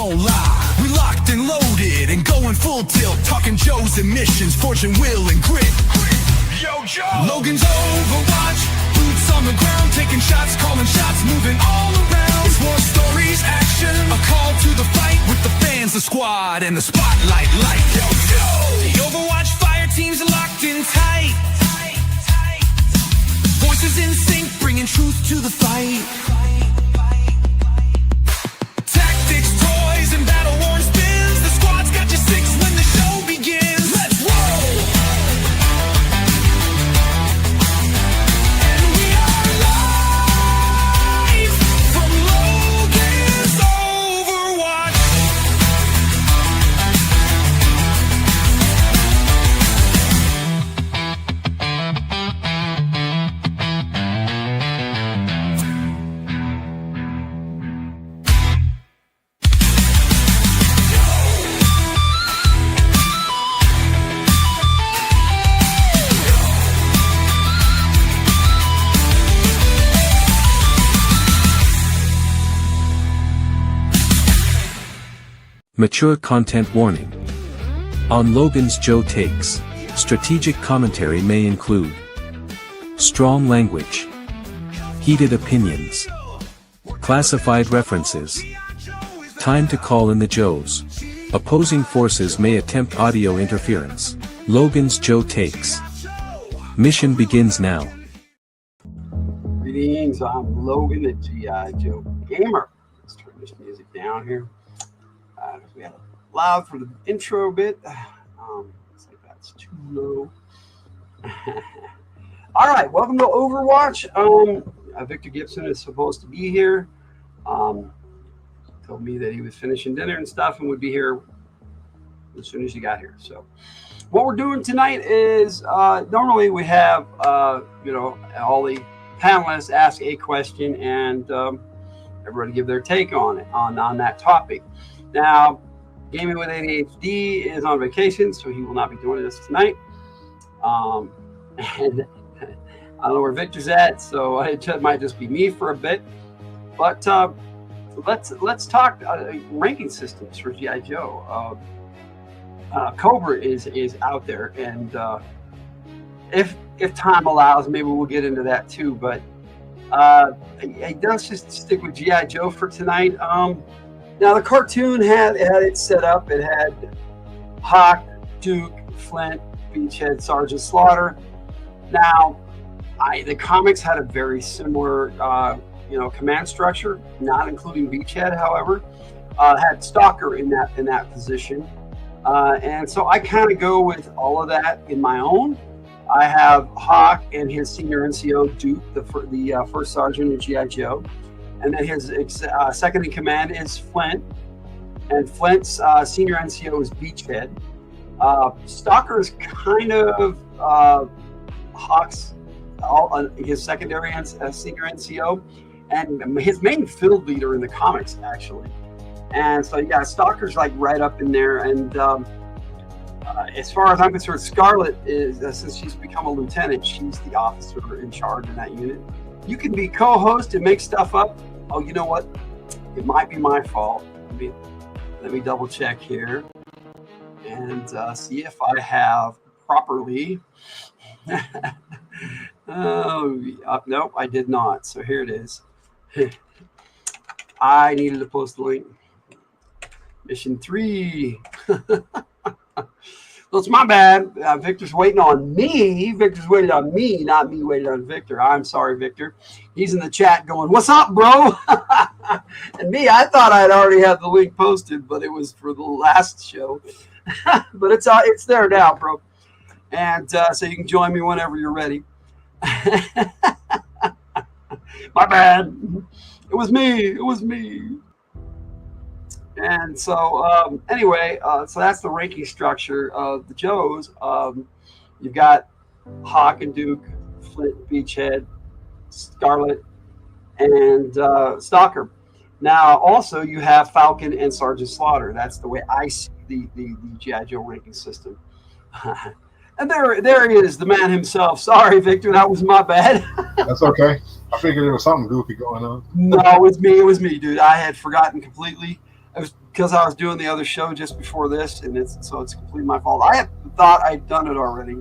won't lie, we locked and loaded and going full tilt, talking Joe's and missions, fortune, will, and grit. Yo, Joe! Logan's Overwatch, boots on the ground, taking shots, calling shots, moving all around. It's war stories, action, a call to the fight with the fans, the squad, and the spotlight light. Yo, Joe! The Overwatch fire team's locked in tight. Voices in sync, bringing truth to the fight. Tactics, toys, and battle-worn spins. The squad's got you six when the show begins. Let's roll! And we are live from Logan's Overwatch. Mature content warning. On Logan's Joe Takes, strategic commentary may include strong language, heated opinions, classified references, time to call in the Joes. Opposing forces may attempt audio interference. Logan's Joe Takes. Mission begins now. Greetings, I'm Logan, the G.I. Joe Gamer. Let's turn this music down here. We have it loud for the intro bit. Looks like that's too low. All right, welcome to Overwatch. Victor Gibson is supposed to be here. Told me that he was finishing dinner and stuff and would be here as soon as he got here. So what we're doing tonight is normally we have all the panelists ask a question and everybody give their take on it on that topic. Now, Gaming with ADHD is on vacation, so he will not be joining us tonight. And I don't know where Victor's at, so it might just be me for a bit. But let's talk ranking systems for G.I. Joe. Cobra is out there, and if time allows, maybe we'll get into that too. But let's just stick with G.I. Joe for tonight. Now the cartoon had it set up. It had Hawk, Duke, Flint, Beachhead, Sergeant Slaughter. Now, the comics had a very similar, command structure, not including Beachhead. However, had Stalker in that position, and so I kind of go with all of that in my own. I have Hawk and his senior NCO Duke, the first sergeant of G.I. Joe. And then his second in command is Flint. And Flint's senior NCO is Beachhead. Stalker is kind of Hawk's, his secondary senior NCO. And his main field leader in the comics, actually. And so, yeah, Stalker's like right up in there. And as far as I'm concerned, Scarlet is, since she's become a lieutenant, she's the officer in charge in that unit. You can be co-host and make stuff up. Oh, you know what? It might be my fault. Let me double check here and see if I have properly. Nope, I did not. So here it is. I needed to post the link. Mission 3. Well, it's my bad. Victor's waiting on me. Victor's waiting on me, not me waiting on Victor. I'm sorry, Victor. He's in the chat going, "What's up, bro?" And me, I thought I'd already had the link posted, but it was for the last show. But it's there now, bro. And so you can join me whenever you're ready. My bad. It was me. And so anyway, so that's the ranking structure of the Joes. You've got Hawk and Duke, Flint, Beachhead, Scarlet, and Stalker. Now, also, you have Falcon and Sergeant Slaughter. That's the way I see the G.I. Joe ranking system. And there he is, the man himself. Sorry, Victor, that was my bad. That's okay. I figured there was something goofy going on. No, it was me, dude. I had forgotten completely. It was because I was doing the other show just before this, and it's completely my fault. I had thought I'd done it already.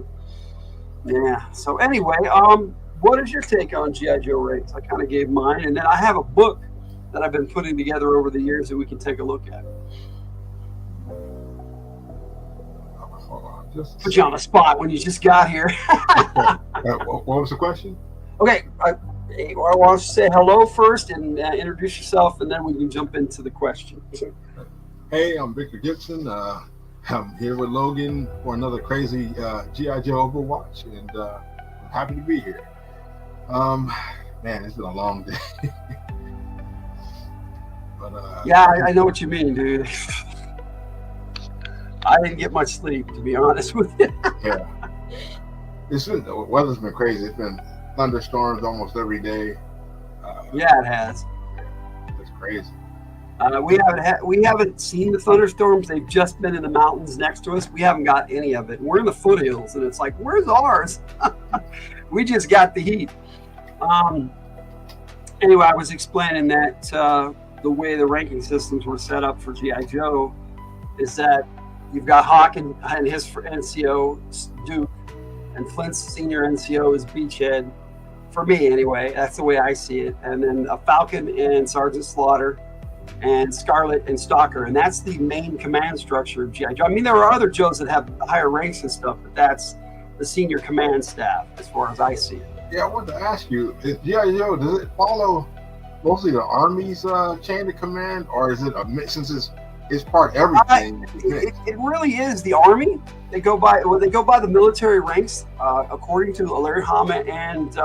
Yeah. So anyway, what is your take on GI Joe ranks? I kind of gave mine, and then I have a book that I've been putting together over the years that we can take a look at. Hold on, just Put you on the spot when you just got here. what was the question? Okay. I want to say hello first and introduce yourself, and then we can jump into the question. Hey, I'm Victor Gibson. I'm here with Logan for another crazy G.I. Joe Overwatch, and I'm happy to be here. Man, it's been a long day. But yeah, I know what you mean, dude. I didn't get much sleep, to be honest with you. Yeah, the weather's been crazy. It's been thunderstorms almost every day. Yeah, it has. It's crazy. We haven't seen the thunderstorms. They've just been in the mountains next to us. We haven't got any of it. We're in the foothills, and it's like, where's ours? We just got the heat. Anyway, I was explaining that the way the ranking systems were set up for G.I. Joe is that you've got Hawk and his NCO, Duke, and Flint's senior NCO is Beachhead. For me, anyway, that's the way I see it. And then a Falcon and Sergeant Slaughter, and Scarlet and Stalker, and that's the main command structure of GI Joe. I mean, there are other Joes that have higher ranks and stuff, but that's the senior command staff, as far as I see it. Yeah, I wanted to ask you: is GI Joe, does it follow mostly the Army's chain of command, or is it a mix? Since it's part of everything. It really is the Army. They go by the military ranks, according to Larry Hama, and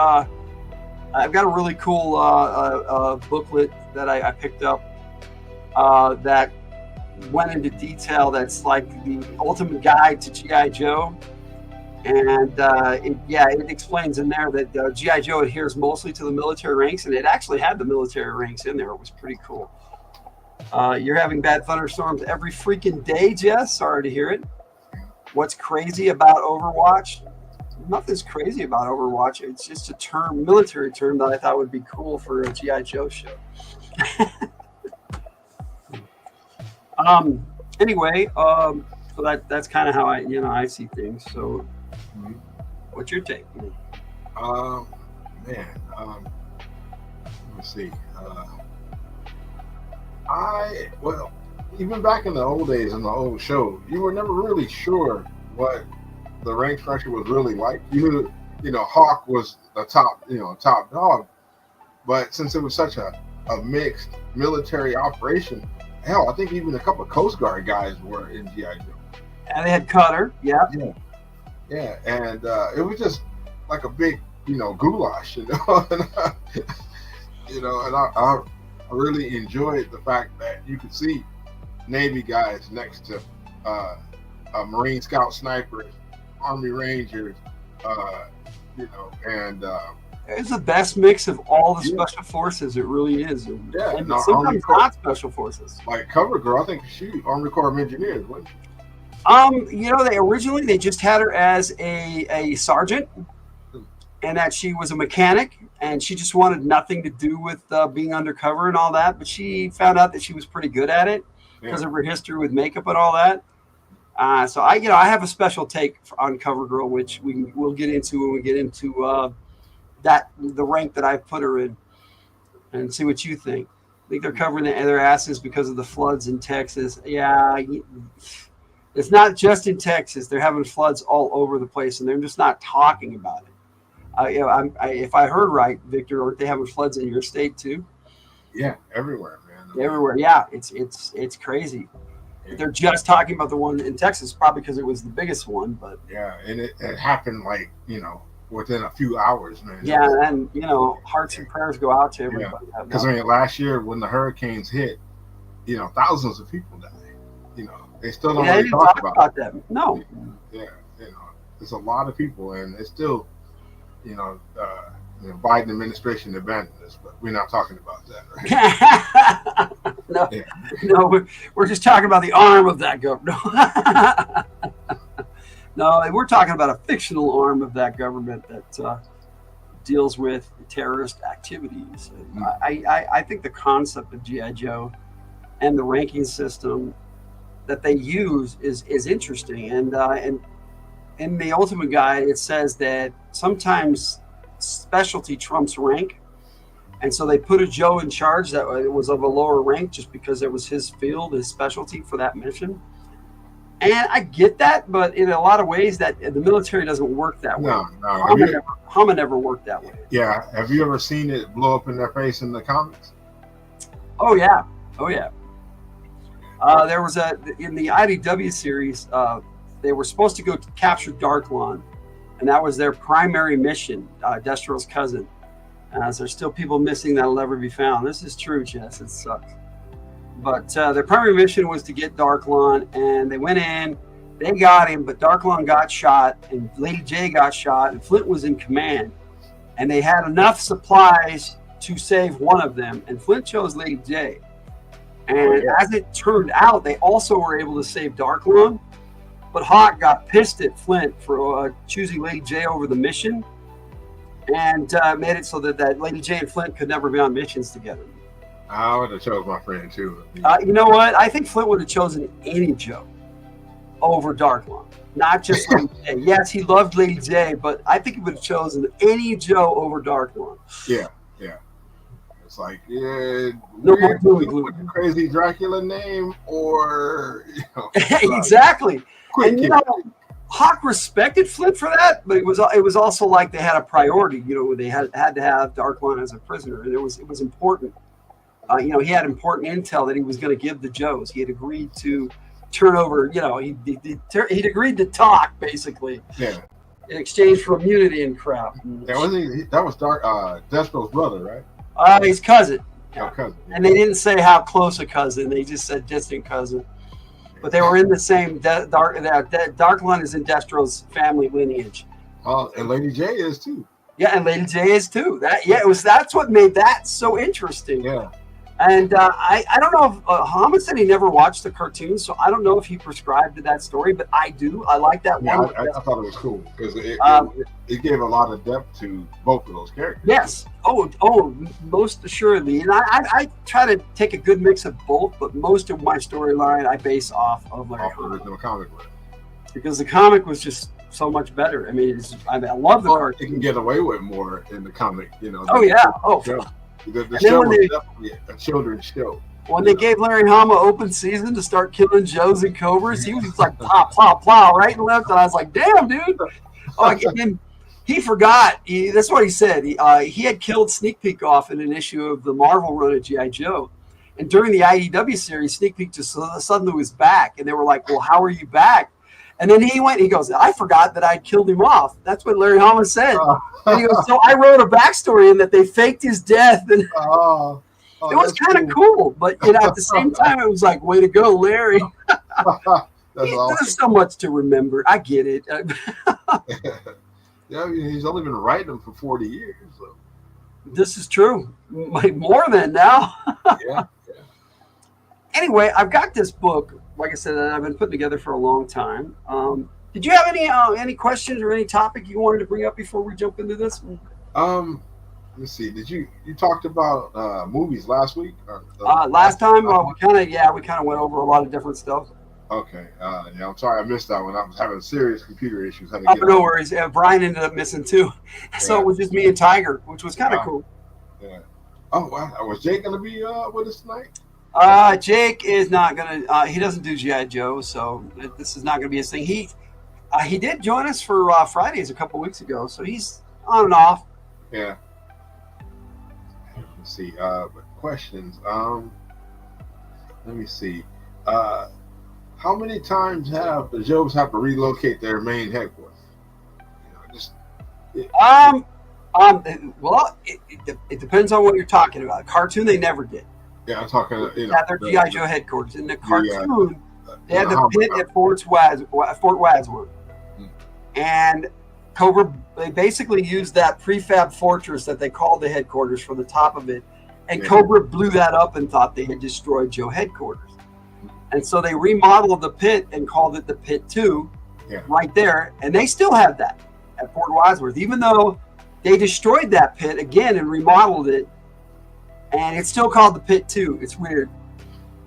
I've got a really cool booklet that I picked up that went into detail. That's like the ultimate guide to G.I. Joe, and it explains in there that G.I. Joe adheres mostly to the military ranks, and it actually had the military ranks in there. It was pretty cool. You're having bad thunderstorms every freaking day, Jess. Sorry to hear it. What's crazy about Overwatch? Nothing's crazy about Overwatch. It's just a military term that I thought would be cool for a G.I. Joe show. Anyway, so that's kind of how I see things. So, what's your take? Man, let's see. Even back in the old days in the old show, you were never really sure what the rank structure was really like. You knew, Hawk was the top dog, but since it was such a mixed military operation, hell, I think even a couple of Coast Guard guys were in G.I. Joe. And they had Cutter, yeah, and it was just like a big, goulash, and I really enjoyed the fact that you could see Navy guys next to Marine Scout snipers, Army Rangers, and it's the best mix of all the special forces. It really is. And sometimes not special forces. Like Cover Girl, I think she Army Corps of Engineers, wasn't she? They originally just had her as a sergeant, and that she was a mechanic, and she just wanted nothing to do with being undercover and all that. But she found out that she was pretty good at it because of her history with makeup and all that. So I have a special take on Cover Girl, which we'll get into when we get into the rank that I put her in, and see what you think. I think they're covering their asses because of the floods in Texas. Yeah, it's not just in Texas. They're having floods all over the place, and they're just not talking about it. If I heard right, Victor, aren't they having floods in your state too? Yeah, everywhere, man. Everywhere. Yeah, it's crazy. Yeah. They're just talking about the one in Texas, probably because it was the biggest one. But yeah, and it happened within a few hours, man. Yeah, and hearts and prayers go out to everybody. Because last year when the hurricanes hit, thousands of people died. They still don't really talk about that. No. Yeah, there's a lot of people, and it's still, Biden administration abandoned us, but we're not talking about that, right? No, we're just talking about the arm of that government. No, we're talking about a fictional arm of that government that deals with terrorist activities. I think the concept of G.I. Joe and the ranking system that they use is interesting. And in the Ultimate Guide, it says that sometimes specialty trumps rank. And so they put a Joe in charge that was of a lower rank just because it was his field, his specialty for that mission. And I get that, but in a lot of ways, that the military doesn't work that way. No. Hama never worked that way. Yeah. Have you ever seen it blow up in their face in the comics? Oh yeah. There was in the IDW series, they were supposed to go to capture Darklon, and that was their primary mission. Destro's cousin. So there's still people missing that'll never be found. This is true, Jess. It sucks. But their primary mission was to get Darklon, and they went in, they got him, but Darklon got shot, and Lady J got shot, and Flint was in command. And they had enough supplies to save one of them, and Flint chose Lady J. And as it turned out, they also were able to save Darklon, but Hawk got pissed at Flint for choosing Lady J over the mission, and made it so that Lady J and Flint could never be on missions together. I would have chose my friend too. You know what? I think Flint would have chosen any Joe over Darklon. Not just Lady J. Yes, he loved Lady J, but I think he would have chosen any Joe over Darklon. Yeah. It's like, no more glue. Crazy Dracula name, or exactly. And Hawk respected Flint for that, but it was also like they had a priority. They had to have Darklon as a prisoner, and it was important. He had important intel that he was going to give the Joes. He had agreed to turn over. He'd agreed to talk basically. Yeah. In exchange for immunity and crap. That was Destro's brother, right? His cousin. Yeah. Cousin. And they didn't say how close a cousin. They just said distant cousin. But they were in the same. Darklon is in Destro's family lineage. And Lady J is too. Yeah, and Lady J is too. That's what made that so interesting. Yeah. And I don't know if Hama said he never watched the cartoon, so I don't know if he prescribed to that story, but I do. I like that one. I thought it was cool because it gave a lot of depth to both of those characters. Yes. Oh, most assuredly. And I try to take a good mix of both, but most of my storyline I base off of Larry Hama. The comic book. Because the comic was just so much better. I mean, I love the cartoon. You can get away with more in the comic, The show was definitely a children's show. When they gave Larry Hama open season to start killing Joes and Cobras, he was just like plow, right and left. And I was like, damn, dude. And he forgot. That's what he said. He had killed Sneak Peek off in an issue of the Marvel run of G.I. Joe. And during the IDW series, Sneak Peek just suddenly was back. And they were like, well, how are you back? And then he goes, I forgot that I'd killed him off. That's what Larry Hama said. And he goes, so I wrote a backstory in that they faked his death. And it was kind of cool. But at the same time, it was like, way to go, Larry. There's so much to remember. I get it. Yeah, he's only been writing them for 40 years. So. This is true. More than now. Yeah. Anyway, I've got this book, like I said, that I've been putting together for a long time. Did you have any questions or any topic you wanted to bring up before we jump into this? Let's see. Did you talked about movies last week? Last time we kind of went over a lot of different stuff. Okay. I'm sorry I missed that one. I was having serious computer issues. No worries. Brian ended up missing too, so it was just me and Tiger, which was kind of cool. Yeah. Oh wow. Was Jake gonna be with us tonight? Jake is not gonna. He doesn't do G.I. Joe, so this is not gonna be his thing. He did join us for Fridays a couple weeks ago, so he's on and off. Yeah. Let's see. Questions. Let me see. How many times have the Joes have to relocate their main headquarters? Well, it depends on what you're talking about. Cartoon, they never did. Yeah, I'm talking. Their G.I. Joe headquarters. In the cartoon, they had the pit at Fort Wadsworth. And Cobra, they basically used that prefab fortress that they called the headquarters for the top of it. And Cobra blew that up and thought they had destroyed Joe headquarters. And so they remodeled the pit and called it the Pit 2 right there. And they still have that at Fort Wadsworth, even though they destroyed that pit again and remodeled it. And it's still called the Pit 2. It's weird.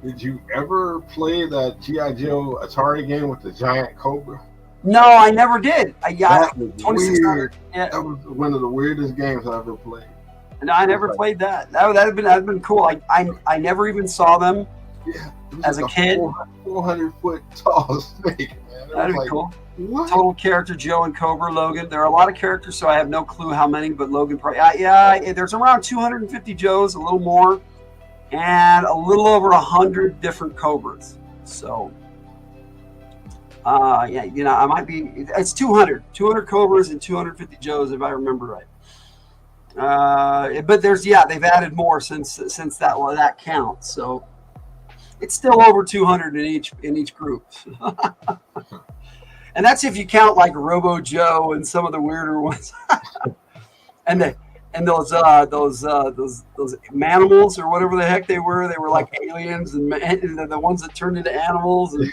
Did you ever play that G.I. Joe Atari game with the giant cobra? No, I never did. I got That was 2600. weird. Yeah. That was one of the weirdest games I ever played. No, I never played that. That'd been cool. I never even saw them Yeah, it was as like a kid. 400-foot tall snake, man. It That'd was be like, cool. what? Total character Joe and Cobra Logan. There are a lot of characters, so I have no clue how many, but Logan probably. There's around 250 Joes, a little more, and a little over 100 different Cobras. So, I might be. It's 200 Cobras and 250 Joes, if I remember right. But they've added more since that count. So it's still over 200 in each group. And that's if you count like Robo Joe and some of the weirder ones. and those manimals or whatever the heck they were like aliens and the ones that turned into animals. And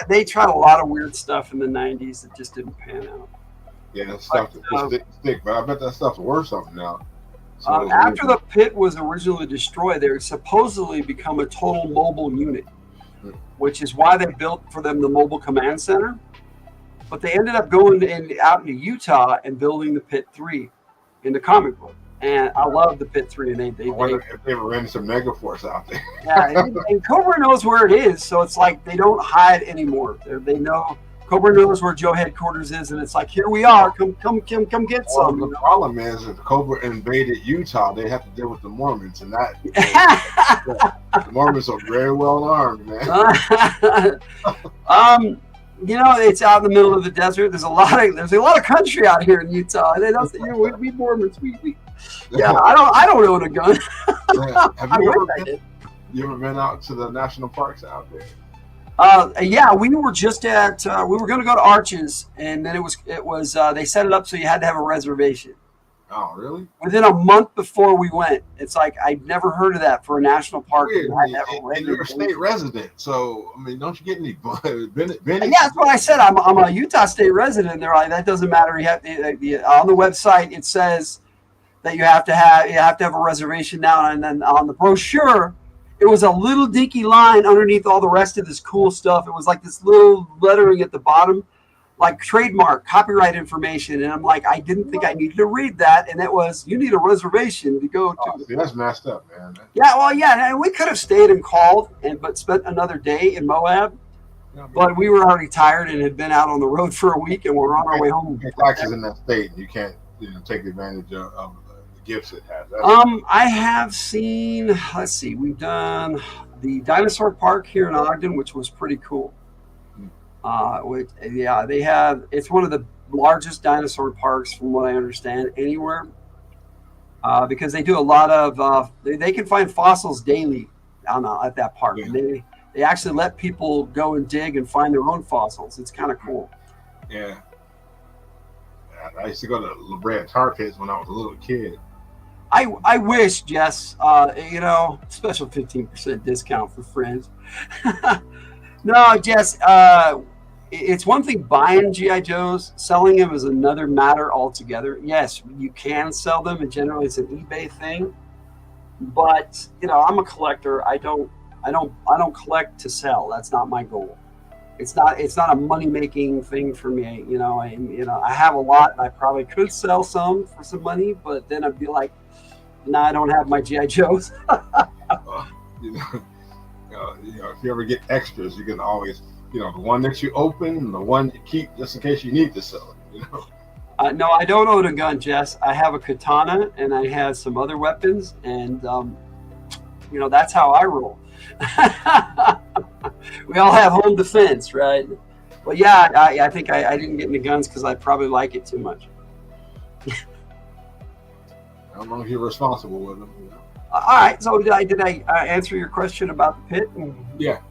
they tried a lot of weird stuff in the 90s that just didn't pan out. Yeah, that stuff that stick, but I bet that stuff's worth something now. So After the pit was originally destroyed, they supposedly become a total mobile unit, which is why they built for them the mobile command center. But they ended up going out into Utah and building the Pit 3 in the comic book. And I love the Pit 3. And I wonder if they ran some Megaforce out there. Yeah, and Cobra knows where it is, so it's like they don't hide anymore. They know Cobra knows where Joe headquarters is, and it's like, here we are. Come get some. The problem is, if Cobra invaded Utah, they have to deal with the Mormons, and that the Mormons are very well armed, man. It's out in the middle of the desert. There's a lot of country out here in Utah. They don't say, we Mormons. I don't own a gun. Have you ever been out to the national parks out there? We were just at. We were going to go to Arches, and then it was. They set it up so you had to have a reservation. Oh, really? Within a month before we went, it's like I'd never heard of that for a national park. Weird, and you're a state resident, so I mean, don't you get any benefits? Yeah, that's what I said. I'm a Utah state resident. They're like, that doesn't matter. You have on the website it says that you have to have a reservation now, and then on the brochure, it was a little dinky line underneath all the rest of this cool stuff. It was like this little lettering at the bottom, like trademark, copyright information. And I'm like, I didn't think I needed to read that. And it was, you need a reservation to go to. See, that's messed up, man. And we could have stayed and called, but spent another day in Moab. But we were already tired and had been out on the road for a week, and we're on our way home. Taxes in that state, you can't take advantage of the gifts it has. I have seen. Let's see. We've done the dinosaur park here in Ogden, which was pretty cool. They have. It's one of the largest dinosaur parks, from what I understand, anywhere. Because they do a lot of. They can find fossils daily at that park. Yeah. They actually let people go and dig and find their own fossils. It's kind of cool. Yeah. I used to go to La Brea Tar Pits when I was a little kid. I wish, Jess, special 15% discount for friends. No, Jess, it's one thing buying G.I. Joes. Selling them is another matter altogether. Yes, you can sell them, and generally it's an eBay thing. But, I'm a collector. I don't collect to sell. That's not my goal. It's not a money-making thing for me. I have a lot, and I probably could sell some for some money, but then I'd be like, no, I don't have my G.I. Joes. If you ever get extras, you can always, the one that you open and the one you keep just in case you need to sell it. No, I don't own a gun, Jess. I have a katana, and I have some other weapons, and that's how I roll. We all have home defense, right? Well, yeah, I think I didn't get into guns because I probably like it too much. How long you're responsible with them? All right. So did I answer your question about the pit? Yeah.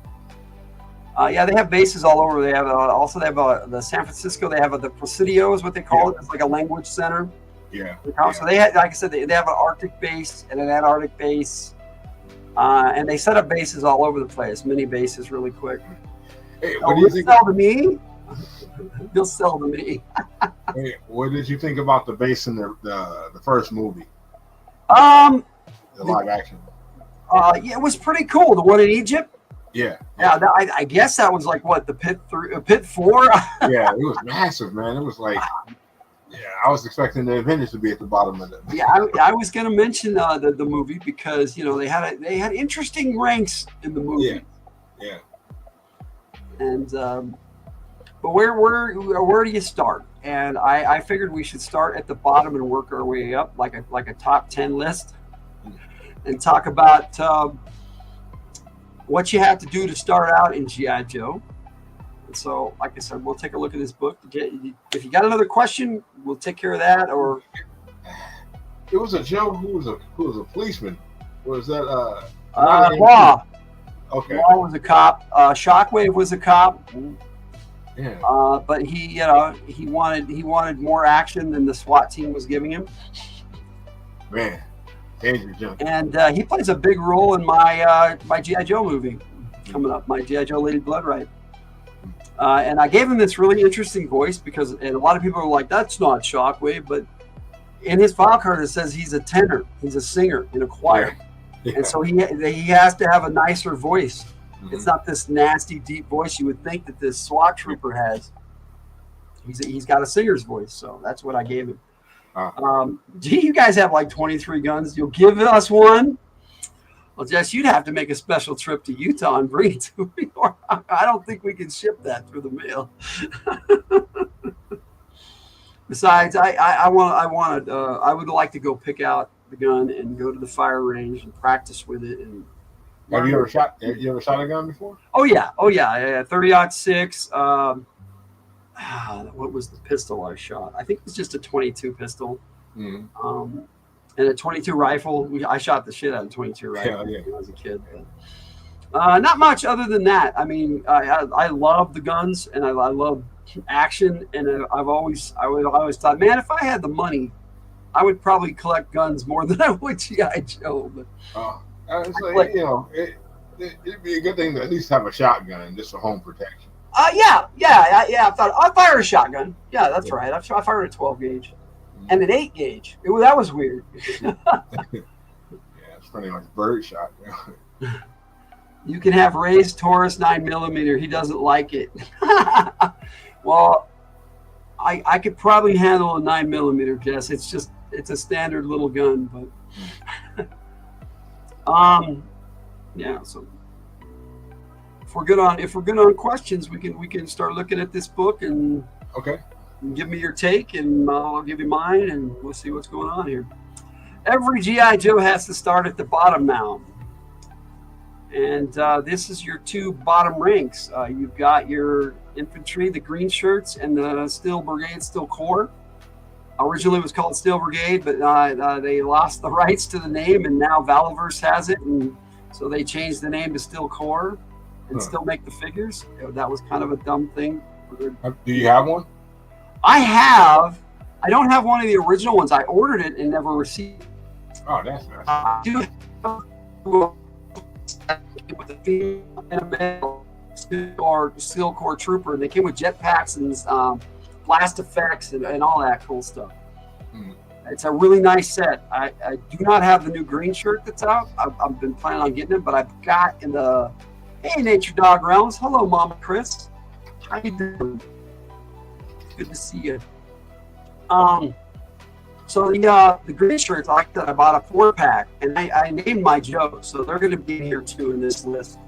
They have bases all over. They have the San Francisco. They have the Presidio is what they call it. It's like a language center. Yeah. So they had, like I said, they have an Arctic base and an Antarctic base, and they set up bases all over the place. Mini bases, really quick. Hey, what do you think? Sell to me? You'll sell to me. Hey, what did you think about the base in the first movie? The live action. Yeah, it was pretty cool. The one in Egypt. Yeah. Yeah, I guess that was like what, the pit 4. Yeah, it was massive, man. It was like, yeah, I was expecting the Avengers to be at the bottom of it. Yeah, I was going to mention the movie because they had interesting ranks in the movie. Yeah. And but where do you start? And I figured we should start at the bottom and work our way up, like a top 10 list, and talk about what you have to do to start out in GI Joe. And so, like I said, we'll take a look at this book. If you got another question, we'll take care of that. Or it was a Joe who was a policeman. Was that Law? Okay. Law was a cop. Shockwave was a cop. Yeah. But he wanted more action than the SWAT team was giving him. Man, danger jump. And he plays a big role in my GI Joe movie coming up, my GI Joe Lady Blood Right. And I gave him this really interesting voice and a lot of people are like, that's not Shockwave, but in his file card it says he's a tenor, he's a singer in a choir. Yeah. And so he has to have a nicer voice. Mm-hmm. It's not this nasty deep voice you would think that this SWAT trooper has. He's got a singer's voice, so that's what I gave him. You guys have like 23 guns. You'll give us one? Well, Jess, you'd have to make a special trip to Utah and bring it to me. I don't think we can ship that through the mail. Besides, I would like to go pick out the gun and go to the fire range and practice with it. And have you ever shot a gun before? Oh yeah. 30-06. What was the pistol I shot? I think it was just a 22 pistol. Mm-hmm. And a 22 rifle. I shot the shit out of 22 rifle when I was a kid. But, not much other than that. I mean, I love the guns and I love action. And I always thought, man, if I had the money, I would probably collect guns more than I would GI Joe. But it'd be a good thing to at least have a shotgun just for home protection. I thought I'll fire a shotgun. Yeah, that's right. I fired a 12 gauge. And an 8 gauge. That was weird. Yeah, it's pretty much bird shot. You can have Ray's Taurus 9mm. He doesn't like it. Well, I could probably handle a 9mm, Jess. It's a standard little gun, but yeah. So if we're good on questions, we can start looking at this book and okay. Give me your take, and I'll give you mine, and we'll see what's going on here. Every GI Joe has to start at the bottom now, and this is your two bottom ranks. You've got your infantry, the green shirts, and the Steel Brigade, Steel Corps. Originally, it was called Steel Brigade, but they lost the rights to the name, and now Valiverse has it, and so they changed the name to Steel Corps and still make the figures. That was kind of a dumb thing. Do you have one? I don't have one of the original ones. I ordered it and never received it. Oh, that's nice. I do have with a female and a male Steel Corps trooper, and they came with jetpacks and blast effects and all that cool stuff. It's a really nice set. I do not have the new green shirt that's out. I've been planning on getting it, but I've got in the Hey Nature Dog Realms. Hello, Mama Chris. How you doing? Good to see you. So the green shirts, I bought a 4-pack, and I named my Joe, so they're going to be here too in this list.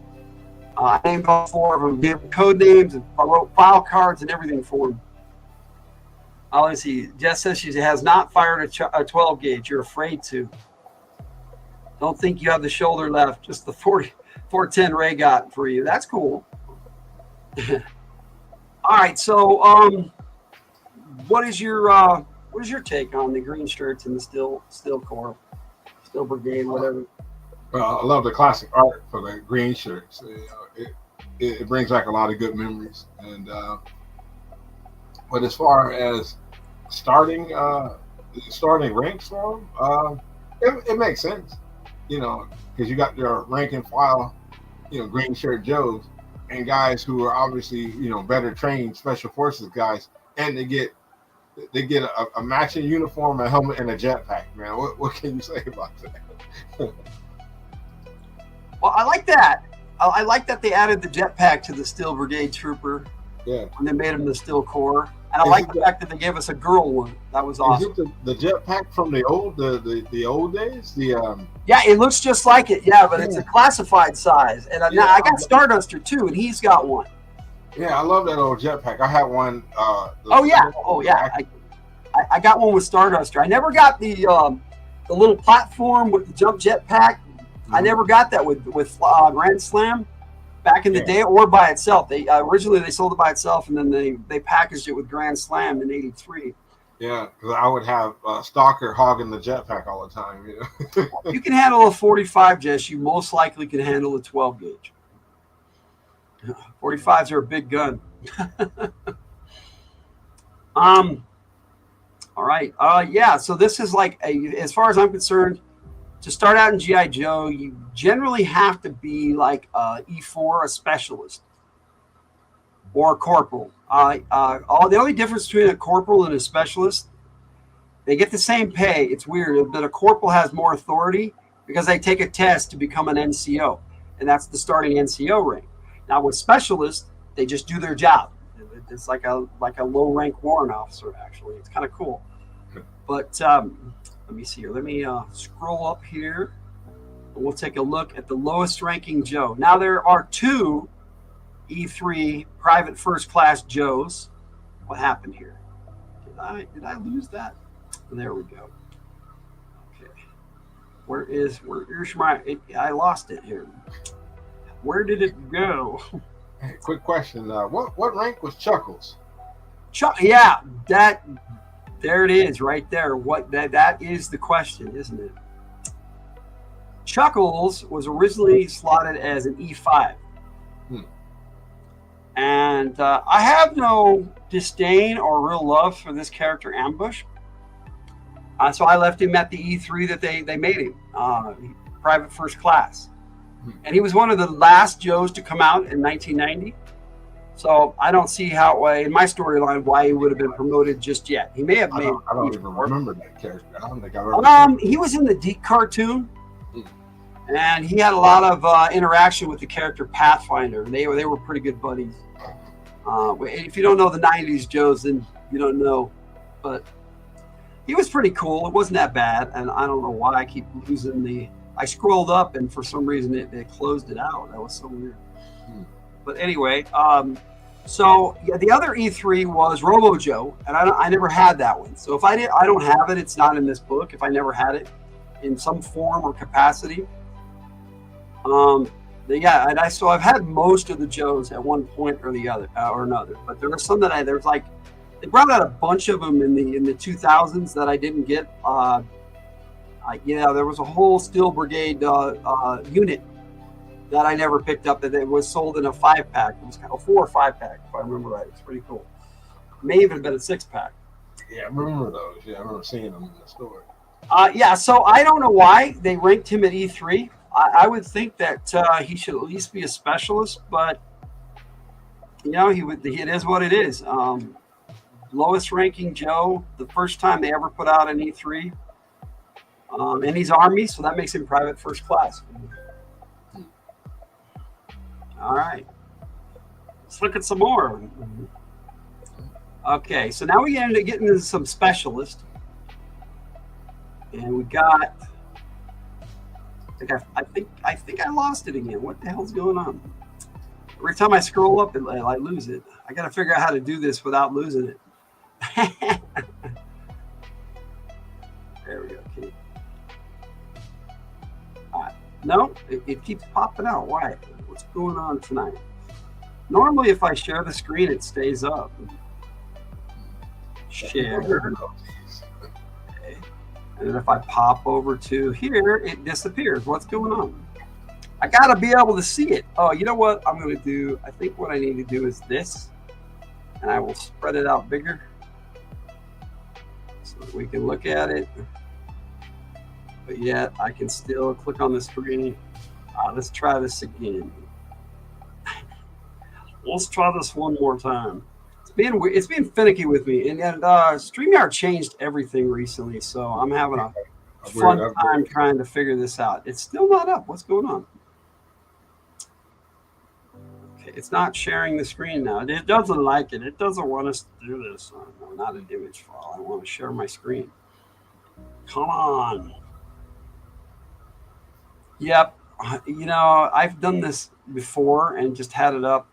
I named all 4 of them, gave them code names, and I wrote file cards and everything for them. Let's see. Jess says she has not fired a 12 gauge. You're afraid to. Don't think you have the shoulder left. Just the 410 Ray got for you. That's cool. All right. So, what is your take on the green shirts and the Steel Corps, Steel Brigade, whatever? Well, I love the classic art for the green shirts. It brings back a lot of good memories. And but as far as starting ranks for them, it makes sense, because you got your rank and file, green shirt Joes and guys who are obviously better trained special forces guys, and they get a matching uniform, a helmet, and a jetpack. Man, what can you say about that? Well, I like that. I like that they added the jetpack to the Steel Brigade Trooper. Yeah. And they made him the Steel Corps. And I Is like it the fact that they gave us a girl one. That was Is awesome. it the jetpack from the old days? Yeah, it looks just like it. Yeah, but it's a classified size. And now I got Starduster too, and he's got one. Yeah, I love that old jetpack. I had one. Oh yeah. I got one with Starduster. I never got the little platform with the jump jetpack. I never got that with Grand Slam back in the day, or by itself. They originally they sold it by itself, and then they packaged it with Grand Slam in '83. Yeah, because I would have Stalker hogging the jetpack all the time. You know? You can handle a 45, Jess. You most likely can handle a 12 gauge. 45s are a big gun. All right. Yeah. So this is like as far as I'm concerned, to start out in GI Joe, you generally have to be like a E4, a specialist, or a corporal. The only difference between a corporal and a specialist, they get the same pay. It's weird, but a corporal has more authority because they take a test to become an NCO, and that's the starting NCO rank. Now with specialists, they just do their job. It's like a low rank warrant officer. Actually, it's kind of cool. But let me see here. Let me scroll up here, and we'll take a look at the lowest ranking Joe. Now there are two E3 private first class Joes. What happened here? Did I lose that? There we go. Okay. Where's my? I lost it here. Where did it go? Hey, quick question. What rank was Chuckles? Yeah, there it is right there. That is the question, isn't it? Chuckles was originally slotted as an E5. And I have no disdain or real love for this character, Ambush. So I left him at the E3 that they made him, private first class. And he was one of the last Joes to come out in 1990. So I don't see how, in my storyline, why he would have been promoted just yet. He may have made. I don't even remember that character. I don't think I've ever. He was in the Deke cartoon, and he had a lot of interaction with the character Pathfinder. They were pretty good buddies. If you don't know the '90s Joes, then you don't know. But he was pretty cool. It wasn't that bad, and I don't know why I keep losing the. I scrolled up, and for some reason it closed it out. That was so weird. But anyway, so yeah, the other E3 was Robo Joe, and I never had that one. So if I don't have it. It's not in this book. If I never had it in some form or capacity, yeah, and so I've had most of the Joes at one point or the other or another. But there were some that there's like they brought out a bunch of them in the 2000s that I didn't get. There was a whole Steel Brigade unit that I never picked up, that it was sold in a 5-pack. It was kind of a 4 or 5-pack, if I remember right. It's pretty cool. It may even have been a 6-pack. Yeah, I remember those. Yeah, I remember seeing them in the store. So I don't know why they ranked him at E3. I would think that he should at least be a specialist, but it is what it is. Lowest ranking Joe, the first time they ever put out an E3. And he's Army, so that makes him private first class. All right. Let's look at some more. Okay, so now we end up getting into some specialists. And we got I think I lost it again. What the hell's going on? Every time I scroll up I lose it. I gotta figure out how to do this without losing it. There we go. Okay. No, it keeps popping out. Why? What's going on tonight? Normally, if I share the screen, it stays up. Share. Okay. And then if I pop over to here, it disappears. What's going on? I got to be able to see it. Oh, you know what I'm going to do? I think what I need to do is this. And I will spread it out bigger so that we can look at it. But yet I can still click on the screen. Let's try this again. Let's try this one more time. It's being finicky with me, and StreamYard changed everything recently, so I'm having a fun time trying to figure this out. It's still not up. What's going on? Okay, it's not sharing the screen now. It doesn't like it. It doesn't want us to do this. No, not an image file. I want to share my screen. Come on. Yep. You know, I've done this before and just had it up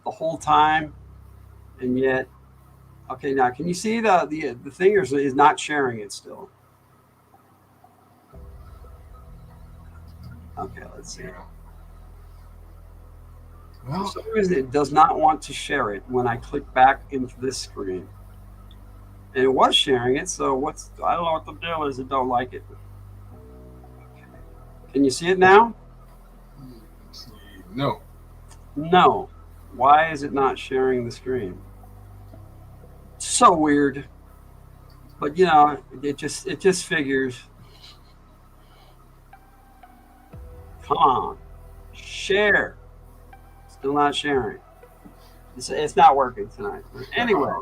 the whole time, and yet, okay, now can you see the thing is not sharing it still? Okay, let's see. For Well, some reason, it does not want to share it when I click back into this screen. And it was sharing it, so I don't know what the deal is. It don't like it. Okay. Can you see it now? let's see. No. No. Why is it not sharing the screen? So weird. But you know, it just figures. Come on, share. Still not sharing. It's not working tonight. Anyway.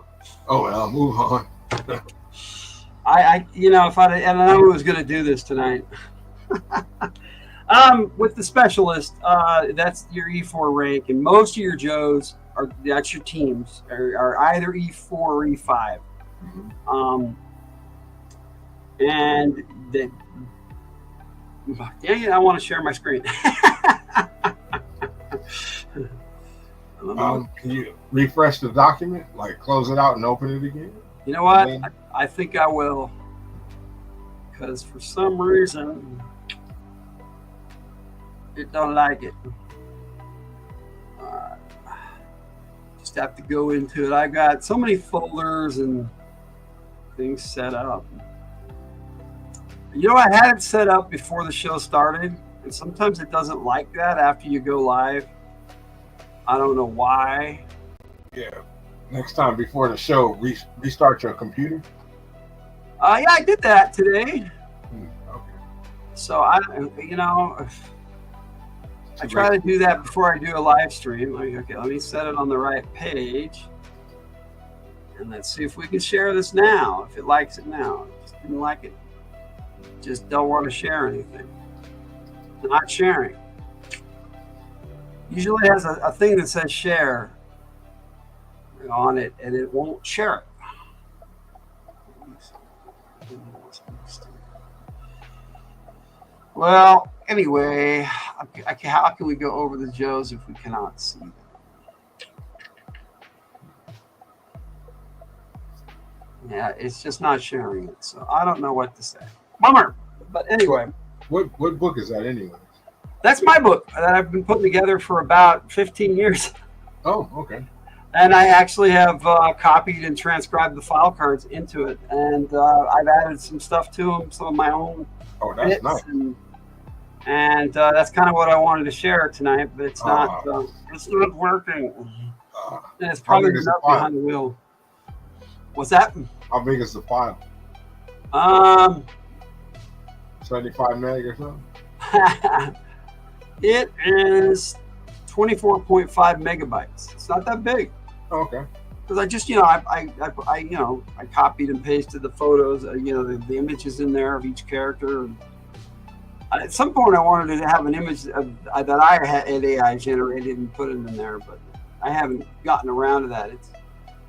Oh well, move on. You know, if I know who was going to do this tonight. With the specialist, that's your E4 rank, and most of your Joes that's your teams are either E4 or E5. Mhm. And dang it, I want to share my screen. Can you refresh the document, like close it out and open it again? You know what? I think I will, because for some reason it don't like it. Just have to go into it. I got so many folders and things set up. You know, I had it set up before the show started, and sometimes it doesn't like that after you go live. I don't know why. Yeah. Next time before the show, restart your computer. Yeah, I did that today. Okay. So I try to do that before I do a live stream. Okay, let me set it on the right page, and let's see if we can share this now. If it likes it now, it just didn't like it. Just don't want to share anything. Not sharing. Usually has a thing that says share on it, and it won't share it. Well, anyway, how can we go over the Joes if we cannot see them? Yeah, it's just not sharing it, so I don't know what to say. Bummer. But anyway. What book is that anyway? That's my book that I've been putting together for about 15 years. Oh, okay. And I actually have copied and transcribed the file cards into it. And I've added some stuff to them, some of my own that's nice. And that's kind of what I wanted to share tonight, but it's not working. And it's probably not behind the wheel. What's that? How big is the file? 75 meg or something? It is 24.5 megabytes. It's not that big. Oh, okay. Because I just, I copied and pasted the photos, the images in there of each character. At some point, I wanted to have an image that I had AI generated and put it in there, but I haven't gotten around to that. It's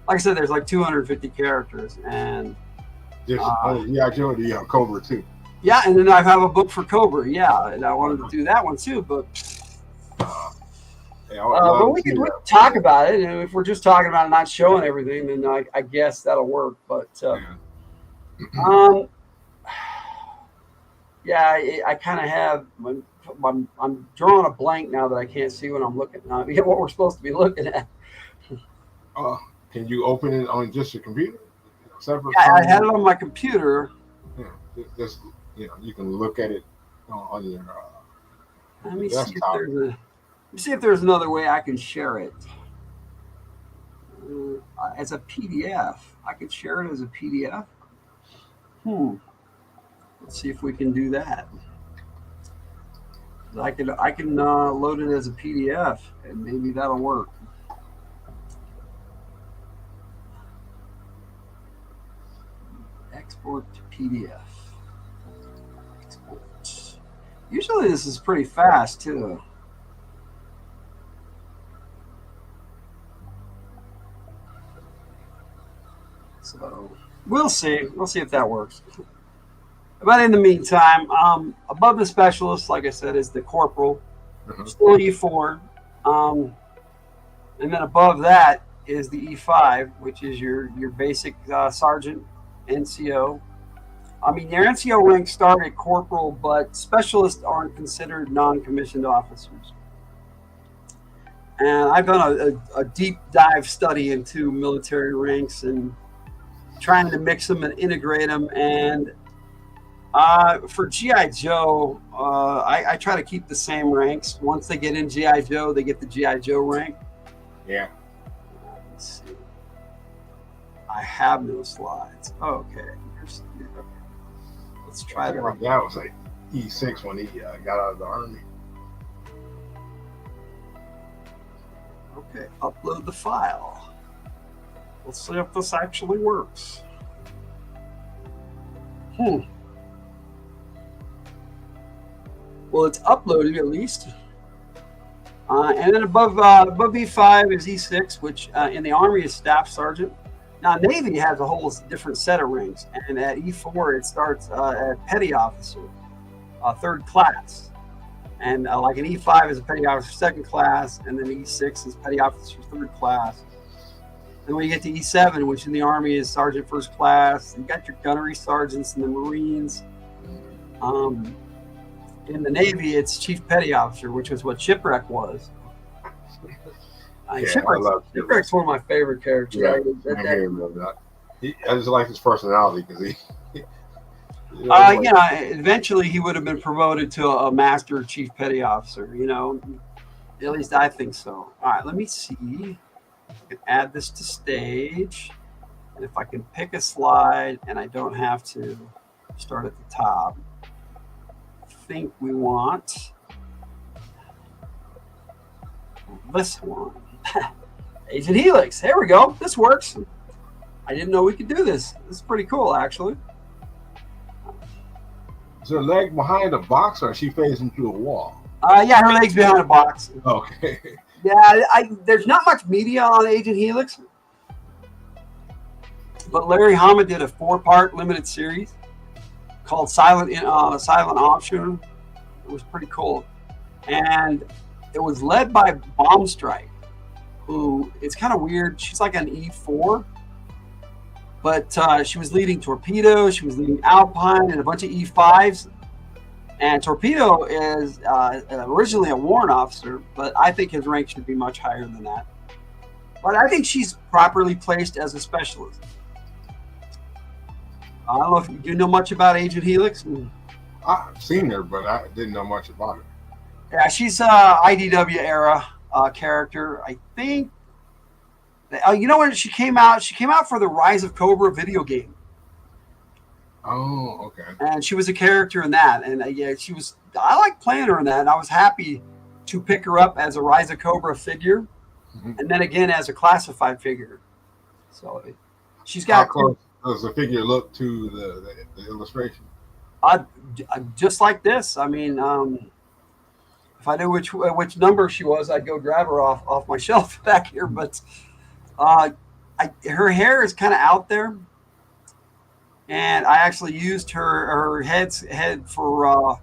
like I said, there's like 250 characters, and Joe, Cobra too. Yeah, and then I have a book for Cobra. Yeah, and I wanted to do that one too, but we can talk about it. And if we're just talking about not showing everything, then I guess that'll work. But I kind of have. I'm drawing a blank now that I can't see what I'm looking at. What we're supposed to be looking at. Can you open it on just your computer? I had it on my computer. Yeah, just you can look at it on your Let me desktop. see if there's another way I can share it as a PDF. I could share it as a PDF. Let's see if we can do that. I can load it as a PDF, and maybe that'll work. Export to PDF. Export. Usually this is pretty fast too. So we'll see. We'll see if that works. But in the meantime, above the specialist, like I said, is the corporal, still E4. And then above that is the E5, which is your basic sergeant, NCO. I mean, your NCO rank start at corporal, but specialists aren't considered non-commissioned officers. And I've done a deep dive study into military ranks and trying to mix them and integrate them. And for G.I. Joe, I try to keep the same ranks. Once they get in G.I. Joe, they get the G.I. Joe rank. Yeah. Let's see. I have no slides. Okay. Let's try that. My dad was like E6 when he got out of the Army. Okay, upload the file. Let's see if this actually works. Well, it's uploaded at least. And then above E5 is E6, which in the Army is Staff Sergeant. Now, Navy has a whole different set of ranks, and at E4 it starts at Petty Officer, third class, and like an E5 is a Petty Officer second class, and then E6 is Petty Officer third class. Then when you get to E7, which in the Army is Sergeant first class, you got your gunnery sergeants and the Marines. In the Navy, it's Chief Petty Officer, which is what Shipwreck was. Shipwreck's one of my favorite characters. Yeah, I hear about that. I just like his personality because he. Eventually he would have been promoted to a Master Chief Petty Officer. At least I think so. All right, let me see. I can add this to stage, and if I can pick a slide, and I don't have to start at the top. I think we want this one. Agent Helix. There we go. This works. I didn't know we could do this. This is pretty cool, actually. Is her leg behind a box, or is she facing through a wall? Yeah, her leg's behind a box. Okay. Yeah, there's not much media on Agent Helix, but Larry Hama did a 4-part limited series called Silent Option. It was pretty cool, and it was led by Bomb Strike, who it's kind of weird. She's like an E4, but she was leading Torpedo, she was leading Alpine, and a bunch of E5s. And Torpedo is originally a warrant officer, but I think his rank should be much higher than that. But I think she's properly placed as a specialist. I don't know if you know much about Agent Helix. I've seen her, but I didn't know much about her. Yeah, she's IDW era character. I think. When she came out? She came out for the Rise of Cobra video game. Oh, okay. And she was a character in that, and she was. I like playing her in that, and I was happy to pick her up as a Rise of Cobra figure, and then again as a classified figure. So she's got. How close does the figure look to the illustration? Just like this. I mean, if I knew which number she was, I'd go grab her off my shelf back here. But her hair is kind of out there. And I actually used her head for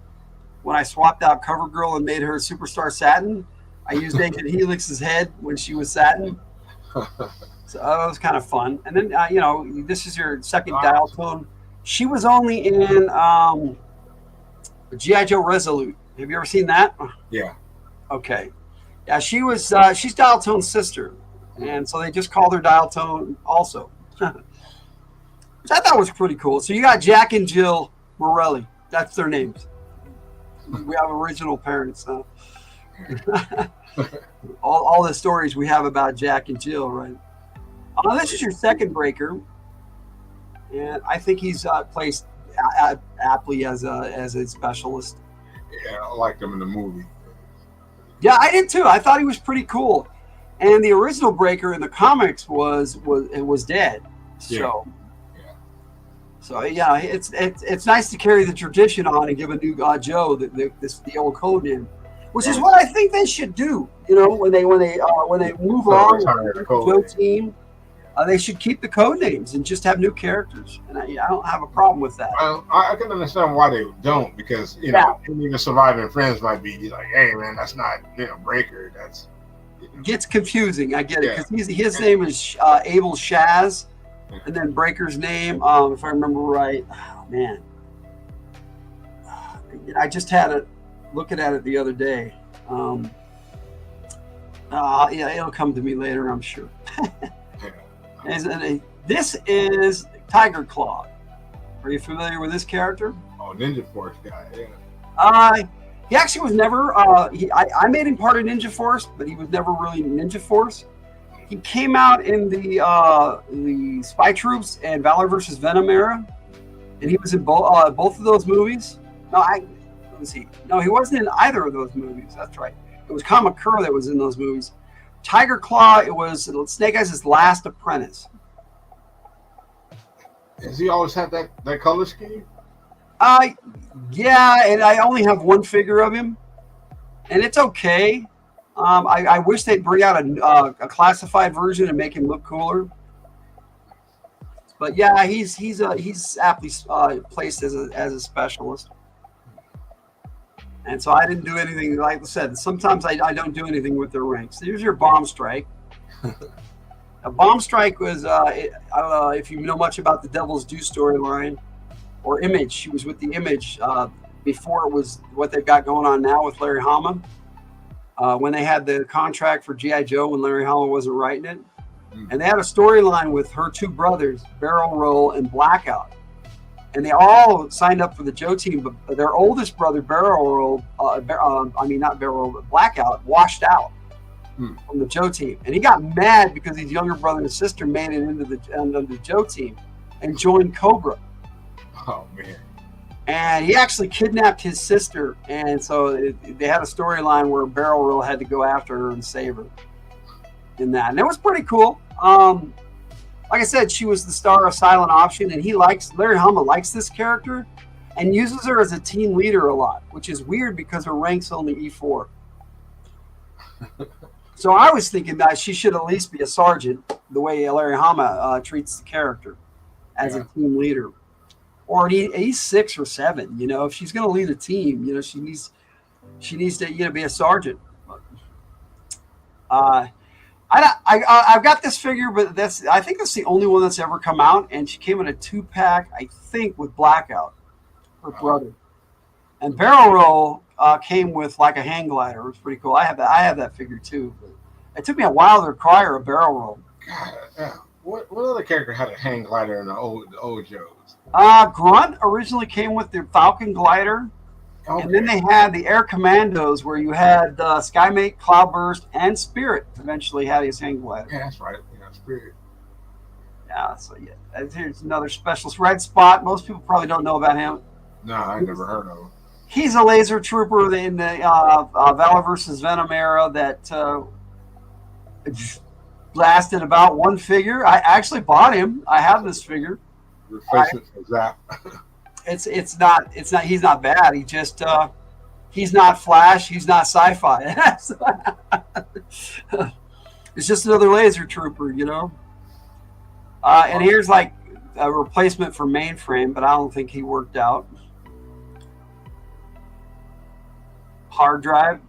when I swapped out CoverGirl and made her Superstar Satin. I used Agent Helix's head when she was Satin. So that was kind of fun. And then, this is your second dial tone. She was only in G.I. Joe Resolute. Have you ever seen that? Yeah. Okay. Yeah, she's Dial Tone's sister. And so they just called her Dial Tone also. Which I thought was pretty cool. So you got Jack and Jill Morelli. That's their names. We have original parents. All the stories we have about Jack and Jill, right? This is your second breaker. And I think he's placed aptly as a specialist. Yeah, I liked him in the movie. Yeah, I did too. I thought he was pretty cool. And the original breaker in the comics was dead. So So it's nice to carry the tradition on and give a new Joe the old code name, which is what I think they should do. When they move on the Joe team, They should keep the code names and just have new characters, and I don't have a problem with that. Well, I can understand why they don't, because you know, even surviving friends might be like, "Hey, man, that's not Breaker. That's." Gets confusing. I get it, because his name is Abel Shaz, and then Breaker's name, if I remember right. Oh, man, I just had it looking at it the other day. Yeah, it'll come to me later, I'm sure. This is Tiger Claw. Are you familiar with this character? Oh, Ninja Force guy. Yeah. He actually was never. I made him part of Ninja Force, but he was never really Ninja Force. He came out in the Spy Troops and Valor vs. Venom era, and he was in both of those movies. No, let me see. No, he wasn't in either of those movies. That's right. It was Kamakura that was in those movies. Tiger Claw, it was Snake Eyes' last apprentice. Has he always had that color scheme? Yeah, and I only have one figure of him, and it's okay. I wish they'd bring out a classified version and make him look cooler. But yeah, he's aptly placed as a specialist. And so I didn't do anything. Like I said, sometimes I don't do anything with their ranks. Here's your Bomb Strike. A Bomb Strike was, I don't know if you know much about the Devil's Due storyline or Image. She was with the Image before it was what they've got going on now with Larry Hama. When they had the contract for G.I. Joe when Larry Hama wasn't writing it. And they had a storyline with her two brothers, Barrel Roll and Blackout. And they all signed up for the Joe team, but their oldest brother, Barrel Roll, not Barrel Roll, but Blackout, washed out from the Joe team. And he got mad because his younger brother and sister made it into the Joe team and joined Cobra. Oh, man. And he actually kidnapped his sister. And so they had a storyline where Barrel Roll had to go after her and save her in that. And it was pretty cool. Like I said, she was the star of Silent Option, and Larry Hama likes this character and uses her as a team leader a lot, which is weird because her rank's only E4. So I was thinking that she should at least be a sergeant, the way Larry Hama treats the character as a team leader, or an E6 or 7. If she's going to lead a team, she needs to be a sergeant. I've got this figure, but I think that's the only one that's ever come out, and she came in a 2-pack, I think, with Blackout, her brother. And Barrel Roll came with like a hang glider. It was pretty cool. I have that figure too. But it took me a while to acquire a Barrel Roll. God, what other character had a hang glider in the old Joes? Grunt originally came with the Falcon glider. Okay. And then they had the Air Commandos, where you had Skymate, Cloudburst, and Spirit eventually had his hang glider. Yeah, that's right. Spirit. Yeah, so here's another specialist. Red Spot. Most people probably don't know about him. No, I never heard of him. He's a laser trooper in the Valor vs. Venom era that lasted about one figure. I actually bought him. I have this figure. Replacement for Zap. It's not he's not bad. He just he's not Flash, he's not sci-fi. It's just another laser trooper, and here's like a replacement for Mainframe, but I don't think he worked out. Hard Drive.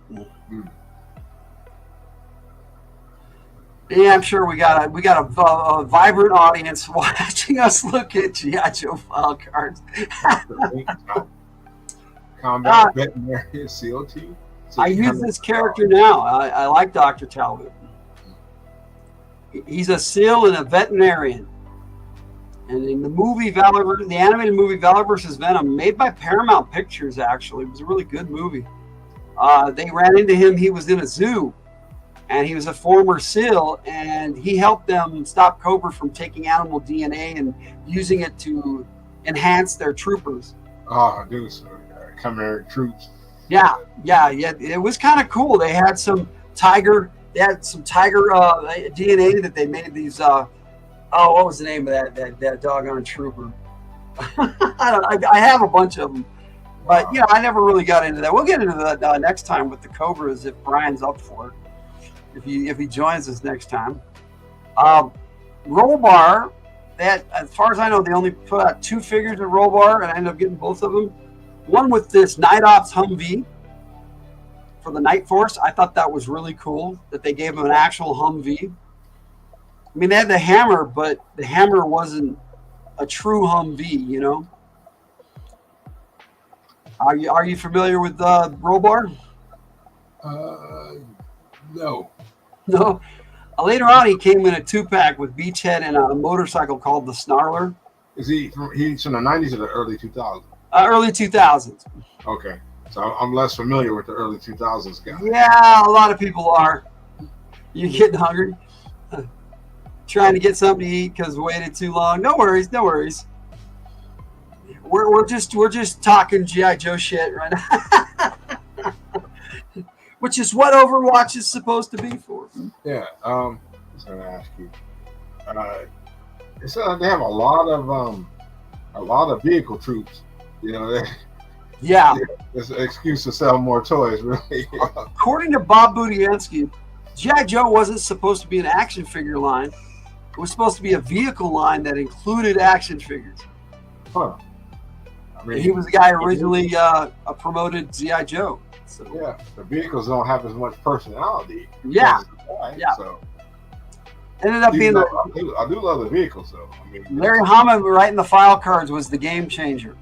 Yeah, I'm sure we got a vibrant audience watching us look at G.I. Joe file cards. Combat Veterinarian SEAL Team. I use this character now. I like Dr. Talbot. He's a SEAL and a veterinarian. And in the animated movie Valor vs. Venom, made by Paramount Pictures, actually, it was a really good movie. They ran into him. He was in a zoo. And he was a former SEAL, and he helped them stop Cobra from taking animal DNA and using it to enhance their troopers. Oh, dude, Chimeric troops. Yeah. It was kind of cool. They had some tiger DNA that they made these. What was the name of that doggone trooper? I have a bunch of them, but I never really got into that. We'll get into that next time with the Cobras if Brian's up for it. If he joins us next time. Roll Bar, that, as far as I know, they only put out 2 figures of Roll Bar, and I ended up getting both of them. One with this Night Ops Humvee for the Night Force. I thought that was really cool that they gave him an actual Humvee. I mean, they had the hammer, but the hammer wasn't a true Humvee, you know. Are you familiar with Roll Bar? No. No. Later on, he came in a 2-pack with Beachhead and a motorcycle called the Snarler. Is he's from the 90s or the early 2000s? Early 2000s. Okay. So I'm less familiar with the early 2000s guy. Yeah, a lot of people are. You getting hungry? Trying to get something to eat because waited too long. No worries, no worries. We're just talking G.I. Joe shit right now. Which is what Overwatch is supposed to be for. Yeah. I was gonna ask you. They said they have a lot of vehicle troops. You know, Yeah. it's an excuse to sell more toys, really. According to Bob Budiansky, G.I. Joe wasn't supposed to be an action figure line. It was supposed to be a vehicle line that included action figures. Huh. I mean, He was the guy originally promoted G.I. Joe. So. Yeah, the vehicles don't have as much personality. Yeah. Yeah. So Ended up being I do love the vehicles, though. I mean, Larry Hama writing the file cards was the game changer.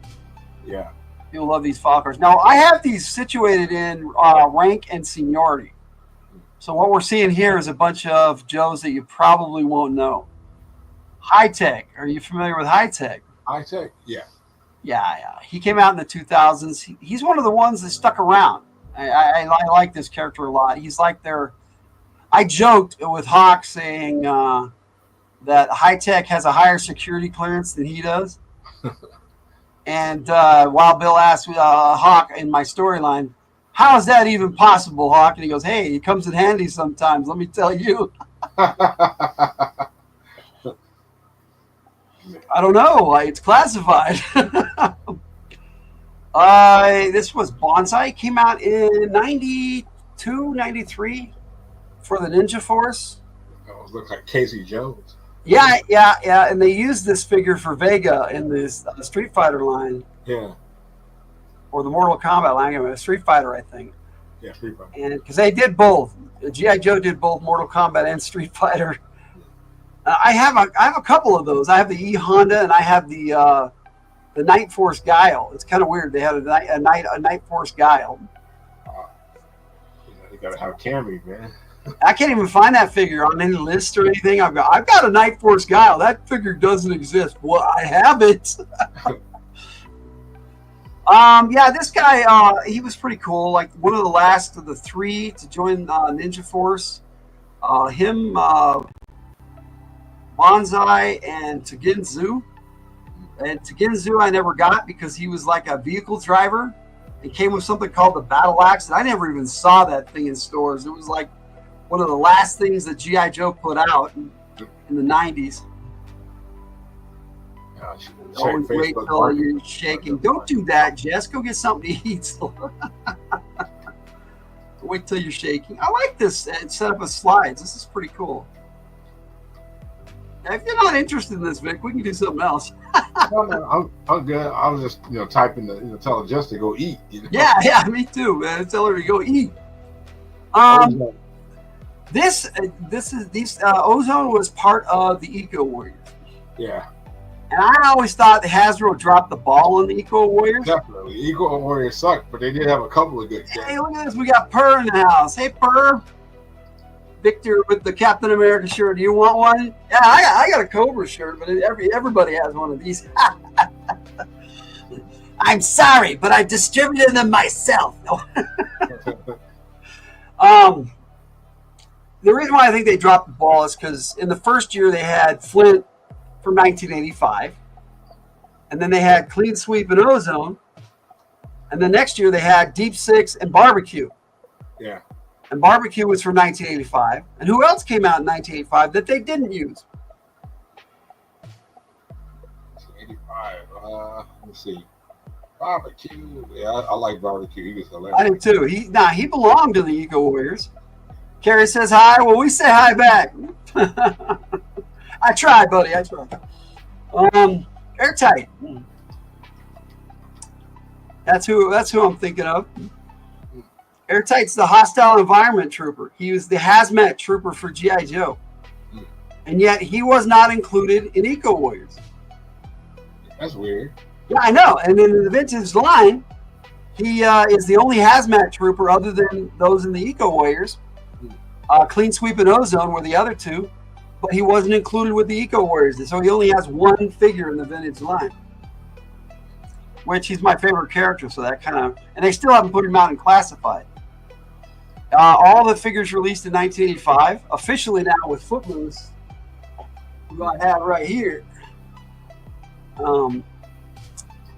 Yeah. People love these file cards. Now, I have these situated in rank and seniority. So what we're seeing here is a bunch of Joes that you probably won't know. High Tech. Are you familiar with High Tech? High Tech, yeah. Yeah. He came out in the 2000s. He's one of the ones that stuck around. I like this character a lot. He's like their... I joked with Hawk saying that High Tech has a higher security clearance than he does. And while Bill asked Hawk in my storyline, how is that even possible, Hawk? And he goes, hey, it comes in handy sometimes, let me tell you. I don't know. It's classified. This was Bonsai. Came out in 92, 93 for the Ninja Force. It looks like Casey Jones. Yeah. And they used this figure for Vega in this Street Fighter line. Yeah. Or the Mortal Kombat line, Street Fighter, I think. Yeah, Street Fighter. And because they did both, G.I. Joe did both Mortal Kombat and Street Fighter. I have a couple of those. I have the E Honda and I have the Night Force Guile. It's kind of weird. They had a Night Force Guile. You gotta have Cammy, man. I can't even find that figure on any list or anything. I've got a Night Force Guile. That figure doesn't exist. Well, I have it. Yeah, this guy, he was pretty cool. Like one of the last of the 3 to join Ninja Force. Him, Bonsai, and Teginzu. And Teginzu I never got because he was like a vehicle driver. It came with something called the Battle Axe, and I never even saw that thing in stores. It was like one of the last things that G.I. Joe put out in the 90s. Always wait till you're shaking. Don't do that, Jess. Go get something to eat. Wait till you're shaking. I like this setup of slides. This is pretty cool. If you're not interested in this, Vic, we can do something else. No, I'm good. I was just typing tell Jess to go eat. Yeah, me too, man. Tell her to go eat. This Ozone was part of the Eco Warriors. Yeah. And I always thought Hasbro dropped the ball on the Eco Warriors. Definitely. Eco Warriors sucked, but they did have a couple of good games. Hey, look at this. We got Purr in the house. Hey, Purr. Victor with the Captain America shirt. Do you want one? Yeah, I got a Cobra shirt, but everybody has one of these. I'm sorry, but I distributed them myself. The reason why I think they dropped the ball is because in the first year they had Flint from 1985, and then they had Clean Sweep and Ozone, and the next year they had Deep Six and Barbecue. Yeah. And Barbecue was from 1985. And who else came out in 1985 that they didn't use? 85. Let's see. Barbecue. Yeah, I like Barbecue. He was hilarious. I did too. He belonged to the Eco Warriors. Carrie says hi. Well, we say hi back. I tried, buddy. I tried. Airtight. That's who I'm thinking of. Airtight's the hostile environment trooper. He was the hazmat trooper for G.I. Joe. And yet he was not included in Eco Warriors. That's weird. Yeah, I know. And then in the vintage line, he is the only hazmat trooper other than those in the Eco Warriors. Clean Sweep and Ozone were the other two, but he wasn't included with the Eco Warriors. So he only has one figure in the vintage line, which he's my favorite character. So that kind of, and they still haven't put him out in classified. All the figures released in 1985, officially now with Footloose, who I have right here.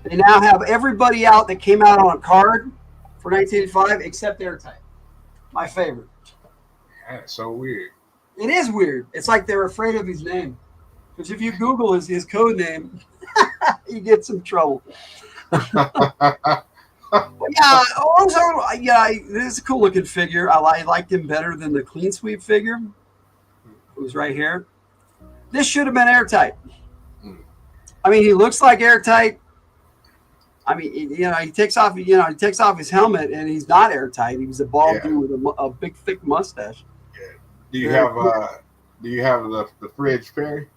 They now have everybody out that came out on a card for 1985 except Airtight. My favorite. That's so weird. It is weird. It's like they're afraid of his name. Because if you Google his code name, you get some trouble. Yeah, also, this is a cool looking figure. I liked him better than the Clean Sweep figure. It was right here. This should have been Airtight. I mean, he looks like Airtight. I mean, he takes off his helmet and he's not Airtight. He was a bald dude with a big thick mustache. Yeah. Do you have the fridge fairy?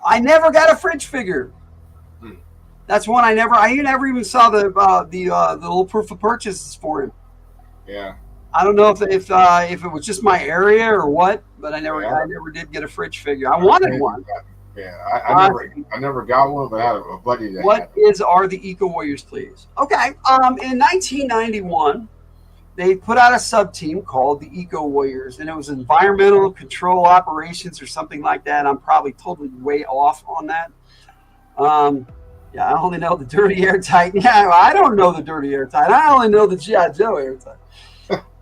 I never got a fridge figure. That's one I never even saw the little proof of purchases for him. Yeah. I don't know if it was just my area or what, but I never did get a fridge figure. I wanted one. Yeah, I never got one, but I had a buddy that. What are the Eco Warriors, please? Okay. In 1991, they put out a sub team called the Eco Warriors, and it was environmental control operations or something like that. I'm probably totally way off on that. Yeah, I only know the Dirty Airtight. Yeah, I don't know the Dirty Airtight. I only know the G.I. Joe Airtight.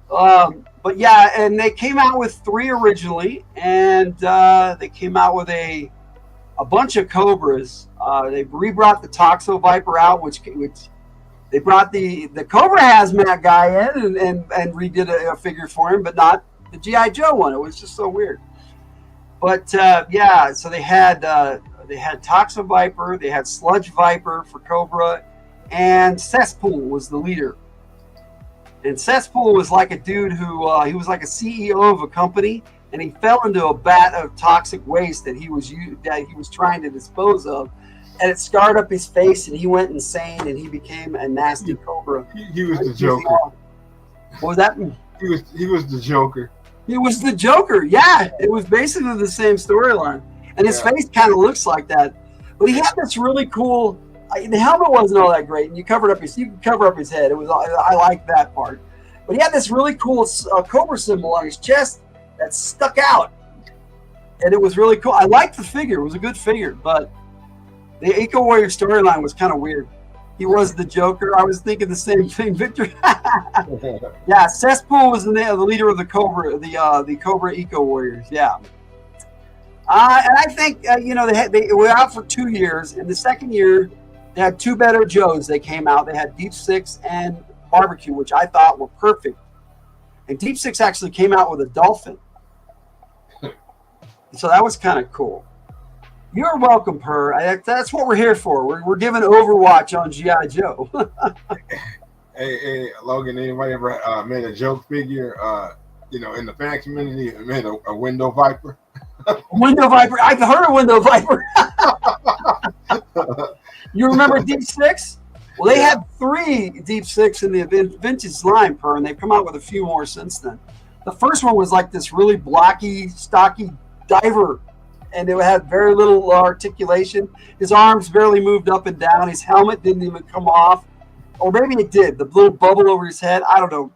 But yeah, and they came out with 3 originally, and they came out with a bunch of Cobras. They rebrought the Toxo Viper out, which they brought the Cobra Hazmat guy in and redid a figure for him, but not the G.I. Joe one. It was just so weird. But yeah, so they had Toxo Viper, they had Sludge Viper for Cobra, and Cesspool was the leader. And Cesspool was like a dude who he was like a CEO of a company, and he fell into a vat of toxic waste that he was trying to dispose of, and it scarred up his face, and he went insane, and he became a nasty Cobra. He was the Joker. What was that? He was the Joker. He was the Joker. Yeah, it was basically the same storyline. And his face kind of looks like that. But he had this really cool. The helmet wasn't all that great, and you could cover up his head. I liked that part. But he had this really cool Cobra symbol on his chest that stuck out, and it was really cool. I liked the figure; it was a good figure. But the Eco Warrior storyline was kind of weird. He was the Joker. I was thinking the same thing, Victor. Yeah, Cesspool was the leader of the Cobra, the Cobra Eco Warriors. Yeah. And I think they were out for 2 years. In the second year, they had 2 better Joes. They came out. They had Deep Six and Barbecue, which I thought were perfect. And Deep Six actually came out with a dolphin, so that was kind of cool. You're welcome, Per. That's what we're here for. We're giving Overwatch on G.I. Joe. Hey, Logan. Anybody ever made a joke figure? In the fan community, made a Window Viper. Window Viper. I've heard of Window Viper. You remember Deep Six? Well, they had 3 Deep Six in the vintage line, Per, and they've come out with a few more since then. The first one was like this really blocky, stocky diver, and it had very little articulation. His arms barely moved up and down. His helmet didn't even come off. Or maybe it did. The little bubble over his head. I don't know.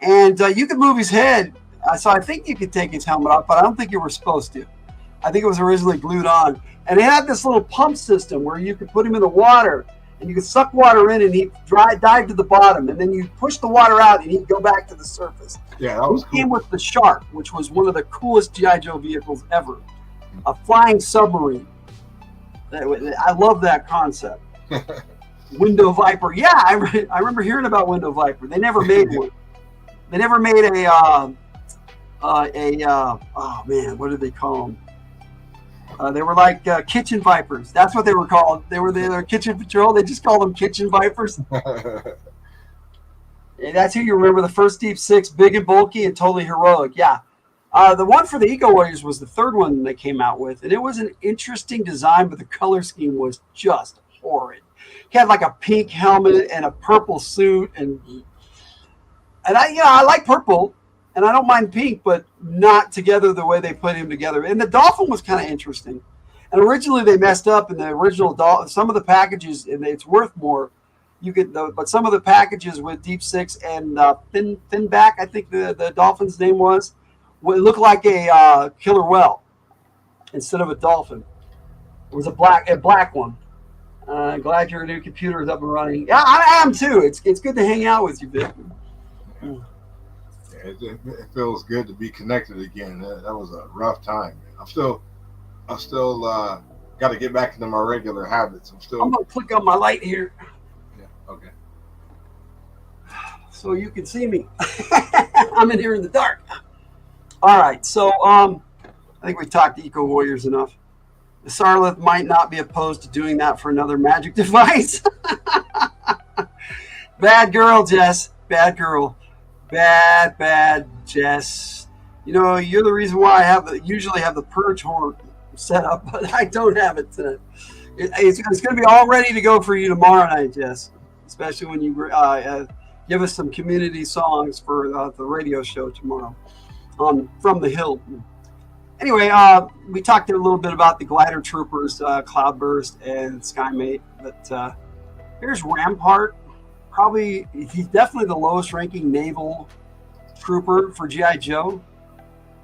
And you could move his head. So I think you could take his helmet off, but I don't think you were supposed to. I think it was originally glued on. And it had this little pump system where you could put him in the water, and you could suck water in, and he'd dive to the bottom, and then you push the water out, and he'd go back to the surface. Yeah, that was cool. He came with the Shark, which was one of the coolest G.I. Joe vehicles ever. A flying submarine. I love that concept. Window Viper. Yeah, I remember hearing about Window Viper. They never made one. They never made oh man, what did they call them? They were like kitchen vipers. That's what they were called. They were the kitchen patrol. They just called them kitchen vipers. And that's who you remember. The first Deep Six, big and bulky and totally heroic. Yeah. The one for the Eco Warriors was the third one they came out with, and it was an interesting design, but the color scheme was just horrid. He had like a pink helmet and a purple suit, and I like purple, and I don't mind pink, but not together the way they put him together. And the Dolphin was kind of interesting. And originally they messed up in the original Dolphin. Some of the packages, and it's worth more. But some of the packages with Deep Six and Finback, I think the Dolphin's name was, it looked like a killer whale instead of a dolphin. It was a black one. Glad your new computer is up and running. Yeah, I am too. It's good to hang out with you, Vic. Yeah, it feels good to be connected again. That was a rough time. Man. I still got to get back into my regular habits. I'm gonna click on my light here. Yeah. Okay. So you can see me. I'm in here in the dark. All right. So I think we talked Eco Warriors enough. The Sarlith might not be opposed to doing that for another magic device. Bad girl, Jess. Bad girl. Bad Jess. You know, you're the reason why I usually have the purge horn set up, but I don't have it today. It's going to be all ready to go for you tomorrow night, Jess. Especially when you give us some community songs for the radio show tomorrow from the Hill. Anyway, we talked a little bit about the glider troopers, Cloudburst and Skymate, but here's Rampart. He's definitely the lowest ranking naval trooper for G.I. Joe.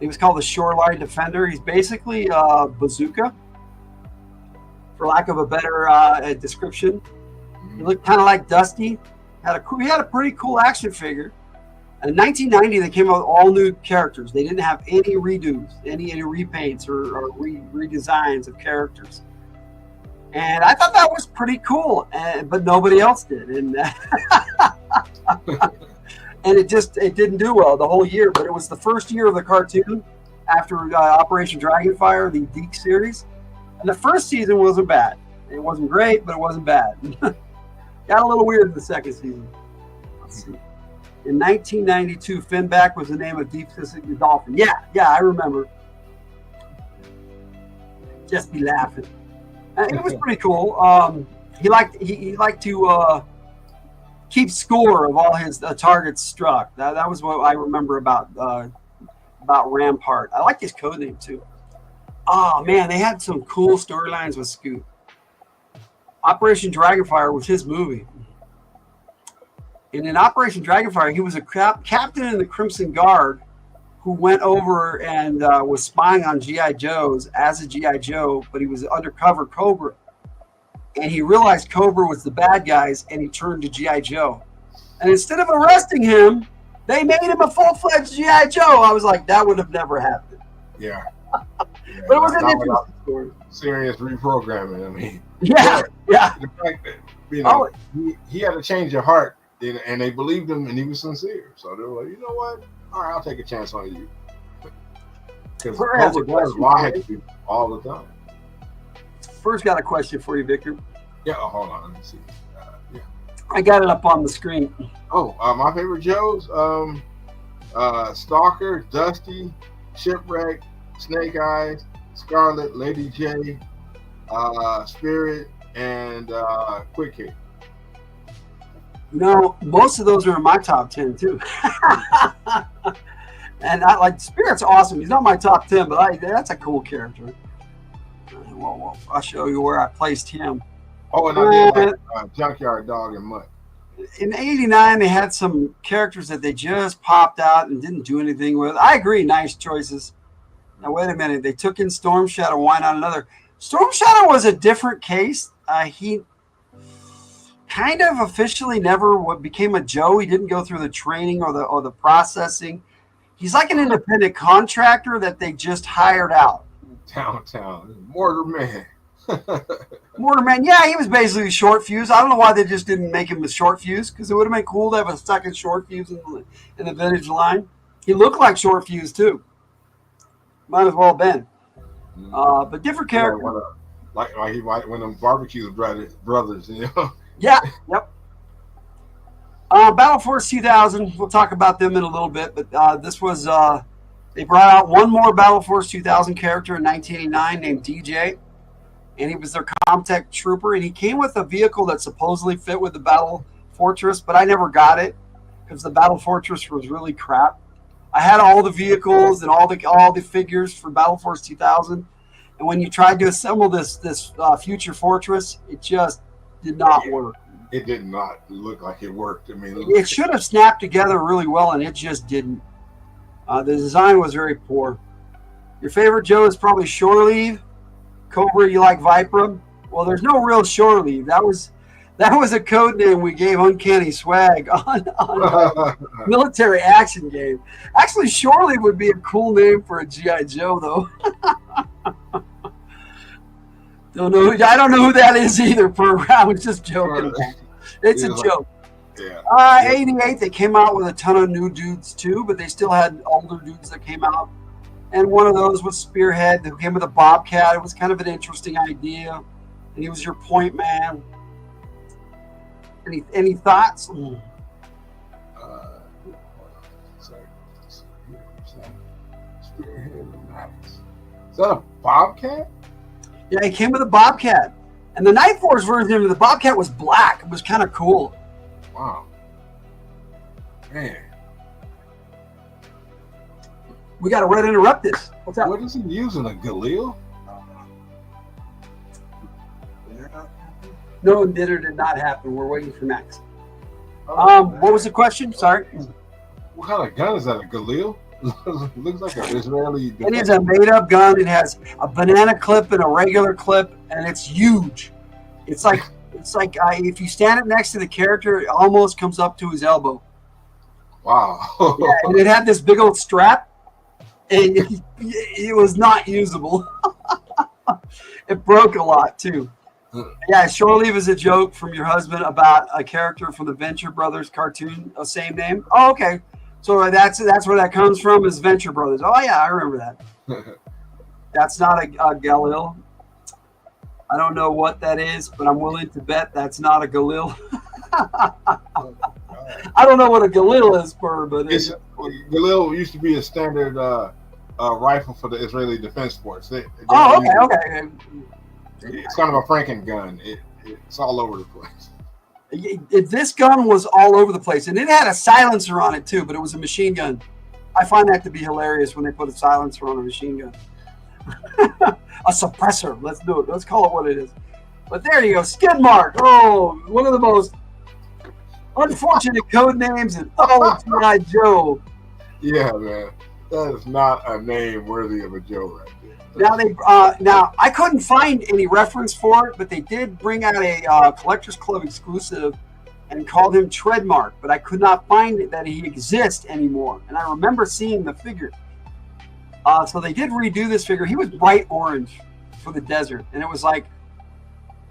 He was called the Shoreline Defender. He's basically a bazooka, for lack of a better description. He looked kind of like Dusty. He had a pretty cool action figure. In 1990, they came out with all new characters. They didn't have any redos, any repaints or redesigns of characters. And I thought that was pretty cool, but nobody else did. And and it didn't do well the whole year. But it was the first year of the cartoon after Operation Dragonfire, the Deke series. And the first season wasn't bad. It wasn't great, but it wasn't bad. Got a little weird in the second season. Let's see. In 1992, Finback was the name of Deep Sea Dolphin. Yeah, I remember. Just be laughing. It was pretty cool. He liked to keep score of all his targets struck. That was what I remember about Rampart. I like his code name too. Oh man, they had some cool storylines with Scoot. Operation Dragonfire was his movie. And in Operation Dragonfire, he was a captain in the Crimson Guard who went over and was spying on G.I. Joes as a G.I. Joe, but he was undercover Cobra. And he realized Cobra was the bad guys, and he turned to G.I. Joe. And instead of arresting him, they made him a full-fledged G.I. Joe. I was like, that would have never happened. Yeah. But it was an interesting story. Serious reprogramming. I mean, yeah. The fact that he had a change of heart, and they believed him, and he was sincere. So they were like, you know what? All right, I'll take a chance on you. Because Cobra does lie to people all the time. First, got a question for you, Victor. Yeah. Oh, hold on. Let me see. Yeah. I got it up on the screen. Oh, my favorite Joes: Stalker, Dusty, Shipwreck, Snake Eyes, Scarlet, Lady J, Spirit, and Quick Hit. You know, most of those are in my top 10 too. And I like Spirit's awesome. He's not my top 10, but that's a cool character. Well, I'll show you where I placed him. Oh, and I did like Junkyard Dog and Mutt. In '89, they had some characters that they just popped out and didn't do anything with. I agree, nice choices. Now, wait a minute. They took in Storm Shadow. Why not another? Storm Shadow was a different case. He kind of officially never became a Joe. He didn't go through the training or the processing. He's like an independent contractor that they just hired out. Downtown. Mortar Man. Mortar Man, yeah, he was basically short fuse. I don't know why they just didn't make him a short fuse, because it would have been cool to have a second short fuse in the vintage line. He looked like short fuse too. Might as well have been. But different You know, characters. like he might when them barbecue brothers, you know. Yeah, yep. Battle Force 2000. We'll talk about them in a little bit, but this was they brought out one more Battle Force 2000 character in 1989 named DJ, and he was their Comtech trooper, and he came with a vehicle that supposedly fit with the Battle Fortress, but I never got it because the Battle Fortress was really crap. I had all the vehicles and all the figures for Battle Force 2000, and when you tried to assemble this future fortress, it just did not work. It did not look like it worked. I mean, It should have snapped together really well, and it just didn't. The design was very poor. Your favorite Joe is probably Shore Leave. Cobra, you like Viper? Well, there's no real Shore Leave. That was a code name we gave Uncanny Swag on a military action game. Actually, Shore Leave would be a cool name for a G.I. Joe, though. I don't know who that is either, program. I'm just joking. It's a joke. Yeah. 88, they came out with a ton of new dudes too, but they still had older dudes that came out. And one of those was Spearhead, who came with a Bobcat. It was kind of an interesting idea. And he was your point man. Any thoughts? Spearhead and Max. Is that a Bobcat? Yeah, he came with a Bobcat. And the Night Force version of the Bobcat was black. It was kind of cool. Wow. Man. We got to red interrupt this. What's up? What is he using? A Galil? No, dinner did not happen. We're waiting for Max. What was the question? Sorry. What kind of gun is that? A Galil? Looks like an Israeli. It is a made-up gun. It has a banana clip and a regular clip, and it's huge. It's like if you stand it next to the character, it almost comes up to his elbow. Wow. Yeah, and it had this big old strap, and it was not usable. It broke a lot too. Yeah, Shore Leave is a joke from your husband about a character from the Venture Brothers cartoon, same name. Oh, okay. So that's where that comes from, is Venture Brothers. Oh yeah, I remember that. That's not a Galil. I don't know what that is, but I'm willing to bet that's not a Galil. I don't know what a Galil is for, but Galil used to be a standard rifle for the Israeli Defense Force. Okay. It's kind of a Franken gun. It's all over the place. This gun was all over the place, and it had a silencer on it too, but it was a machine gun. I find that to be hilarious when they put a silencer on a machine gun. A suppressor. Let's do it. Let's call it what it is. But there you go. Skid Mark. Oh, one of the most unfortunate code names in all of G.I. Joe. Yeah, man. That is not a name worthy of a Joe right there. Now I couldn't find any reference for it, but they did bring out a Collectors Club exclusive and called him Treadmark, but I could not find that he exists anymore. And I remember seeing the figure. So they did redo this figure. He was bright orange for the desert, and it was like,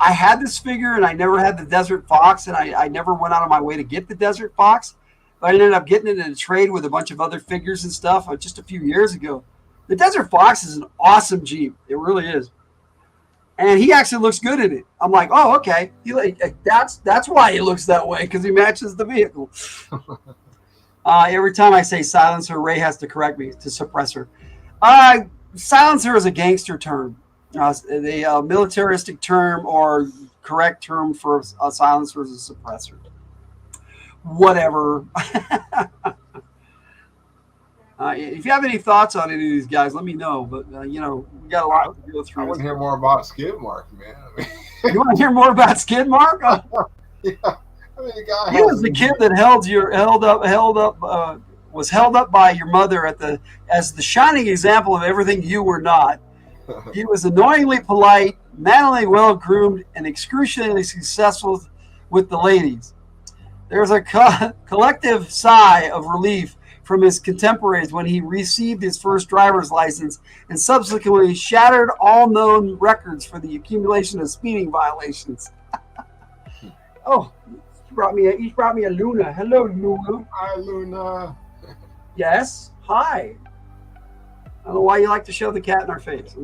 I had this figure and I never had the Desert Fox, and I never went out of my way to get the Desert Fox, but I ended up getting it in a trade with a bunch of other figures and stuff just a few years ago. The Desert Fox is an awesome Jeep. It really is. And he actually looks good in it. I'm like, oh, okay. That's why he looks that way, because he matches the vehicle. Every time I say silencer, Ray has to correct me to suppressor. Silencer is a gangster term. The militaristic term or correct term for a silencer is a suppressor. Whatever. If you have any thoughts on any of these guys, let me know. But, we got a lot to go through. I want to hear more about Skid Mark, man. You want to hear more about Skid Mark? Yeah. I mean, the guy He was the kid that was held up by your mother as the shining example of everything you were not. He was annoyingly polite, manly, well-groomed, and excruciatingly successful with the ladies. There was a collective sigh of relief from his contemporaries when he received his first driver's license and subsequently shattered all known records for the accumulation of speeding violations. Oh, he brought me a Luna. Hello, Luna. Hi, Luna. Yes. Hi. I don't know why you like to show the cat in our face.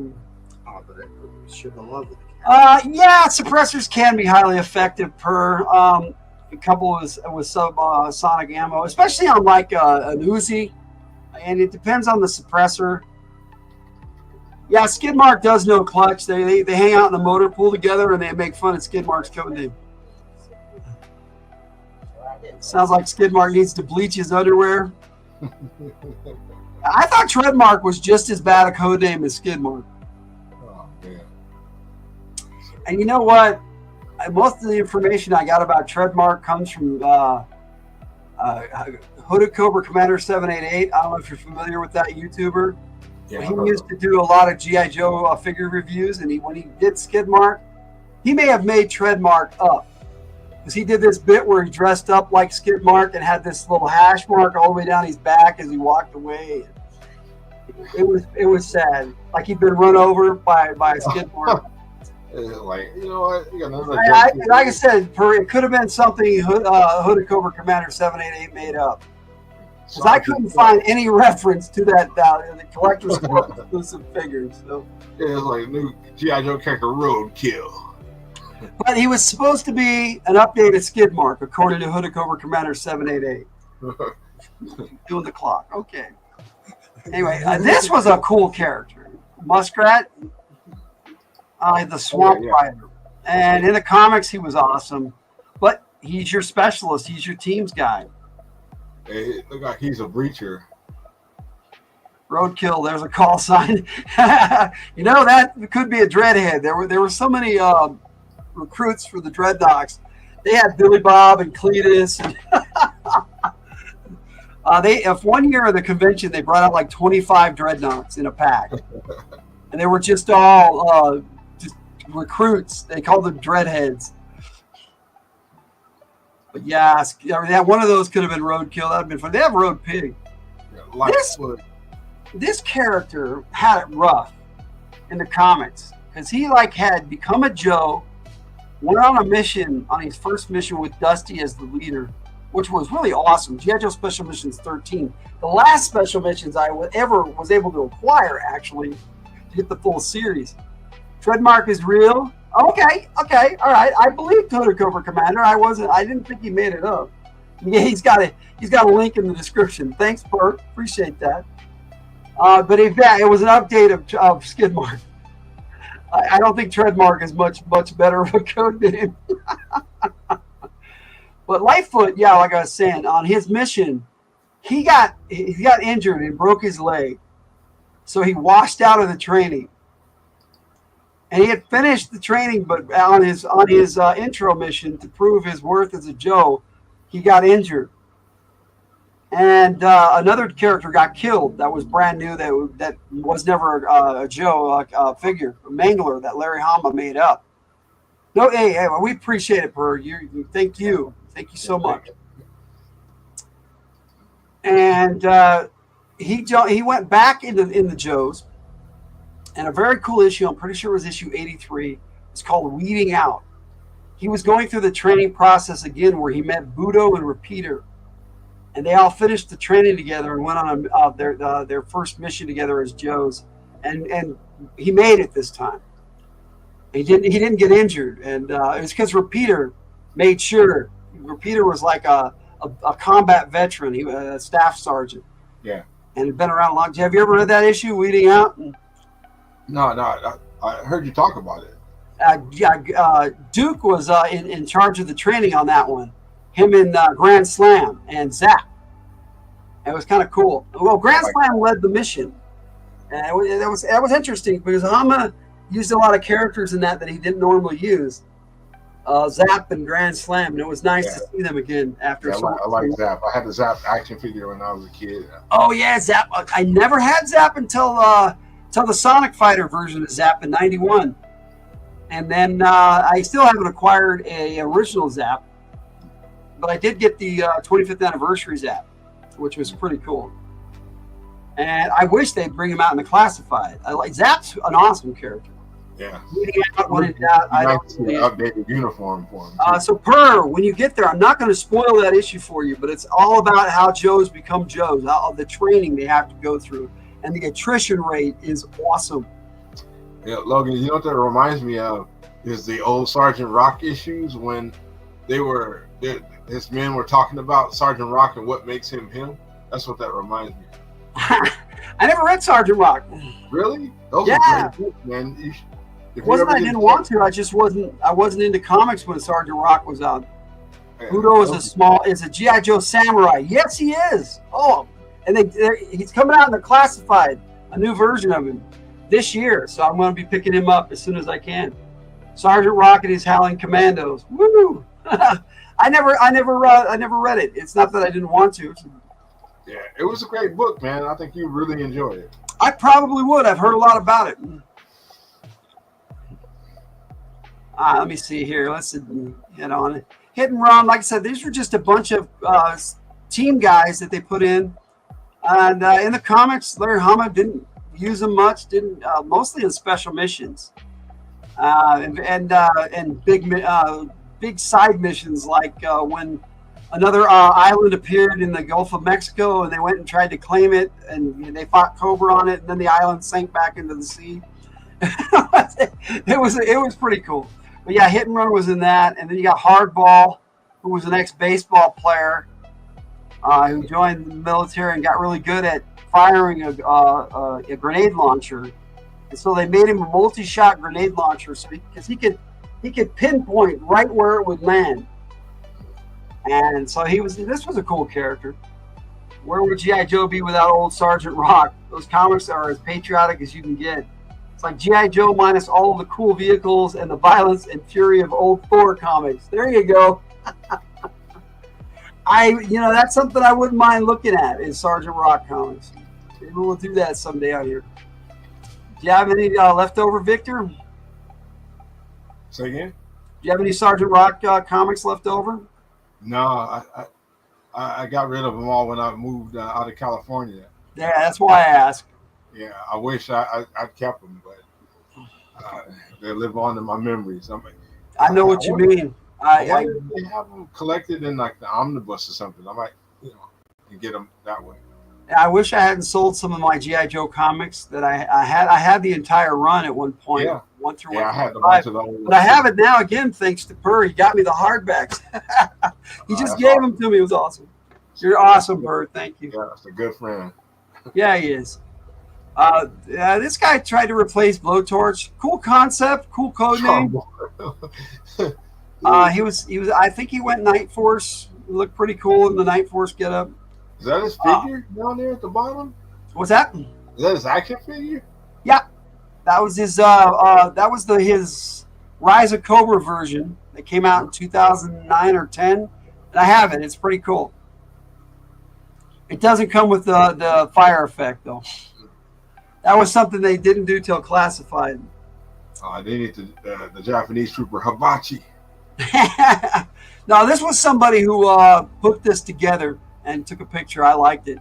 but it should have loved it. Yeah, suppressors can be highly effective per a couple with sonic ammo, especially on like an Uzi, and it depends on the suppressor. Yeah, Skidmark does know clutch. They hang out in the motor pool together and they make fun of Skidmark's code name. Sounds like Skidmark needs to bleach his underwear. I thought Treadmark was just as bad a code name as Skidmark. Oh, man. And you know what? Most of the information I got about Treadmark comes from Hooded Cobra Commander 788. I don't know if you're familiar with that YouTuber. Yeah, He used to do a lot of G.I. Joe figure reviews, and when he did Skidmark, he may have made Treadmark up. Because he did this bit where he dressed up like Skidmark and had this little hash mark all the way down his back as he walked away. It was sad. Like he'd been run over by a Skidmark. Like, you know what? You got another Like I said, it could have been something Hooded Cobra Commander 788 made up. Because I couldn't find any reference to that in the collector's exclusive figures. So. Yeah, it's like new G.I. Joe character Roadkill. But he was supposed to be an updated Skidmark, according to Hooded Cobra Commander 788. Doing the clock. Okay. Anyway, this was a cool character. Muskrat, the Swamp Rider. And in the comics, he was awesome. But he's your specialist. He's your team's guy. Hey, look like he's a breacher. Roadkill, there's a call sign. You know, that could be a Dreadhead. There were so many recruits for the Dreadnoks. They had Billy Bob and Cletus. And if 1 year of the convention, they brought out like 25 Dreadnoks in a pack. And they were just all just recruits. They called them Dreadheads. But yeah, one of those could have been Roadkill. That would have been fun. They have Road Pig. Yeah, this character had it rough in the comics because he had become a Joe, went on a mission on his first mission with Dusty as the leader, which was really awesome. G.I. Joe Special Missions 13. The last Special Missions I ever was able to acquire, actually, to get the full series. Treadmark is real. Okay, all right. I believe Hooded Cobra Commander. I didn't think he made it up. Yeah, he's got a link in the description. Thanks, Bert. Appreciate that. But it was an update of Skidmark. I don't think Treadmark is much better of a code name. But Lightfoot, yeah, like I was saying, on his mission, he got injured and broke his leg, so he washed out of the training. And he had finished the training, but on his intro mission to prove his worth as a Joe, he got injured. And another character got killed that was brand new, that was never a Joe figure, a Mangler that Larry Hama made up. No, hey, we appreciate it, Burr. Thank you so much. And he went back in the Joes. And a very cool issue, I'm pretty sure it was issue 83. It's called Weeding Out. He was going through the training process again where he met Budo and Repeater. And they all finished the training together and went on their first mission together as Joes. And he made it this time. He didn't get injured. And it was because Repeater made sure. Repeater was like a combat veteran. He was a staff sergeant. Yeah. And had been around a long time. Have you ever read that issue, Weeding Out? No, I heard you talk about it. Duke was in charge of the training on that one. Him and Grand Slam and Zap. It was kind of cool. Well, Grand Slam led the mission. And that was interesting because Hama used a lot of characters in that he didn't normally use. Zap and Grand Slam, and it was nice to see them again after. Yeah, I like Zap. I had the Zap action figure when I was a kid. Oh yeah, Zap. I never had Zap until the Sonic Fighter version of Zap in '91, and then I still haven't acquired a original Zap, but I did get the 25th anniversary Zap, which was pretty cool. And I wish they'd bring him out in the classified. Zap's an awesome character. Yeah. When in doubt, I don't see an updated uniform for him. So Per, when you get there, I'm not going to spoil that issue for you, but it's all about how Joes become Joes, the training they have to go through, and the attrition rate is awesome. Yeah, Logan, you know what that reminds me of is the old Sergeant Rock issues when his men were talking about Sergeant Rock and what makes him him. That's what that reminds me of. I never read Sergeant Rock. Really? Those Yeah. are great books, man. It wasn't I didn't want to. I wasn't into comics when Sergeant Rock was out. Udo is a G.I. Joe samurai. Yes, he is. Oh, and he's coming out in the classified, a new version of him this year. So I'm going to be picking him up as soon as I can. Sergeant Rock and his Howling Commandos. Woo! I never read it. It's not that I didn't want to. Yeah, it was a great book, man. I think you really enjoyed it. I probably would. I've heard a lot about it. Let me see here. Let's get on it. Hit and Run. Like I said, these were just a bunch of team guys that they put in. And in the comics, Larry Hama didn't use them much. Didn't mostly in special missions and big side missions, like when another island appeared in the Gulf of Mexico, and they went and tried to claim it, and they fought Cobra on it, and then the island sank back into the sea. It was pretty cool. But yeah, Hit and Run was in that, and then you got Hardball, who was an ex-baseball player who joined the military and got really good at firing a grenade launcher, and so they made him a multi-shot grenade launcher, because he could pinpoint right where it would land. And so this was a cool character. Where would G.I. Joe be without old Sergeant Rock? Those comics are as patriotic as you can get. It's like G.I. Joe minus all of the cool vehicles and the violence and fury of old Thor comics. There you go. That's something I wouldn't mind looking at, is Sergeant Rock comics. Maybe we'll do that someday out here. Do you have any leftover, Victor? Say again? Do you have any Sergeant Rock comics left over? No, I got rid of them all when I moved out of California. Yeah, that's why I asked. Yeah, I wish I kept them, but they live on in my memories. I know what you mean. I they have them collected in like the omnibus or something. I might, and get them that way. I wish I hadn't sold some of my G.I. Joe comics that I had. I had the entire run at one point. Yeah. One through I had but I have it now again, thanks to Purr. He got me the hardbacks. He just gave them to me. It was awesome. You're awesome, Purr. Thank you. Yeah, that's a good friend. Yeah, he is. This guy tried to replace Blowtorch. Cool concept, cool code name. He was. I think he went Night Force. He looked pretty cool in the Night Force getup. Is that his figure down there at the bottom? What's that? Is that his action figure? Yeah, that was his. His Rise of Cobra version that came out in 2009 or 10, and I have it. It's pretty cool. It doesn't come with the fire effect though. That was something they didn't do till classified. They need the Japanese trooper Hibachi. No, this was somebody who put this together and took a picture. I liked it.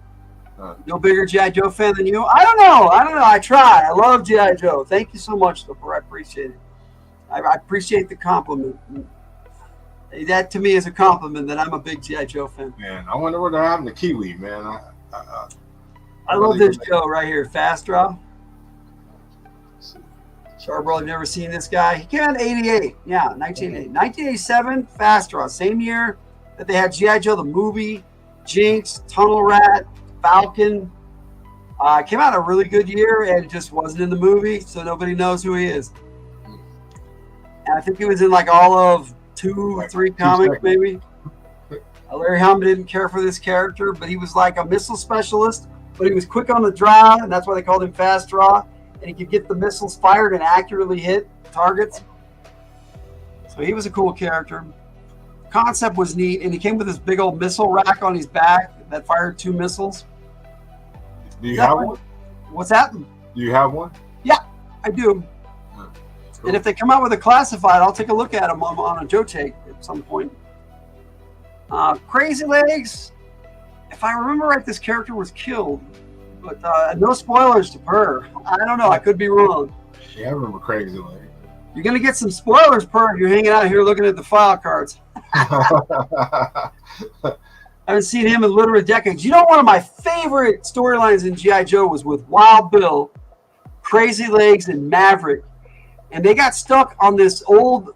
No bigger G.I. Joe fan than you? I don't know. I try. I love G.I. Joe. Thank you so much, though. I appreciate it. I appreciate the compliment. That to me is a compliment that I'm a big G.I. Joe fan. Man, I wonder what happened to Kiwi, man. I love this Joe right here. Fast Draw. Charbroil, I've never seen this guy. He came out in 88. Yeah, 1988. 1987, Fast Draw. Same year that they had G.I. Joe, the movie, Jinx, Tunnel Rat, Falcon. Came out a really good year and just wasn't in the movie, so nobody knows who he is. And I think he was in like all of 2 or 3 comics, maybe. Larry Hama didn't care for this character, but he was like a missile specialist, but he was quick on the draw, and that's why they called him Fast Draw. And he could get the missiles fired and accurately hit targets. So he was a cool character. Concept was neat, and he came with this big old missile rack on his back that fired 2 missiles. Do you have one? What's that? Do you have one? Yeah, I do. Cool. And if they come out with a classified, I'll take a look at them on a Joe Take at some point. Crazy Legs. If I remember right, this character was killed. But no spoilers to Purr. I don't know. I could be wrong. Yeah, I remember Crazy Legs. You're going to get some spoilers, Purr, if you're hanging out here looking at the file cards. I haven't seen him in literally decades. You know, one of my favorite storylines in G.I. Joe was with Wild Bill, Crazy Legs, and Maverick and they got stuck on this old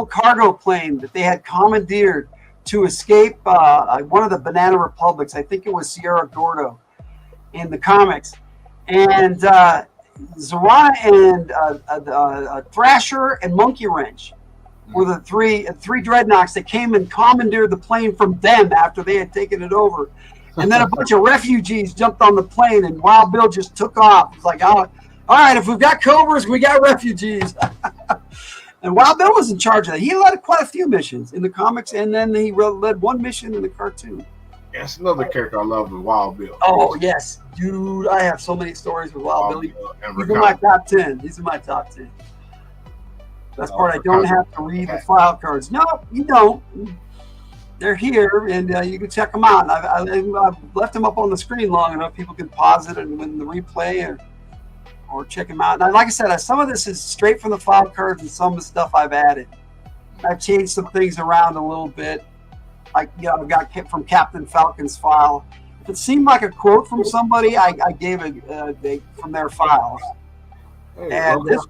cargo plane that they had commandeered to escape one of the Banana Republics. I think it was Sierra Gordo in the comics. And Zorana and Thrasher and Monkey Wrench were the three dreadnoughts that came and commandeered the plane from them after they had taken it over. And then a bunch of refugees jumped on the plane, and Wild Bill just took off. It's like, all right, if we've got Cobras, we got refugees. And Wild Bill was in charge of that. He led quite a few missions in the comics, and then he led one mission in the cartoon. That's another character I love with Wild Bill. Oh, yes. Dude, I have so many stories with Wild Bill. And He's in my top 10. He's in my top 10. That's part I don't have to read the file cards. No, you don't. They're here, and you can check them out. I've left them up on the screen long enough. People can pause it and win the replay or check them out. And like I said, some of this is straight from the file cards, and some of the stuff I've added. I've changed some things around a little bit. Like, I've got from Captain Falcon's file. If it seemed like a quote from somebody, I gave it from their files. Hey, and this,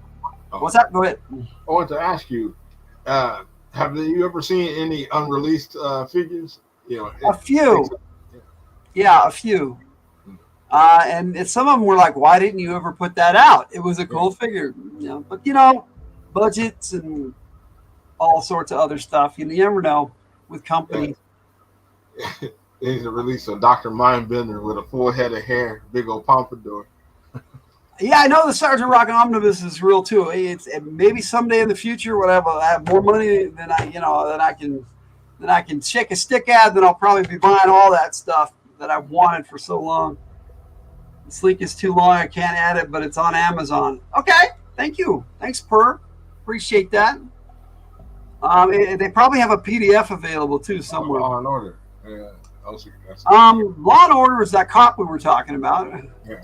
what's that? Go ahead. I wanted to ask you, have you ever seen any unreleased figures? A few. Yeah, a few. And some of them were like, why didn't you ever put that out? It was a cool figure. But, budgets and all sorts of other stuff. You never know with companies. They need to release a Dr. Mindbender with a full head of hair, big old pompadour. Yeah, I know the Sergeant Rock Omnibus is real too. It's maybe someday in the future, whatever. I have more money than I can shake a stick at. Then I'll probably be buying all that stuff that I've wanted for so long. The Sleek is too long. I can't add it, but it's on Amazon. Okay, thank you. Thanks, Per. Appreciate that. They probably have a PDF available too somewhere. Law and Order. Yeah. Law and Order is that cop we were talking about. Yeah.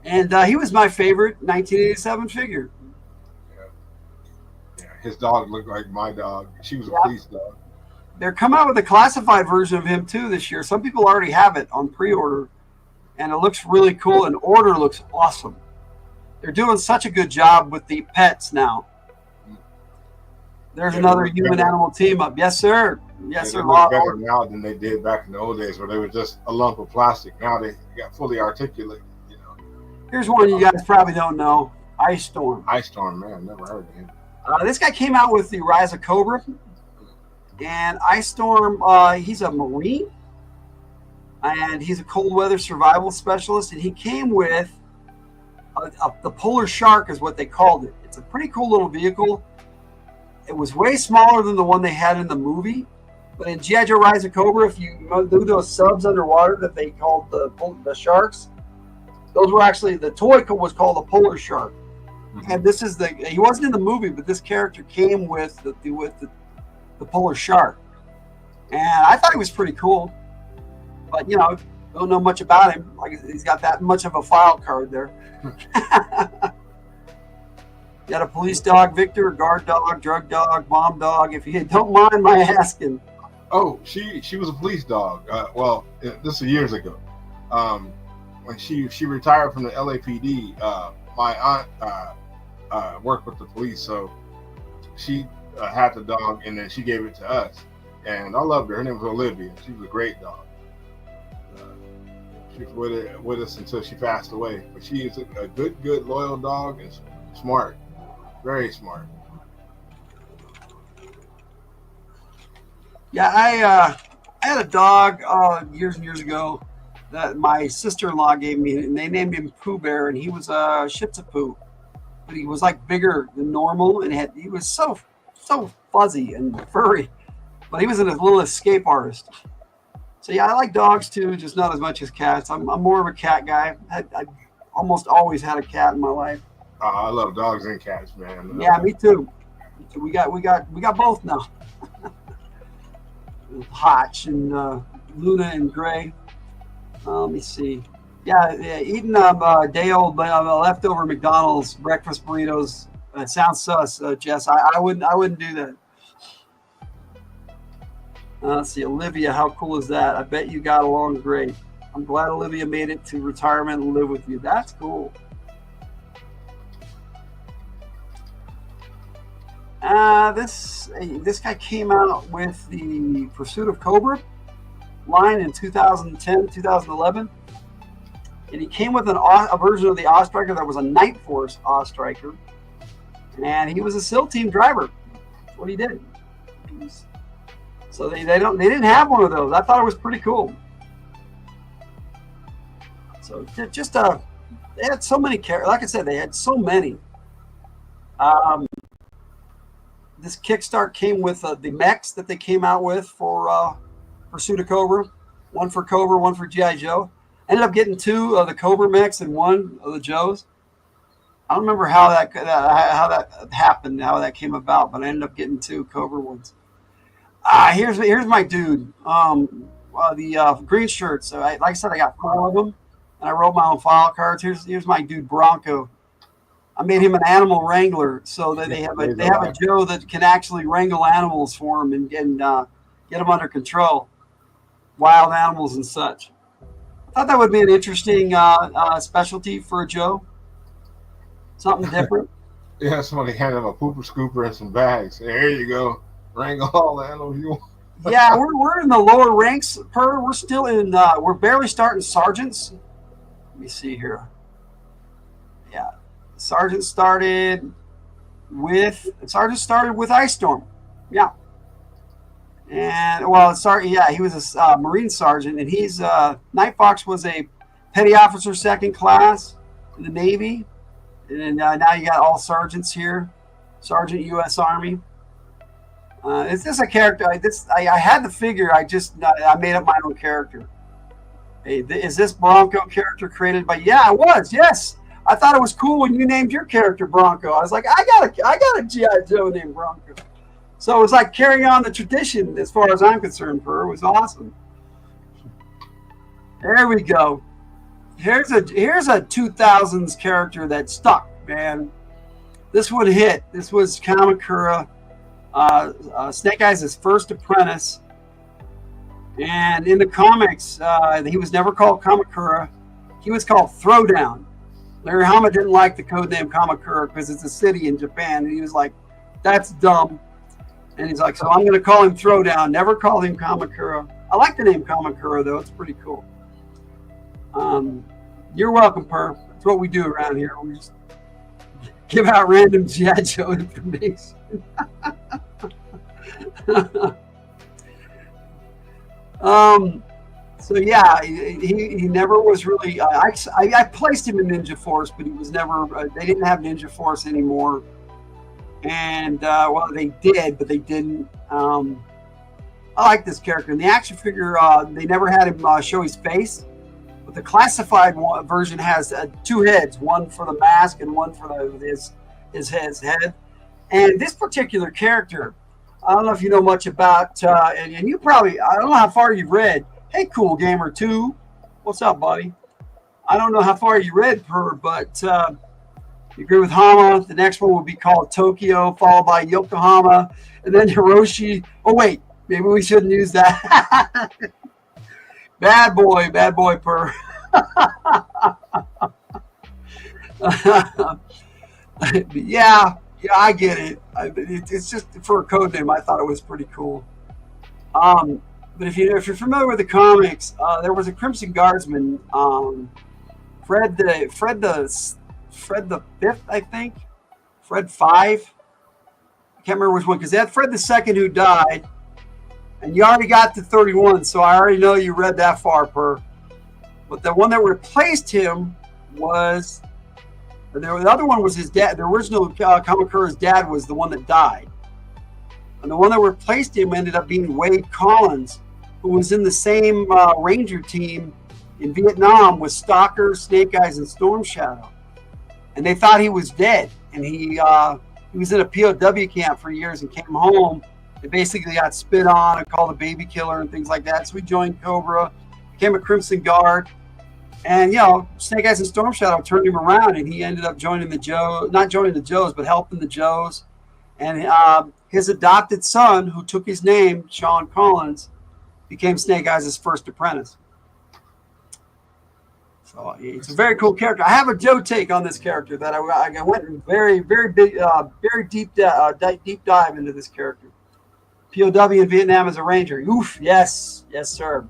And he was my favorite 1987 figure. Yeah, his dog looked like my dog. She was a police dog. They're coming out with a classified version of him too this year. Some people already have it on pre-order, and it looks really cool. And Order looks awesome. They're doing such a good job with the pets now. There's another human-animal team up. Yes, sir. Yes, sir. They look better now than they did back in the old days, where they were just a lump of plastic. Now they got fully articulated. Here's one you guys probably don't know. Ice Storm. Ice Storm, man. Never heard of him. This guy came out with the Rise of Cobra. And Ice Storm, he's a Marine. And he's a cold weather survival specialist. And he came with the Polar Shark is what they called it. It's a pretty cool little vehicle. It was way smaller than the one they had in the movie. But in G.I. Joe Rise of Cobra, if you do those subs underwater that they called the sharks, those were actually, the toy was called the Polar Shark. Mm-hmm. And this is he wasn't in the movie, but this character came with the Polar Shark. And I thought he was pretty cool. But, don't know much about him. Like, he's got that much of a file card there. Got a police dog, Victor, a guard dog, drug dog, bomb dog, if you don't mind my asking. Oh, she was a police dog. This is years ago. When she retired from the LAPD, my aunt worked with the police, so she had the dog, and then she gave it to us. And I loved her. Her name was Olivia. She was a great dog. She was with us until she passed away. But she is a good, loyal dog and smart. Very smart. Yeah, I had a dog years and years ago that my sister-in-law gave me, and they named him Pooh Bear, and he was a Shih Tzu Poo, but he was like bigger than normal, and he was so fuzzy and furry, but he was a little escape artist. So yeah, I like dogs too, just not as much as cats. I'm more of a cat guy. I almost always had a cat in my life. I love dogs and cats, man. Yeah, me too. We got both now. Hotch and Luna and Gray. Let me see. Yeah, eating day-old leftover McDonald's breakfast burritos. Sounds sus, Jess. I wouldn't do that. Let's see, Olivia. How cool is that? I bet you got along great. I'm glad Olivia made it to retirement and live with you. That's cool. This guy came out with the Pursuit of Cobra line in 2010, 2011. And he came with a version of the Ostriker that was a Night Force Ostriker. And he was a SEAL team driver. That's what he did. So they didn't have one of those. I thought it was pretty cool. So just they had so many characters. Like I said, they had so many. This Kickstart came with the mechs that they came out with for Pursuit of Cobra. One for Cobra, one for G.I. Joe. Ended up getting 2 of the Cobra mechs and 1 of the Joes. I don't remember how that happened, how that came about, but I ended up getting 2 Cobra ones. Here's my dude. The green shirts. Like I said, I got 4 of them, and I wrote my own file cards. Here's my dude Bronco. I made him an animal wrangler, so that they have a Joe that can actually wrangle animals for him and get them under control, wild animals and such. I thought that would be an interesting specialty for a Joe. Something different. Yeah, somebody handed him a pooper scooper and some bags. There you go. Wrangle all the animals you want. Yeah, we're in the lower ranks. We're still in. We're barely starting sergeants. Let me see here. Yeah, sergeant started with Ice Storm. Yeah, and he was a Marine sergeant, and he's Night Fox was a petty officer 2nd class in the Navy, and then, now you got all sergeants here, Sergeant U.S. Army. Is this a character? I had the figure. I made up my own character. Hey, is this Bronco character created by? Yeah, it was. Yes, I thought it was cool when you named your character Bronco. I was like, I got a GI Joe named Bronco. So it was like carrying on the tradition, as far as I'm concerned. It was awesome. There we go. Here's a 2000s character that stuck, man. This one hit. This was Kamakura. Snake Eyes' first apprentice, and in the comics, he was never called Kamakura. He was called Throwdown. Larry Hama didn't like the codename Kamakura because it's a city in Japan, and he was like, "That's dumb." And he's like, "So I'm going to call him Throwdown." Never called him Kamakura. I like the name Kamakura though; it's pretty cool. You're welcome, Per. That's what we do around here. We just give out random G.I. Joe information. So yeah, he never was really. I placed him in Ninja Force, but he was never. They didn't have Ninja Force anymore, and they did, but they didn't. I like this character. In the action figure, they never had him show his face, but the classified version has 2 heads, one for the mask and one for his head. And this particular character, I don't know if you know much about, and you probably, I don't know how far you've read. Hey, Cool Gamer 2, what's up, buddy? I don't know how far you read but you agree with Hama. The next one will be called Tokyo, followed by Yokohama, and then Hiroshi. Oh, wait, maybe we shouldn't use that. Bad boy, Per. Yeah, I get it. It's just for a code name. I thought it was pretty cool. But if you're familiar with the comics, there was a Crimson Guardsman, Fred the Fifth, I think, Fred 5. I can't remember which one because they had Fred the Second who died, and you already got to 31, so I already know you read that far, Per. But the one that replaced him was. The other one was his dad. The original Kamakura's dad was the one that died. And the one that replaced him ended up being Wade Collins, who was in the same Ranger team in Vietnam with Stalker, Snake Eyes, and Storm Shadow. And they thought he was dead. And he was in a POW camp for years and came home and basically got spit on and called a baby killer and things like that. So he joined Cobra, became a Crimson Guard. And, Snake Eyes and Storm Shadow turned him around, and he ended up joining the Joes, not joining the Joes, but helping the Joes. And his adopted son, who took his name, Sean Collins, became Snake Eyes' first apprentice. So it's a very cool character. I have a Joe take on this character that I went in very, very big, very deep dive into this character. POW in Vietnam as a Ranger. Oof, yes, sir.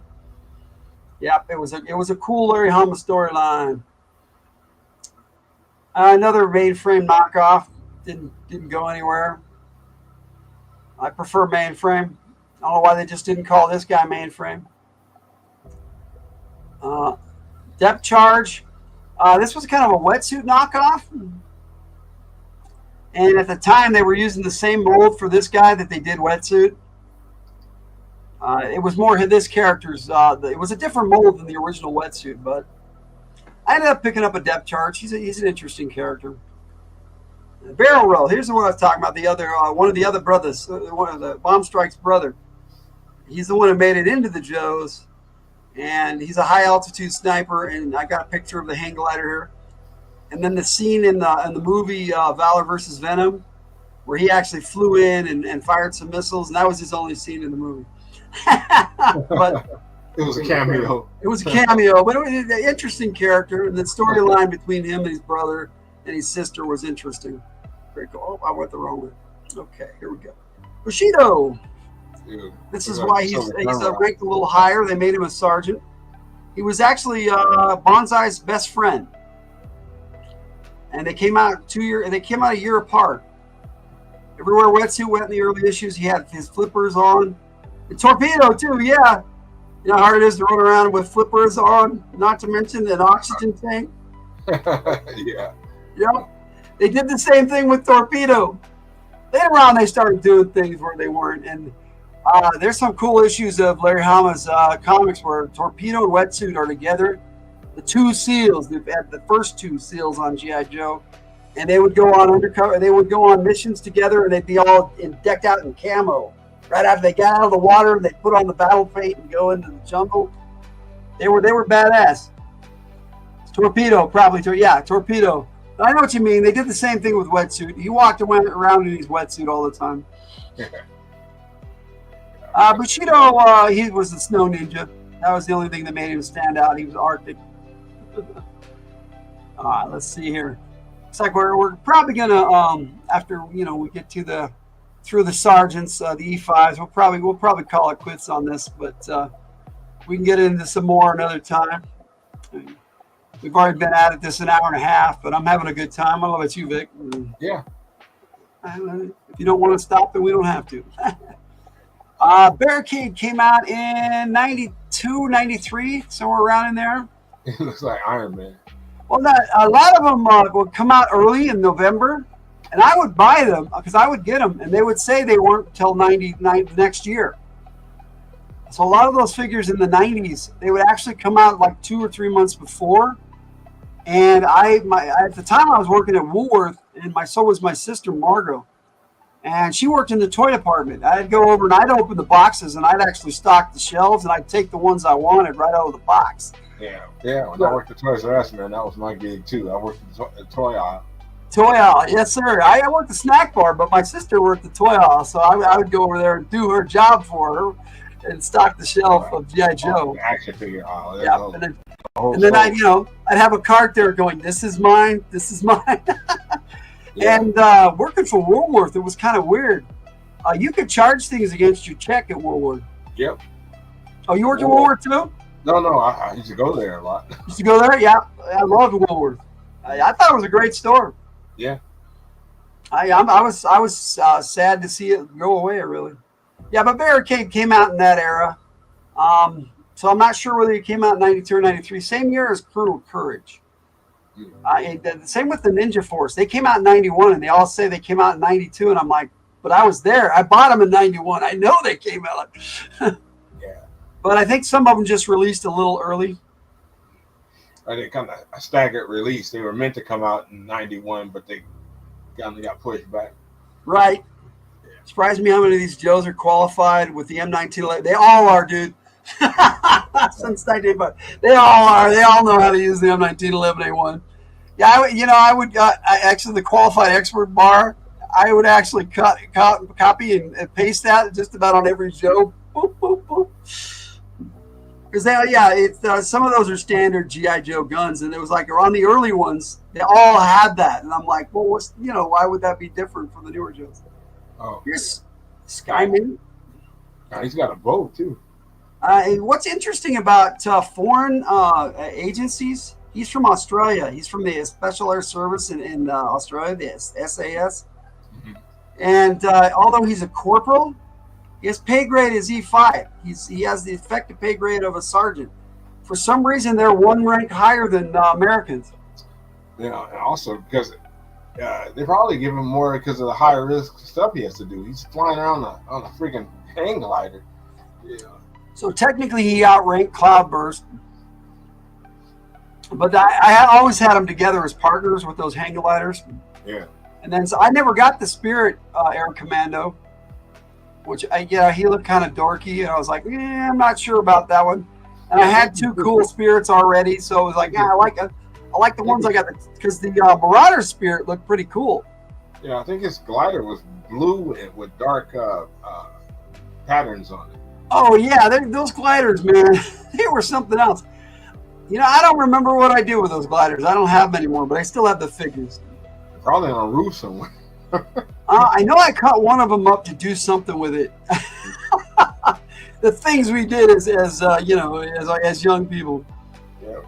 Yep, it was a cool Larry Hama storyline. Another mainframe knockoff didn't go anywhere. I prefer mainframe. I don't know why they just didn't call this guy mainframe. Depth charge. This was kind of a wetsuit knockoff. And at the time, they were using the same mold for this guy that they did wetsuit. It was more this character's. It was a different mold than the original wetsuit, but I ended up picking up a depth charge. He's an interesting character. Barrel roll. Here's the one I was talking about. The other one of the other brothers, one of the Bomb Strike's brother. He's the one who made it into the Joes, and he's a high altitude sniper. And I got a picture of the hang glider here. And then the scene in the movie Valor versus Venom, where he actually flew in and fired some missiles, and that was his only scene in the movie. But it was a cameo. It was a cameo, but it was an interesting character, and the storyline between him and his brother and his sister was interesting. Very cool. Oh, I went the wrong way. Okay, here we go. Bushido. Dude, this is why he's ranked a little higher. They made him a sergeant. He was actually Bonsai's best friend, and they came out a year apart. Everywhere Wetsuit went in the early issues, he had his flippers on. And Torpedo too, yeah. You know how hard it is to run around with flippers on, not to mention an oxygen tank. Yeah. Yep. They did the same thing with Torpedo. Later on, they started doing things where they weren't. And there's some cool issues of Larry Hama's comics where Torpedo and Wetsuit are together. The two SEALs, they've had the first two SEALs on G.I. Joe. And they would go on undercover, they would go on missions together, and they'd be all decked out in camo. Right after they got out of the water, they'd put on the battle paint and go into the jungle. They were badass. Torpedo, probably. Torpedo. But I know what you mean. They did the same thing with Wetsuit. He walked around in his wetsuit all the time. Bushido, he was the snow ninja. That was the only thing that made him stand out. He was Arctic. Let's see here. Looks like we're probably gonna after we get to through the sergeants, the E5s, we'll probably call it quits on this, but we can get into some more another time. We've already been at this an hour and a half, but I'm having a good time. I don't know about you, Vic. Yeah. If you don't want to stop, then we don't have to. Barricade came out in 92, 93, somewhere around in there. It looks like Iron Man. Well, a lot of them would come out early in November, and I would buy them because I would get them, and they would say they weren't until next year. So a lot of those figures in the 90s, they would actually come out like 2 or 3 months before. And at the time I was working at Woolworth, and so was my sister Margot, and she worked in the toy department. I'd go over and I'd open the boxes, and I'd actually stock the shelves, and I'd take the ones I wanted right out of the box. Yeah. When I worked at Toys R Us, man, that was my gig too. I worked at the toy aisle. Toy aisle, yes, sir. I worked the snack bar, but my sister worked the toy aisle, so I would go over there and do her job for her and stock the shelf of G.I. Joe. Action figure aisle. Yeah, and then I'd have a cart there going, "This is mine. This is mine." Yeah. And working for Woolworth, it was kind of weird. You could charge things against your check at Woolworth. Yep. Oh, you worked at Woolworth too? No, I used to go there a lot. Used to go there? Yeah, I loved Woolworth. I thought it was a great store. Yeah. I was sad to see it go away, really. Yeah, but Barricade came out in that era. So I'm not sure whether it came out in 92 or 93. Same year as Colonel Courage. Same with the Ninja Force. They came out in 91, and they all say they came out in 92, and I'm like, but I was there. I bought them in 91. I know they came out. Yeah. But I think some of them just released a little early. They kind of a staggered release. They were meant to come out in 91, but they kind of got pushed back. Right. Yeah. Surprised me how many of these Joes are qualified with the M1911. They all are, dude. Since 1985. They all are. They all know how to use the M1911A1. Yeah, I would actually the qualified expert bar. I would actually copy and paste that just about on every Joe. Boop, boop, boop. Because it's some of those are standard GI Joe guns, and it was like on the early ones, they all had that, and I'm like, well, why would that be different for the newer Joes? Oh, Here's Skyman. he's got a bow too. What's interesting about foreign agencies? He's from Australia. He's from the Special Air Service in Australia, the SAS. Mhm. And although he's a corporal, his pay grade is E5. He has the effective pay grade of a sergeant. For some reason, they're one rank higher than Americans. Yeah, and also because they probably give him more because of the higher risk stuff he has to do. He's flying around on a freaking hang glider. Yeah. So technically, he outranked Cloudburst. But I always had them together as partners with those hang gliders. Yeah. And then so I never got the Spirit Air Commando, which he looked kind of dorky, and I was like, I'm not sure about that one. And I had two cool spirits already, so I was like, I like the ones I got because the Marauder Spirit looked pretty cool. Yeah, I think his glider was blue and with dark patterns on it. Oh yeah, those gliders, man, they were something else. I don't remember what I do with those gliders. I don't have them anymore, but I still have the figures. Probably on a roof somewhere. I know I cut one of them up to do something with it. The things we did as young people. Yeah.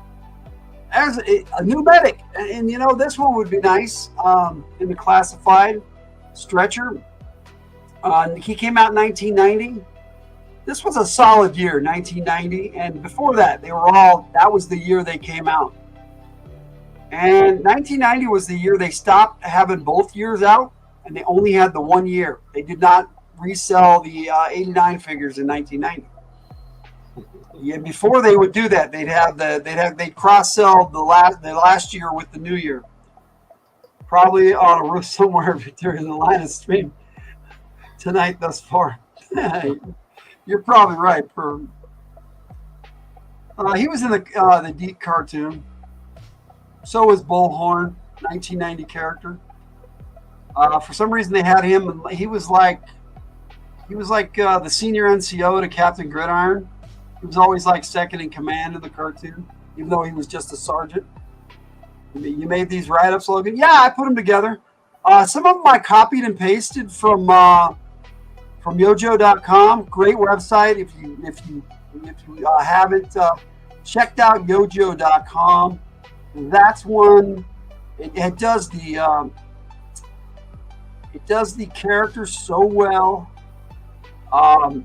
As a new medic, and this one would be nice in the classified Stretcher. He came out in 1990. This was a solid year, 1990, and before that, that was the year they came out. And 1990 was the year they stopped having both years out, and they only had the 1 year. They did not resell the 89 figures in 1990. Yeah, before they would do that, they'd cross sell the last year with the new year. Probably on a roof somewhere during the line of stream tonight thus far. You're probably right. He was in the Deep cartoon. So was Bullhorn, 1990 character. For some reason, they had him. He was like the senior NCO to Captain Gridiron. He was always like second in command of the cartoon, even though he was just a sergeant. You made these write-ups, Logan? Yeah, I put them together. Some of them I copied and pasted from Yojo.com. Great website. If you haven't checked out Yojo.com, that's one. It does the characters so well. I'll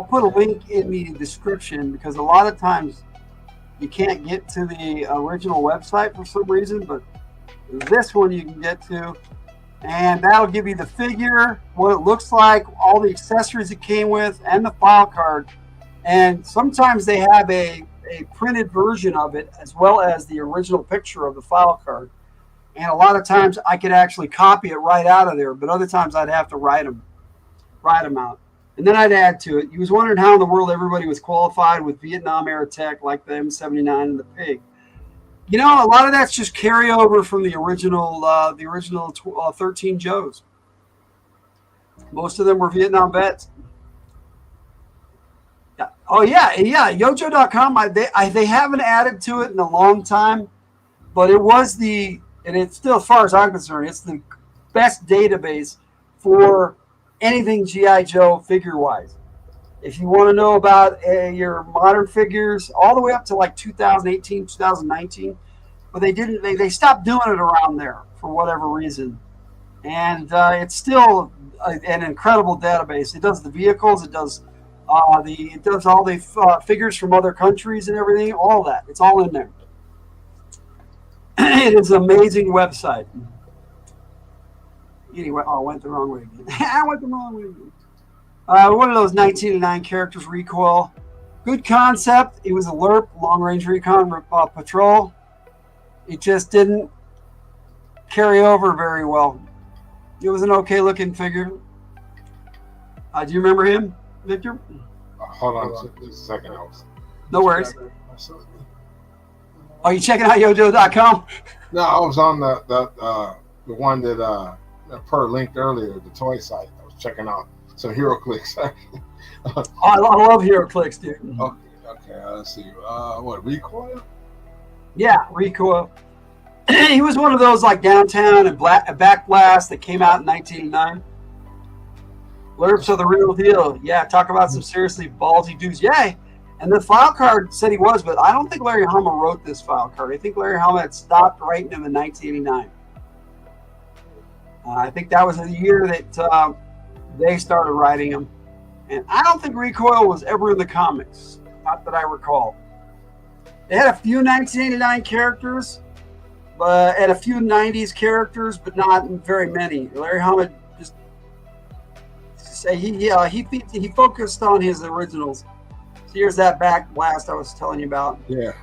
put a link in the description because a lot of times you can't get to the original website for some reason, but this one you can get to. And that'll give you the figure, what it looks like, all the accessories it came with, and the file card. And sometimes they have a printed version of it as well as the original picture of the file card. And a lot of times I could actually copy it right out of there, but other times I'd have to write them out. And then I'd add to it. You was wondering how in the world everybody was qualified with Vietnam era tech like the M79 and the Pig. A lot of that's just carryover from the original 13 Joes. Most of them were Vietnam vets. Yeah. Oh yeah. Yojo.com. They haven't added to it in a long time, but it was and it's still, as far as I'm concerned, it's the best database for anything G.I. Joe figure-wise. If you want to know about your modern figures, all the way up to like 2018, 2019, but they stopped doing it around there for whatever reason. And it's still an incredible database. It does the vehicles, it does all the figures from other countries and everything, all that. It's all in there. It is an amazing website. Anyway, I went the wrong way again. I went the wrong way again. One of those 1909 characters, Recoil. Good concept. It was a LRP, Long Range Recon Patrol. It just didn't carry over very well. It was an okay looking figure. Do you remember him, Victor? Hold on just a second. No worries. Are you checking out Yojo.com? No, I was on the one that Per linked earlier, the toy site. I was checking out some hero clicks. Oh, I love HeroClix, dude. Okay. Let's see. What Recoil? Yeah, Recoil. He was one of those like Downtown and Backblast that came out in 1989. Lerps are the real deal. Yeah, talk about some seriously ballsy dudes. Yeah, and the file card said he was, but I don't think Larry Hama wrote this file card. I think Larry Hama had stopped writing him in 1989. I think that was the year that they started writing him. And I don't think Recoil was ever in the comics, not that I recall. They had a few 1989 characters, and a few 90s characters, but not very many. Larry Hama just say he focused on his originals. So here's that Backblast I was telling you about. Yeah.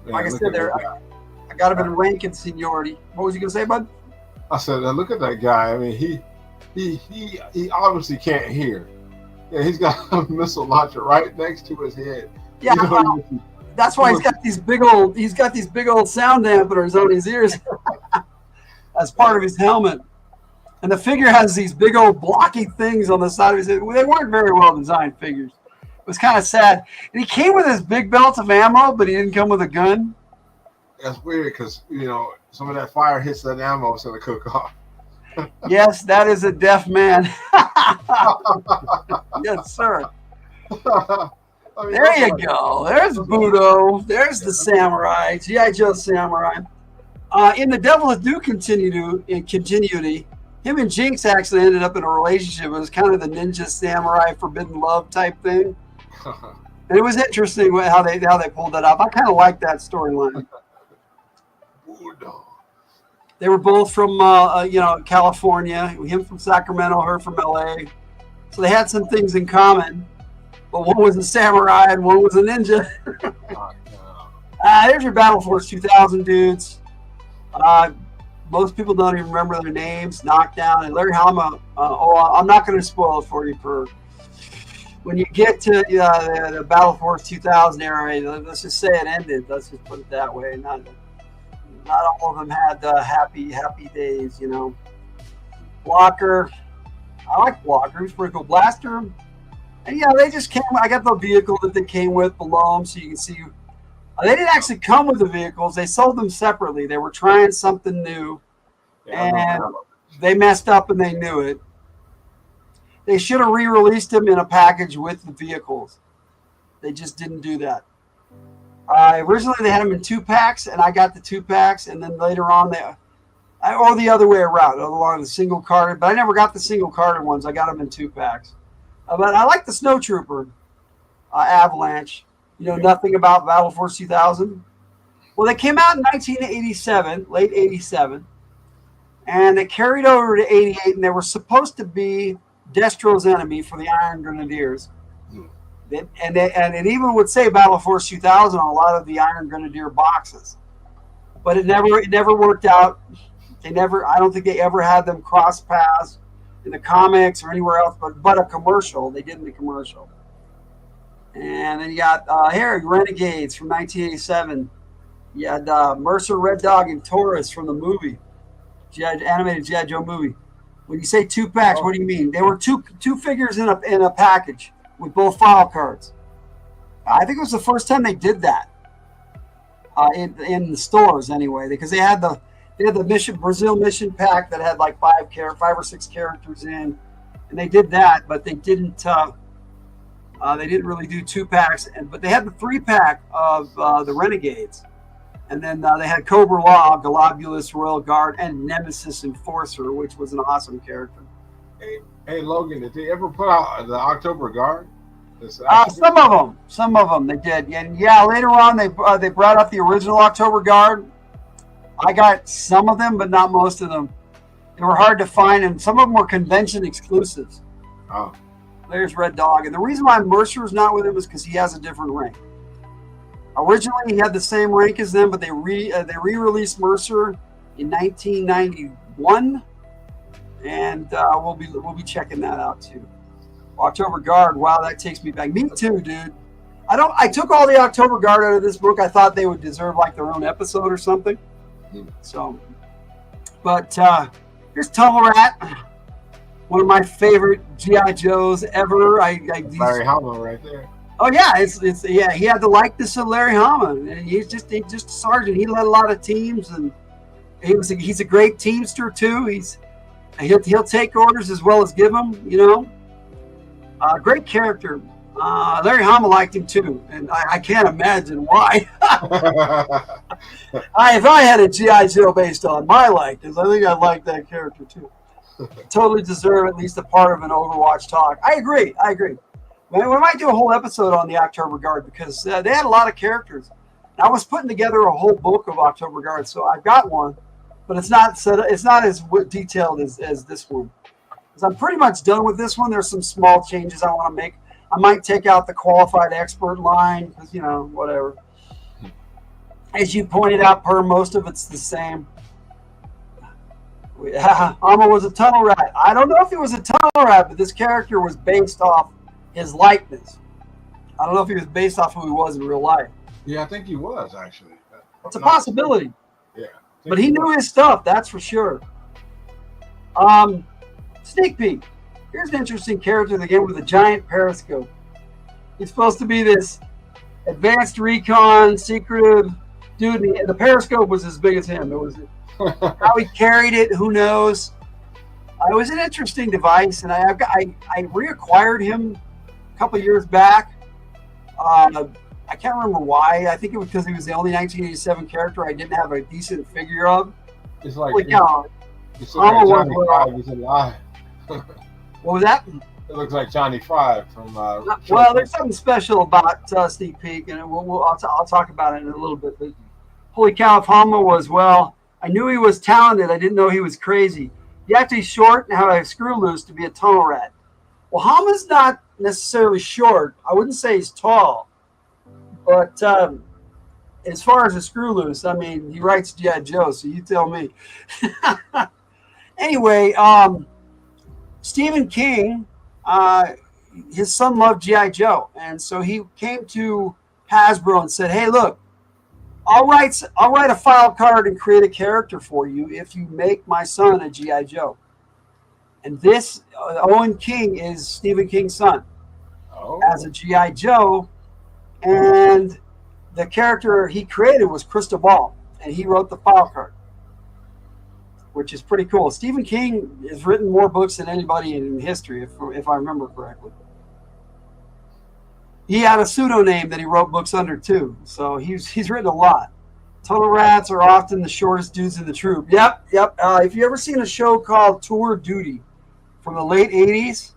Like I said, I got him in rank and seniority. What was you gonna say, bud? I said, look at that guy. I mean, he obviously can't hear. Yeah, he's got a missile launcher right next to his head. Yeah, that's why he's got these big old sound dampeners on his ears as part of his helmet. And the figure has these big old blocky things on the side of his head. They weren't very well designed figures. It was kind of sad. And he came with his big belt of ammo, but he didn't come with a gun. That's weird because some of that fire hits that ammo, so they cook off. Yes, that is a deaf man. Yes, sir. There you go. There's Budo. There's the Samurai. G.I. Joe Samurai. In the Devil Is Due continuity, him and Jinx actually ended up in a relationship. It was kind of the ninja samurai forbidden love type thing. And it was interesting how they pulled that off. I kind of like that storyline. They were both from California. Him from Sacramento, her from LA. So they had some things in common. But one was a samurai and one was a ninja. There's your Battle Force 2000 dudes. Most people don't even remember their names. Knockdown and Larry Hama. I'm not going to spoil it for you. When you get to the Battle Force 2000 era, let's just say it ended. Let's just put it that way. Not all of them had happy days, Blocker. I like Blocker. He's pretty cool. Blaster. And they just came. I got the vehicle that they came with below them, so you can see. They didn't actually come with the vehicles. They sold them separately. They were trying something new, and they messed up, and they knew it. They should have re-released them in a package with the vehicles. They just didn't do that. Originally, they had them in 2-packs, and I got the 2-packs, and then later on, or the other way around, along the single-carded. But I never got the single-carded ones. I got them in 2-packs. But I like the Snowtrooper Avalanche. Nothing about Battle Force 2000. Well, they came out in 1987, late 87, and they carried over to 88, and they were supposed to be Destro's enemy for the Iron Grenadiers. And it even would say Battle Force 2000 on a lot of the Iron Grenadier boxes. But it never worked out. I don't think they ever had them cross paths in the comics or anywhere else, but a commercial. They did in the commercial. And then you got Renegades from 1987. You had Mercer, Red Dog, and Taurus from the movie, animated G.I. Joe movie. When you say 2-packs, what do you mean? They were two figures in a package with both file cards. I think it was the first time they did that in the stores anyway, because they had the Brazil mission pack that had like 5 or 6 characters in, and they did that, but they didn't really do 2-packs, but they had the 3-pack of the Renegades, and then they had Cobra Law, Globulus, Royal Guard, and Nemesis Enforcer, which was an awesome character. Hey Logan, did they ever put out the October Guard? Some of them they did, and later on they brought up the original October Guard. I got some of them, but not most of them. They were hard to find, and some of them were convention exclusives. Oh. There's Red Dog, and the reason why Mercer's not with him is because he has a different rank. Originally, he had the same rank as them, but they re-released Mercer in 1991, and we'll be checking that out too. October Guard, wow, that takes me back. Me too, dude. I took all the October Guard out of this book. I thought they would deserve like their own episode or something. So, but here's Tunnel Rat. One of my favorite GI Joes ever. Larry Hama right there. Oh yeah, it's yeah. He had the likeness of Larry Hama, and he's just a sergeant. He led a lot of teams, and he's a great teamster too. He'll take orders as well as give them. You know, great character. Larry Hama liked him too, and I can't imagine why. If I had a GI Joe based on my likeness, I think I'd like that character too. Totally deserve at least a part of an Overwatch talk. I agree. We might do a whole episode on the October Guard because they had a lot of characters. And I was putting together a whole book of October Guard, so I've got one, but it's not as detailed as this one. Because I'm pretty much done with this one. There's some small changes I want to make. I might take out the qualified expert line because, you know, whatever. As you pointed out, most of it's the same. Hama was a tunnel rat. I don't know if he was a tunnel rat, but this character was based off his likeness. I don't know if he was based off who he was in real life. Yeah, I think he was actually. It's a possibility. Yeah. But he knew his stuff, that's for sure. Sneak peek. Here's an interesting character again with a giant periscope. He's supposed to be this advanced recon, secretive dude. And the periscope was as big as him. It was how he carried it, who knows? It was an interesting device, and I reacquired him a couple of years back. I can't remember why. I think it was because he was the only 1987 character I didn't have a decent figure of. It's like it's Johnny Five is alive. What was that? It looks like Johnny Five from. Well, there's something special about Sneak Peek, and I'll talk about it in a little bit. But holy cow, if Hama was, well, I knew he was talented. I didn't know he was crazy. You have to be short and have a screw loose to be a tunnel rat. Well, Hama's not necessarily short. I wouldn't say he's tall. But as far as a screw loose, I mean, he writes G.I. Joe, so you tell me. Anyway, Stephen King, his son loved G.I. Joe. And so he came to Hasbro and said, hey, look, I'll write a file card and create a character for you if you make my son a G.I. Joe. And this, Owen King is Stephen King's son as a G.I. Joe. And the character he created was Cristobal, and he wrote the file card, which is pretty cool. Stephen King has written more books than anybody in history, if I remember correctly. He had a pseudonym that he wrote books under too, so he's written a lot. Tunnel rats are often the shortest dudes in the troop. Yep. If you ever seen a show called Tour Duty from the late 80s,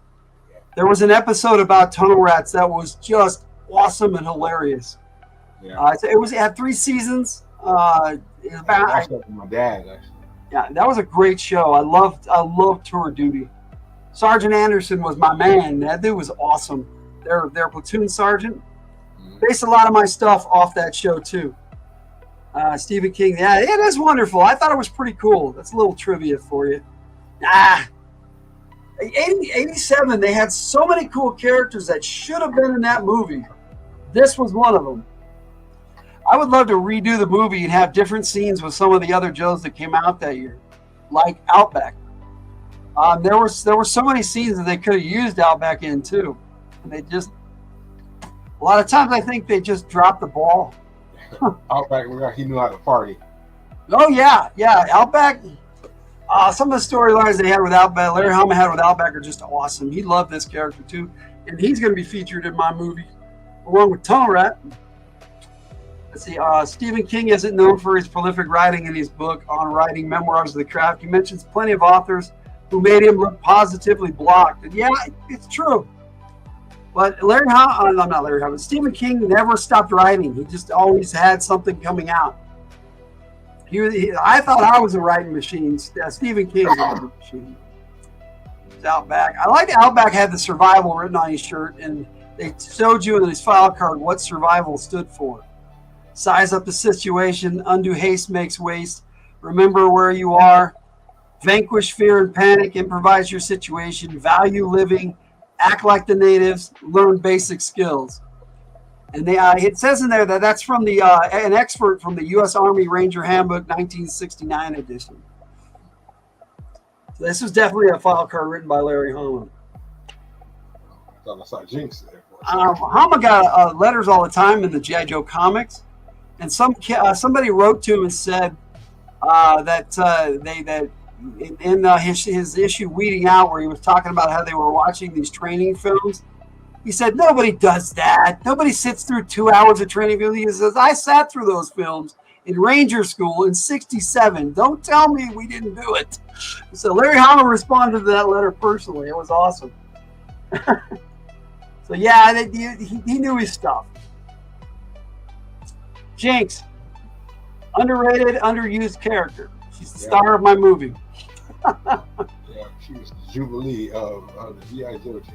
there was an episode about tunnel rats that was just awesome and hilarious. Yeah. It had 3 seasons. I watched that with my dad, actually. Yeah, that was a great show. I loved Tour Duty. Sergeant Anderson was my man. That dude was awesome. Their platoon sergeant. Based a lot of my stuff off that show too. Stephen King. Yeah, it is wonderful. I thought it was pretty cool. That's a little trivia for you. 87, they had so many cool characters that should have been in that movie. This was one of them. I would love to redo the movie and have different scenes with some of the other Joes that came out that year, like Outback. There were so many scenes that they could have used Outback in too. And they just, a lot of times I think they just dropped the ball. Outback, he knew how to party. Oh yeah, Outback. Some of the storylines they had with Outback, Larry Hama had with Outback, are just awesome. He loved this character too, and he's going to be featured in my movie along with Tunnel Rat. Let's see. Stephen King isn't known for his prolific writing in his book on writing memoirs of the craft. He mentions plenty of authors who made him look positively blocked. And yeah, it's true. But Stephen King never stopped writing. He just always had something coming out. I thought I was a writing machine. Stephen King was a writing machine. It's Outback. I like Outback had the survival written on his shirt, and they showed you in his file card what survival stood for. Size up the situation, undo haste makes waste, remember where you are, vanquish fear and panic, improvise your situation, value living, act like the natives, learn basic skills. And it says in there that that's from an expert from the U.S. Army Ranger Handbook 1969 edition. So this was definitely a file card written by Larry Hama. I thought I saw Jinx there. For a second. Hama got letters all the time in the G.I. Joe comics, and somebody wrote to him and said that in his issue Weeding Out, where he was talking about how they were watching these training films, he said nobody does that. Nobody sits through 2 hours of training films. He says I sat through those films in Ranger School in '67. Don't tell me we didn't do it. So Larry Hama responded to that letter personally. It was awesome. So yeah, he knew his stuff. Jinx, underrated, underused character. She's the star of my movie. Yeah, she was the Jubilee of the G.I. Joe team.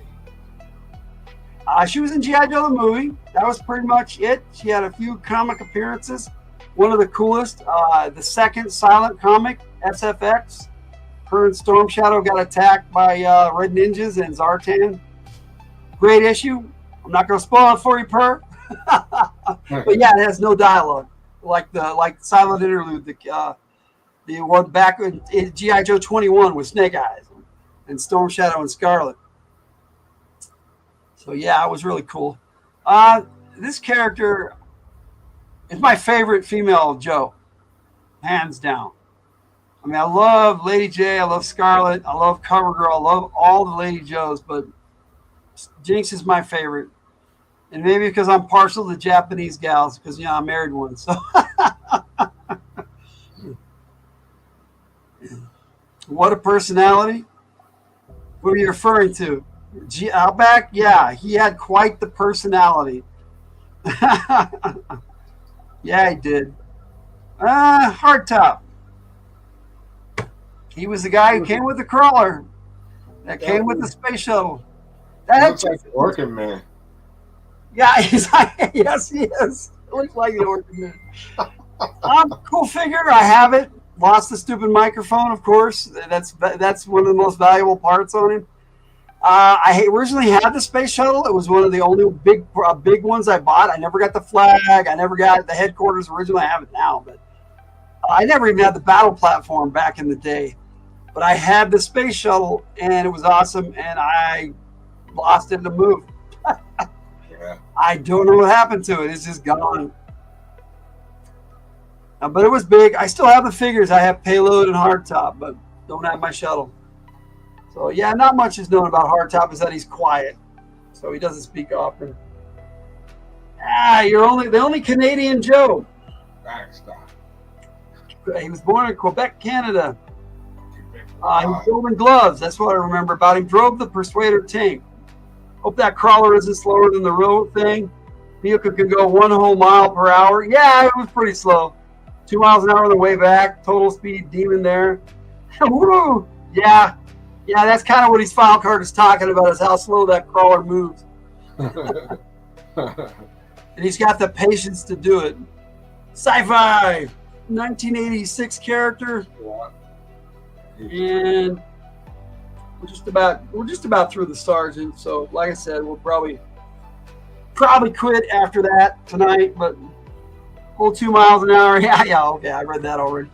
She was in G.I. Joe the movie. That was pretty much it. She had a few comic appearances. One of the coolest, the second silent comic, SFX. Her and Storm Shadow got attacked by Red Ninjas and Zartan. Great issue. I'm not going to spoil it for you, Per. But yeah, it has no dialogue, like silent interlude. The one back in G.I. Joe 21 with Snake Eyes and Storm Shadow and Scarlet. So yeah, it was really cool. This character is my favorite female Joe, hands down. I mean, I love Lady J, I love Scarlet, I love CoverGirl, I love all the Lady Joes, but Jinx is my favorite. And maybe because I'm partial to Japanese gals, because I married one. So what a personality. Who are you referring to? Outback? Yeah, he had quite the personality. Yeah, he did. Hardtop. He was the guy who came with the crawler. That came with the space shuttle. That looks like the Orkin Man. Yeah, he's like, yes, he is. It looks like the Orkin Man. Cool figure. I have it. Lost the stupid microphone, of course. That's one of the most valuable parts on him. I originally had the space shuttle. It was one of the only big ones I bought. I never got the flag. I never got the headquarters originally. I have it now, but I never even had the battle platform back in the day. But I had the space shuttle, and it was awesome, and I lost it in the move. Yeah. I don't know what happened to it. It's just gone. But it was big. I still have the figures. I have Payload and Hardtop, but don't have my shuttle. So yeah, not much is known about Hardtop is that he's quiet, so he doesn't speak often. You're the only Canadian Joe. Backstop. He was born in Quebec, Canada. He was building gloves. That's what I remember about him. Drove the Persuader tank. Hope that crawler isn't slower than the road thing. Vehicle could go 1 whole mile per hour. Yeah, it was pretty slow. 2 miles an hour on the way back. Total speed demon there. Woo! Yeah, that's kind of what his file card is talking about, is how slow that crawler moves. And he's got the patience to do it. Sci-fi, 1986 character. And we're just about through the sergeant. So like I said, we'll probably quit after that tonight, but full 2 miles an hour. Yeah, okay, I read that already.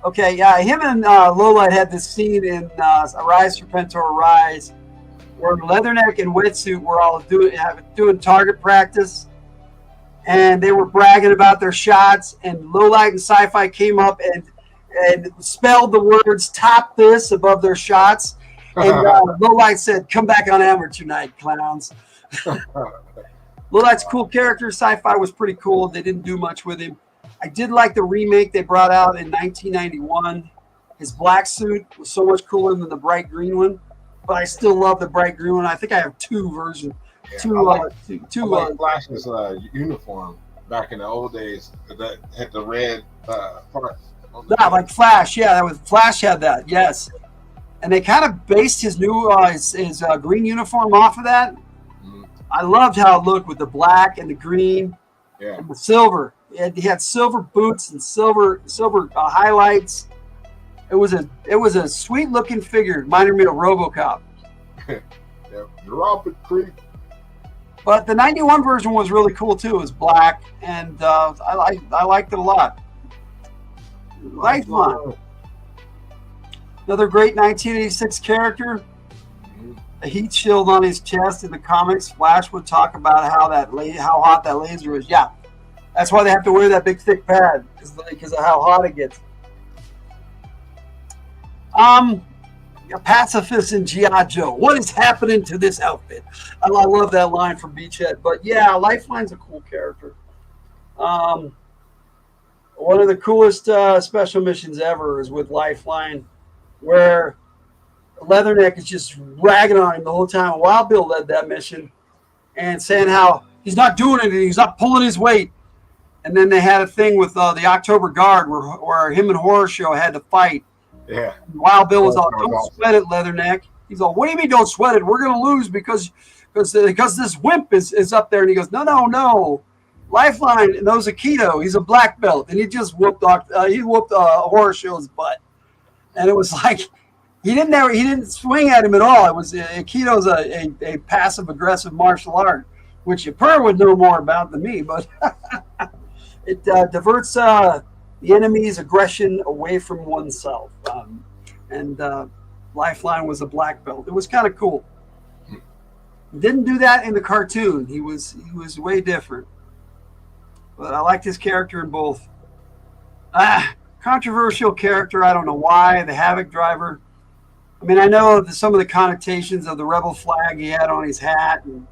Okay, yeah, him and Lowlight had this scene in Arise Serpentor Rise, where Leatherneck and Wetsuit were all doing target practice, and they were bragging about their shots, and Lowlight and Sci-Fi came up and spelled the words "top this" above their shots, and Lowlight said, "Come back on Hammer tonight, clowns." Lowlight's a cool character. Sci-Fi was pretty cool. They didn't do much with him. I did like the remake they brought out in 1991. His black suit was so much cooler than the bright green one, but I still love the bright green one. I think I have two versions. Yeah, I like Flash's uniform back in the old days that had the red parts. Yeah, like Flash. Yeah, Flash had that. Yes, and they kind of based his new his green uniform off of that. Mm-hmm. I loved how it looked with the black and the green, and the silver. He had silver boots and silver highlights. It was a sweet looking figure. Reminded me of RoboCop. Drop it, creep. But the 91 version was really cool too. It was black, and I liked it a lot. Lifeline. Another great 1986 character. A heat shield on his chest in the comics. Flash would talk about how hot that laser is. Yeah, that's why they have to wear that big thick pad because of how hot it gets. A pacifist in G.I. Joe. What is happening to this outfit? I love that line from Beachhead. But yeah, Lifeline's a cool character. One of the coolest special missions ever is with Lifeline, where Leatherneck is just ragging on him the whole time. Wild Bill led that mission and saying how he's not doing anything, he's not pulling his weight. And then they had a thing with the October Guard where him and Horror Show had to fight. Yeah. Wild Bill was all, don't sweat it, Leatherneck. He's all, what do you mean don't sweat it? We're going to lose because this wimp is up there. And he goes, no. Lifeline knows Aikido. He's a black belt. And he just whooped Horror Show's butt. And it was like, he didn't swing at him at all. It was Aikido's a passive aggressive martial art, which Per would know more about than me, but it diverts the enemy's aggression away from oneself. And Lifeline was a black belt. It was kind of cool. Didn't do that in the cartoon. He was way different. But I liked his character in both. Controversial character. I don't know why. The Havoc Driver. I mean, I know some of the connotations of the rebel flag he had on his hat, and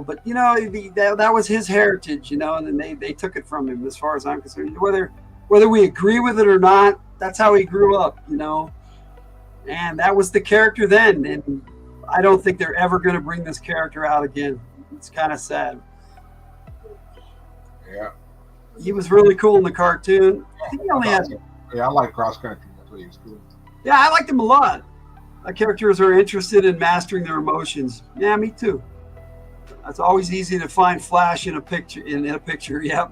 but that was his heritage, and then they took it from him, as far as I'm concerned. Whether we agree with it or not, that's how he grew up, and that was the character then. And I don't think they're ever going to bring this character out again. It's kind of sad. Yeah. He was really cool in the cartoon. I think he only had. Yeah, I like Cross Country. That's what he was cool. Yeah, I liked him a lot. Characters are interested in mastering their emotions. Yeah, me too. It's always easy to find Flash in a picture. Yep.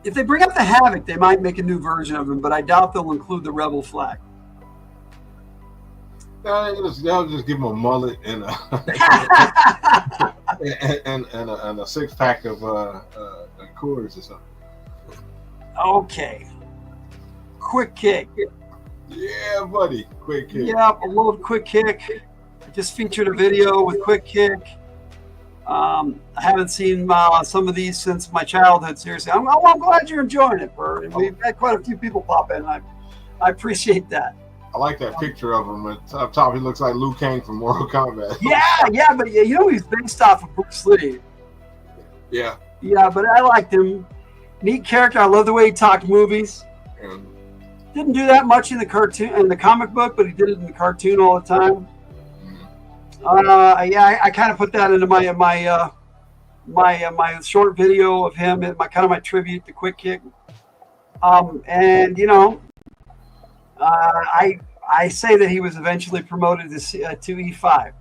If they bring up the Havoc, they might make a new version of him, but I doubt they'll include the Rebel flag. They'll just give him a mullet and and a 6-pack of Coors or something. Okay. Quick Kick. Yeah, buddy. Quick Kick. Yeah, I love Quick Kick. I just featured a video with Quick Kick. I haven't seen some of these since my childhood. Seriously, I'm glad you're enjoying it, Bert. And we've had quite a few people pop in. I appreciate that. I like that picture of him. Up top, he looks like Liu Kang from Mortal Kombat. Yeah, but he's based off of Bruce Lee. Yeah. Yeah, but I liked him. Neat character. I love the way he talked movies. And didn't do that much in the cartoon, in the comic book, but he did it in the cartoon all the time. I kind of put that into my short video of him, and my tribute to Quick Kick. I say that he was eventually promoted to E5.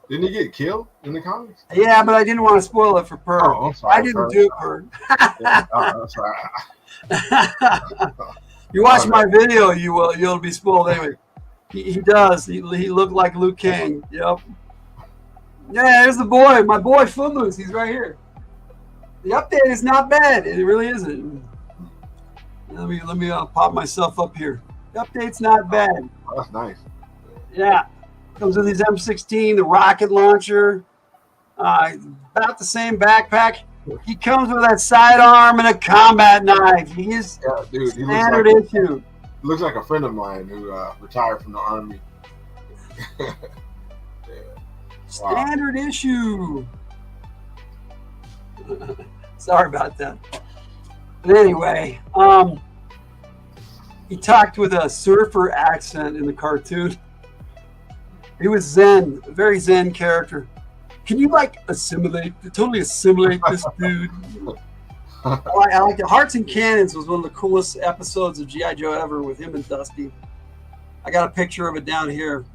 Didn't he get killed in the comics? Yeah, but I didn't want to spoil it for Per. Oh, I'm sorry, I didn't do it, Per. Yeah, that's right. You watch my video, you'll be spoiled anyway. He does. He looked like Liu Kang. Yep. Yeah, there's the boy. My boy Footloose. He's right here. The update is not bad. It really isn't. Let me pop myself up here. The update's not bad. Oh, that's nice. Yeah. Comes with his M16, the rocket launcher. About the same backpack. He comes with that sidearm and a combat knife. He's standard issue. He looks like a friend of mine who retired from the Army. Yeah. Standard issue. Sorry about that. But anyway, he talked with a surfer accent in the cartoon. He was Zen, a very Zen character. Can you totally assimilate this dude? I like it. Hearts and Cannons was one of the coolest episodes of G.I. Joe ever with him and Dusty. I got a picture of it down here.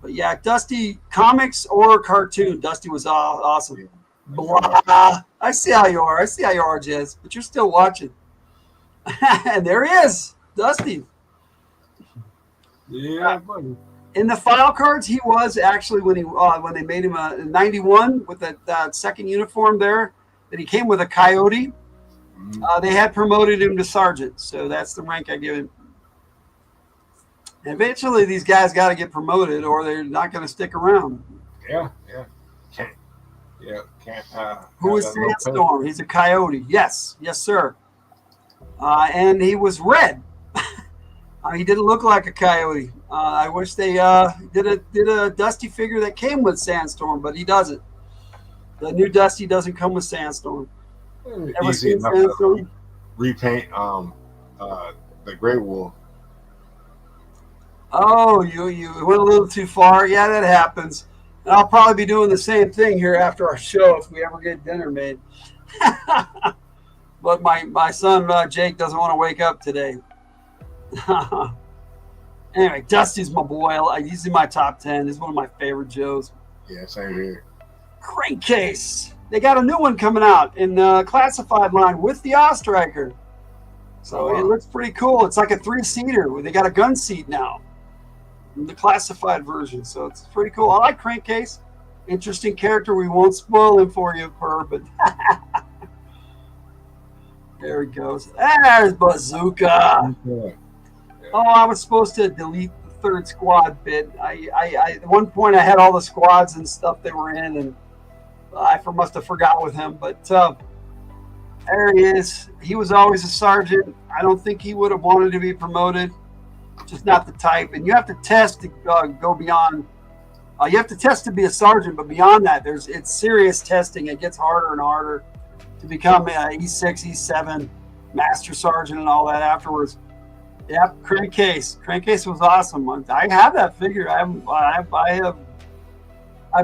But yeah, Dusty, comics or cartoon, Dusty was awesome. Blah. I see how you are, Jez, but you're still watching. And there he is, Dusty. Yeah, buddy. In the file cards, he was actually when they made him in '91 with that second uniform there. That he came with a coyote. They had promoted him to sergeant, so that's the rank I give him. Eventually, these guys got to get promoted, or they're not going to stick around. Yeah. Can't. Yeah, can't. Who is Sandstorm? He's a coyote. Yes, sir. And he was red. He didn't look like a coyote. I wish they did a Dusty figure that came with Sandstorm, but he doesn't. The new Dusty doesn't come with Sandstorm. Ever Easy seen enough Sandstorm? to repaint the Grey Wolf. Oh, you went a little too far. Yeah, that happens. And I'll probably be doing the same thing here after our show if we ever get dinner made. But my son Jake doesn't want to wake up today. Anyway, Dusty's my boy. He's in my top 10. He's one of my favorite Joes. Yeah, same here. Crankcase. They got a new one coming out in the classified line with the Ostriker. So It looks pretty cool. It's like a 3-seater. They got a gun seat now in the classified version. So it's pretty cool. I like Crankcase. Interesting character. We won't spoil him for you, but there he goes. There's Bazooka. Yeah. Oh, I was supposed to delete the third squad bit. I at one point I had all the squads and stuff they were in, and I must have forgot with him. But there he is. He was always a sergeant. I don't think he would have wanted to be promoted. Just not the type. And you have to test to go beyond. You have to test to be a sergeant, but beyond that, it's serious testing. It gets harder and harder to become E6, E7, Master Sergeant, and all that afterwards. Yep, Crankcase. Crankcase was awesome. I have that figure. I have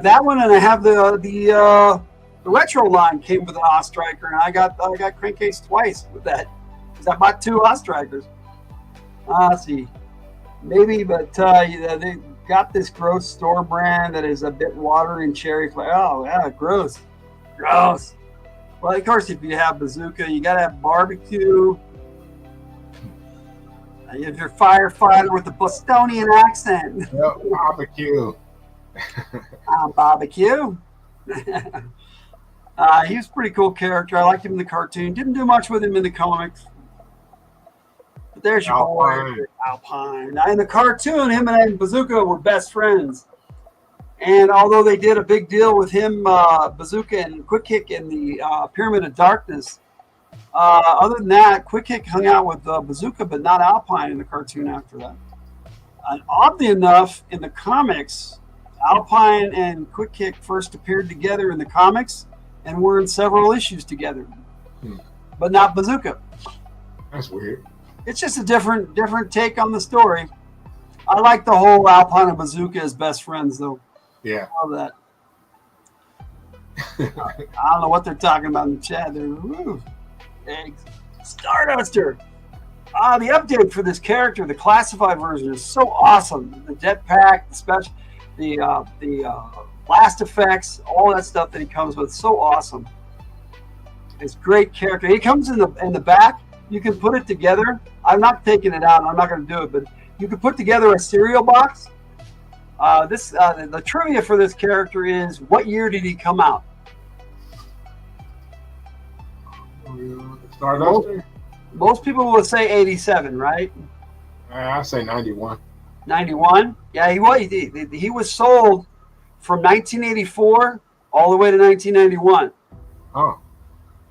that one, and I have the retro line came with an Ostriker, and I got Crankcase twice with that because I bought 2 Ostrikers. Let's see, maybe, but they got this gross store brand that is a bit watery and cherry flavor. Oh yeah, gross. Well, of course, if you have Bazooka, you gotta have barbecue. You have your firefighter with the Bostonian accent. Yep, barbecue. Barbecue. He was a pretty cool character. I liked him in the cartoon. Didn't do much with him in the comics. But there's your boy, Alpine. Now, in the cartoon, him and Bazooka were best friends. And although they did a big deal with him, Bazooka and Quick Kick in the Pyramid of Darkness, other than that, Quick Kick hung out with Bazooka, but not Alpine in the cartoon after that. And oddly enough, in the comics, Alpine and Quick Kick first appeared together in the comics and were in several issues together, but not Bazooka. That's weird. It's just a different take on the story. I like the whole Alpine and Bazooka as best friends, though. Yeah. I love that. I don't know what they're talking about in the chat. They're eggs. Starduster. The update for this character, the classified version, is so awesome. The jetpack, the special, the blast effects, all that stuff that he comes with, so awesome. It's great character. He comes in the back. You can put it together. I'm not taking it out. I'm not going to do it, but you can put together a cereal box. The trivia for this character is, what year did he come out? Starduster? Most people would say 87, right? I say 91. 91? Yeah, he was sold from 1984 all the way to 1991. Oh.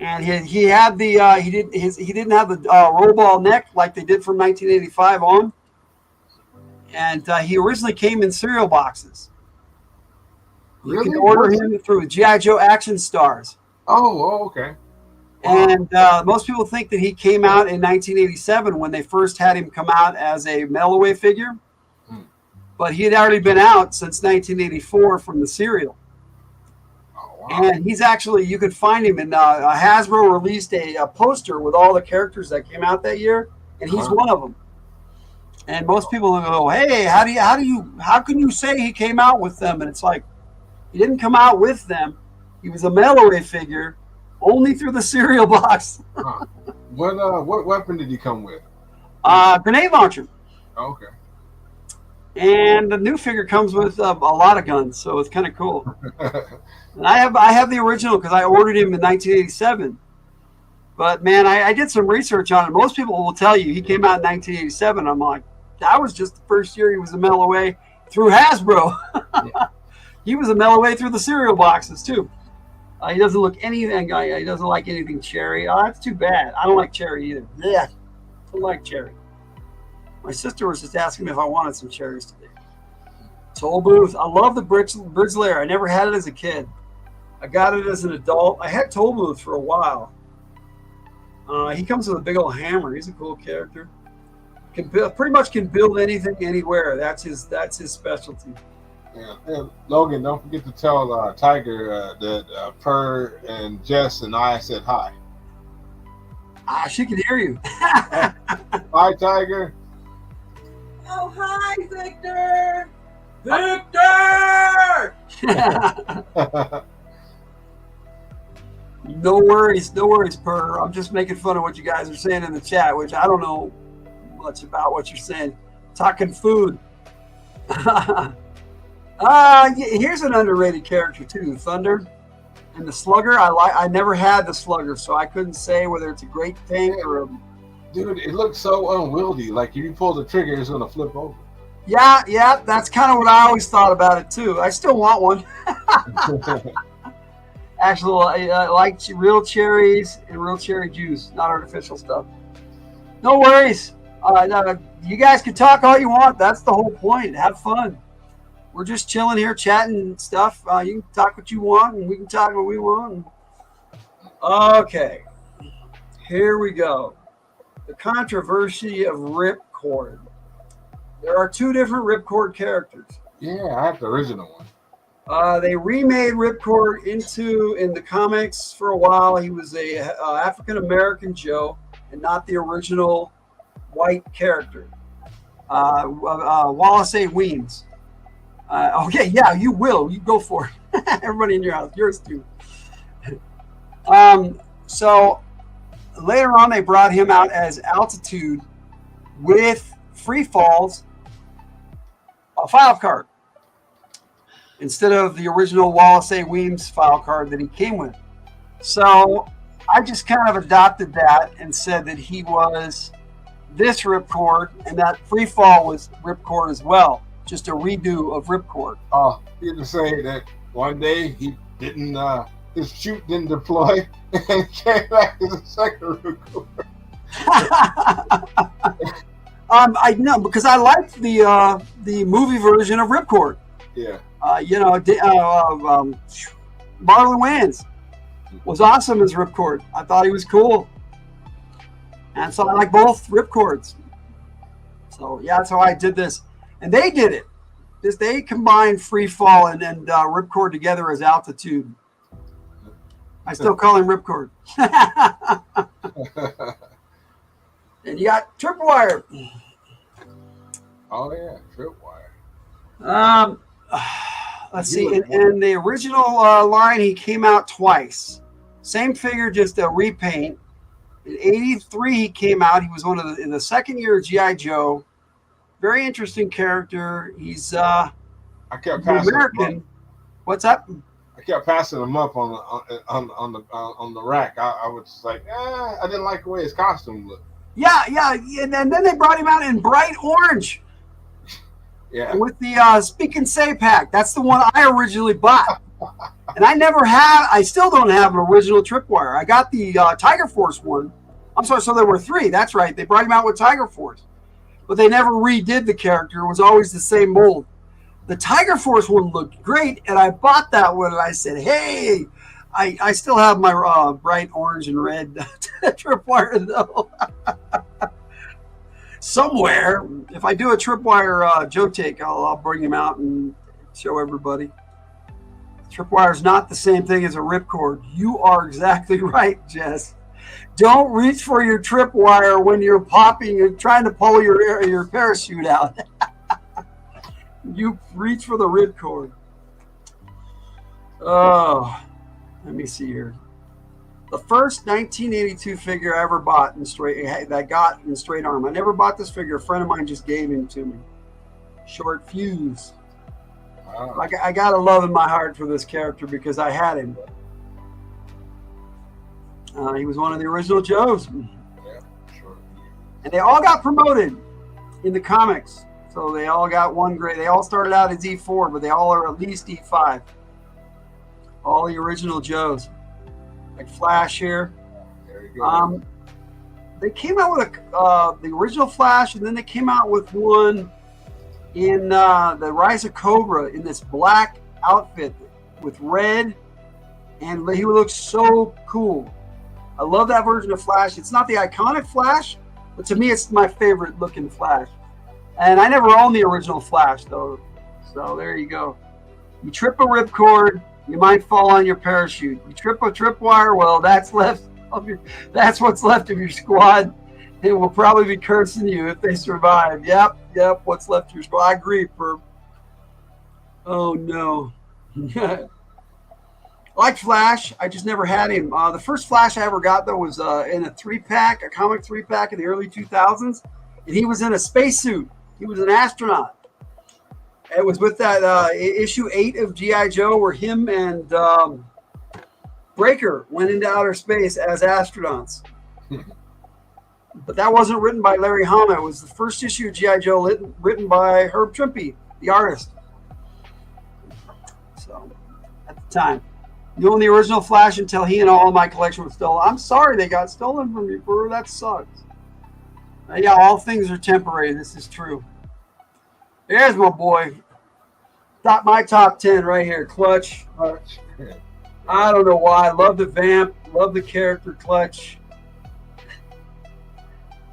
And he had the he didn't have the roll ball neck like they did from 1985 on. And he originally came in cereal boxes. You Really? can order him through G.I. Joe Action Stars. Oh, okay. And most people think that he came out in 1987 when they first had him come out as a mail-away figure. But he had already been out since 1984 from the cereal. Oh, wow. And he's actually, you could find him in Hasbro released a poster with all the characters that came out that year, and he's one of them. And most people go, "Hey, how can you say he came out with them?" And it's like, he didn't come out with them. He was a mail-away figure, only through the cereal box. Huh. What weapon did he come with? Grenade launcher. Oh, okay. And the new figure comes with a lot of guns, so it's kind of cool. And I have the original because I ordered him in 1987. But man, I did some research on it. Most people will tell you he came out in 1987. I'm like, that was just the first year he was a mail away through Hasbro. Yeah. He was a mail away through the cereal boxes too. He doesn't look anything. He doesn't like anything cherry. Oh, that's too bad. I don't like cherry either. Yeah, don't like cherry. My sister was just asking me if I wanted some cherries today. Toll Booth. I love the Bridge Lair. I never had it as a kid. I got it as an adult. I had Toll Booth for a while. He comes with a big old hammer. He's a cool character. Pretty much can build anything anywhere. That's his specialty. Yeah. And Logan, don't forget to tell Tiger that Per and Jess and I said hi. She can hear you. Hi, Tiger. Oh, hi, Victor. Victor! No worries, Per. I'm just making fun of what you guys are saying in the chat, which I don't know much about what you're saying. Talking food. Here's an underrated character too, Thunder. And the Slugger, I never had the Slugger, so I couldn't say whether it's a great thing or a... Dude, it looks so unwieldy. Like if you pull the trigger, it's gonna flip over. Yeah, that's kind of what I always thought about it too. I still want one. Actually, I like real cherries and real cherry juice, not artificial stuff. No worries. You guys can talk all you want. That's the whole point. Have fun. We're just chilling here, chatting and stuff. You can talk what you want, and we can talk what we want. Okay, here we go. The controversy of Ripcord. There are two different Ripcord characters. Yeah, I have the original one. They remade Ripcord in the comics for a while. He was a African-American Joe and not the original white character. Wallace A. Weems. Okay, yeah, you will. You go for it. Everybody in your house. Yours too. So later on, they brought him out as Altitude with Free Fall's file card, instead of the original Wallace A. Weems file card that he came with. So I just kind of adopted that and said that he was this Ripcord and that Free Fall was Ripcord as well. Just a redo of Ripcord. Oh, you can say that one day he didn't, his chute didn't deploy and came back as a second Ripcord. I know, because I liked the movie version of Ripcord. Yeah. Marlon Wayans was awesome as Ripcord. I thought he was cool. And so I like both Ripcords. So yeah, that's how I did this. And they did it. They combined Free Fall and Ripcord together as Altitude. I still call him Ripcord. And you got Tripwire. Oh yeah, Tripwire. Let's see. In the original line, he came out twice. Same figure, just a repaint. In '83, he came out. He was in the second year of G.I. Joe. Very interesting character. He's I kept passing American. What's up? I kept passing him up on the rack. I was like, I didn't like the way his costume looked. Yeah, and then they brought him out in bright orange. Yeah. With the Speak and Say pack. That's the one I originally bought. And I still don't have an original Tripwire. I got the Tiger Force one. I'm sorry, so there were three. That's right. They brought him out with Tiger Force. But they never redid the character. It was always the same mold. The Tiger Force one looked great, and I bought that one, and I said, hey, I still have my bright orange and red Tripwire, though. Somewhere, if I do a Tripwire Joe take, I'll bring him out and show everybody. Tripwire is not the same thing as a Ripcord. You are exactly right, Jess. Don't reach for your Tripwire when you're popping and trying to pull your parachute out. You reach for the Ripcord. Oh, let me see here. The first 1982 figure I ever bought that I got in straight arm. I never bought this figure. A friend of mine just gave him to me. Short Fuse. Wow. I got a love in my heart for this character because I had him. He was one of the original Joes. Yeah, sure. And they all got promoted in the comics. So they all got one grade. They all started out as E4, but they all are at least E5. All the original Joes. Like Flash here. There you go. They came out with the original Flash, and then they came out with one in the Rise of Cobra in this black outfit with red, and he looks so cool. I love that version of Flash. It's not the iconic Flash, but to me, it's my favorite looking Flash. And I never owned the original Flash, though. So there you go. You trip a ripcord, you might fall on your parachute. You trip a tripwire, well, that's what's left of your squad. It will probably be cursing you if they survive. Yep, what's left of your squad. I agree, Perp. Oh, no. Like Flash, I just never had him. The first Flash I ever got, though, was in a 3-pack, a comic 3-pack in the early 2000s. And he was in a spacesuit. He was an astronaut. It was with that issue 8 of G.I. Joe where him and Breaker went into outer space as astronauts. But that wasn't written by Larry Hama. It was the first issue of G.I. Joe written by Herb Trimpe, the artist. So, at the time. You own the original Flash until he and all of my collection was stolen. I'm sorry they got stolen from you, bro. That sucks. Yeah, all things are temporary. This is true. There's my boy. My top 10 right here. Clutch. I don't know why. I love the vamp. Love the character Clutch.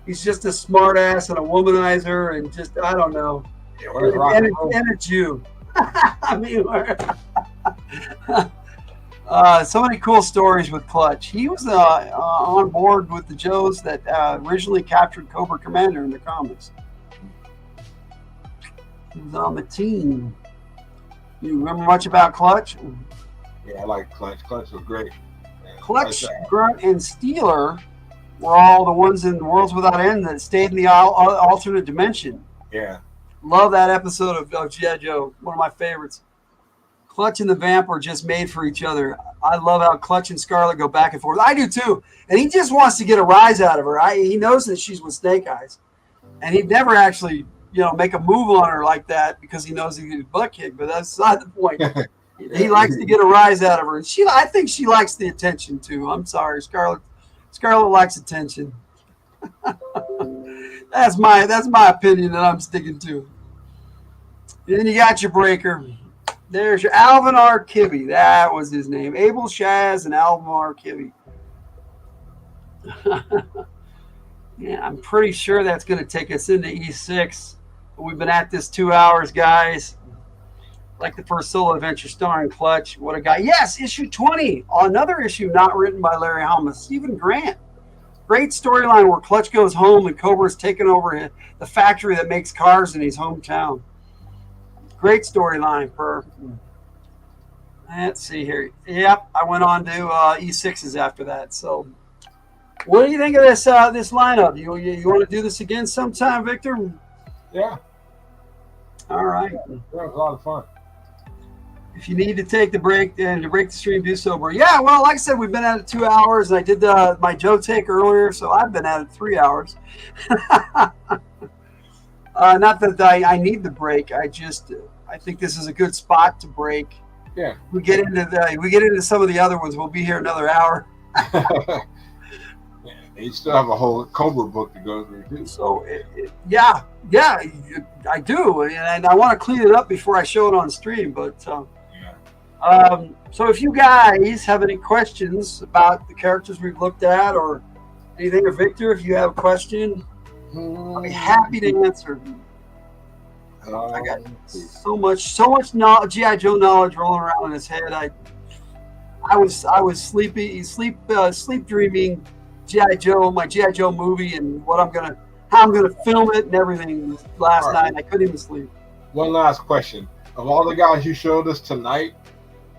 He's just a smart ass and a womanizer and just, I don't know. Yeah, and a Jew. I mean, so many cool stories with Clutch. He was on board with the Joes that originally captured Cobra Commander in the comics. He was on the team. You remember much about Clutch? Yeah, I like Clutch. Clutch was great. Man, Clutch, Grunt, and Steeler were all the ones in Worlds Without End that stayed in the alternate dimension. Yeah. Love that episode of G.I. Joe. One of my favorites. Clutch and the Vamp are just made for each other. I love how Clutch and Scarlet go back and forth. I do too. And he just wants to get a rise out of her. He knows that she's with Snake Eyes. And he'd never actually, make a move on her like that because he knows he can butt kick. But that's not the point. He likes to get a rise out of her. And I think she likes the attention too. I'm sorry, Scarlet likes attention. That's my opinion that I'm sticking to. And then you got your Breaker. There's your Alvin R. Kibbe. That was his name. Abel Shaz and Alvin R. Kibbe. Yeah, I'm pretty sure that's going to take us into E6. We've been at this 2 hours, guys. Like the first solo adventure starring Clutch. What a guy. Yes, issue 20. Another issue not written by Larry Hama. Stephen Grant. Great storyline where Clutch goes home and Cobra's taken over the factory that makes cars in his hometown. Great storyline, Per. Let's see here. Yep, I went on to E6s after that. So, what do you think of this lineup? You want to do this again sometime, Victor? Yeah. All right. That was a lot of fun. If you need to take the break and to break the stream, do so. But yeah, well, like I said, we've been at it 2 hours, and I did my Joe take earlier, so I've been at it 3 hours. Not that I need the break. I think this is a good spot to break. Yeah. We get into some of the other ones. We'll be here another hour. Yeah, you still have a whole Cobra book to go through too. So yeah, I do, and I want to clean it up before I show it on stream. But so if you guys have any questions about the characters we've looked at or anything, or Victor, if you have a question, I'll be happy to answer. I got so much knowledge, G.I. Joe knowledge rolling around in his head. I was sleep dreaming G.I. Joe, my G.I. Joe movie, and how I'm gonna film it and everything last night. I couldn't even sleep. One last question: of all the guys you showed us tonight,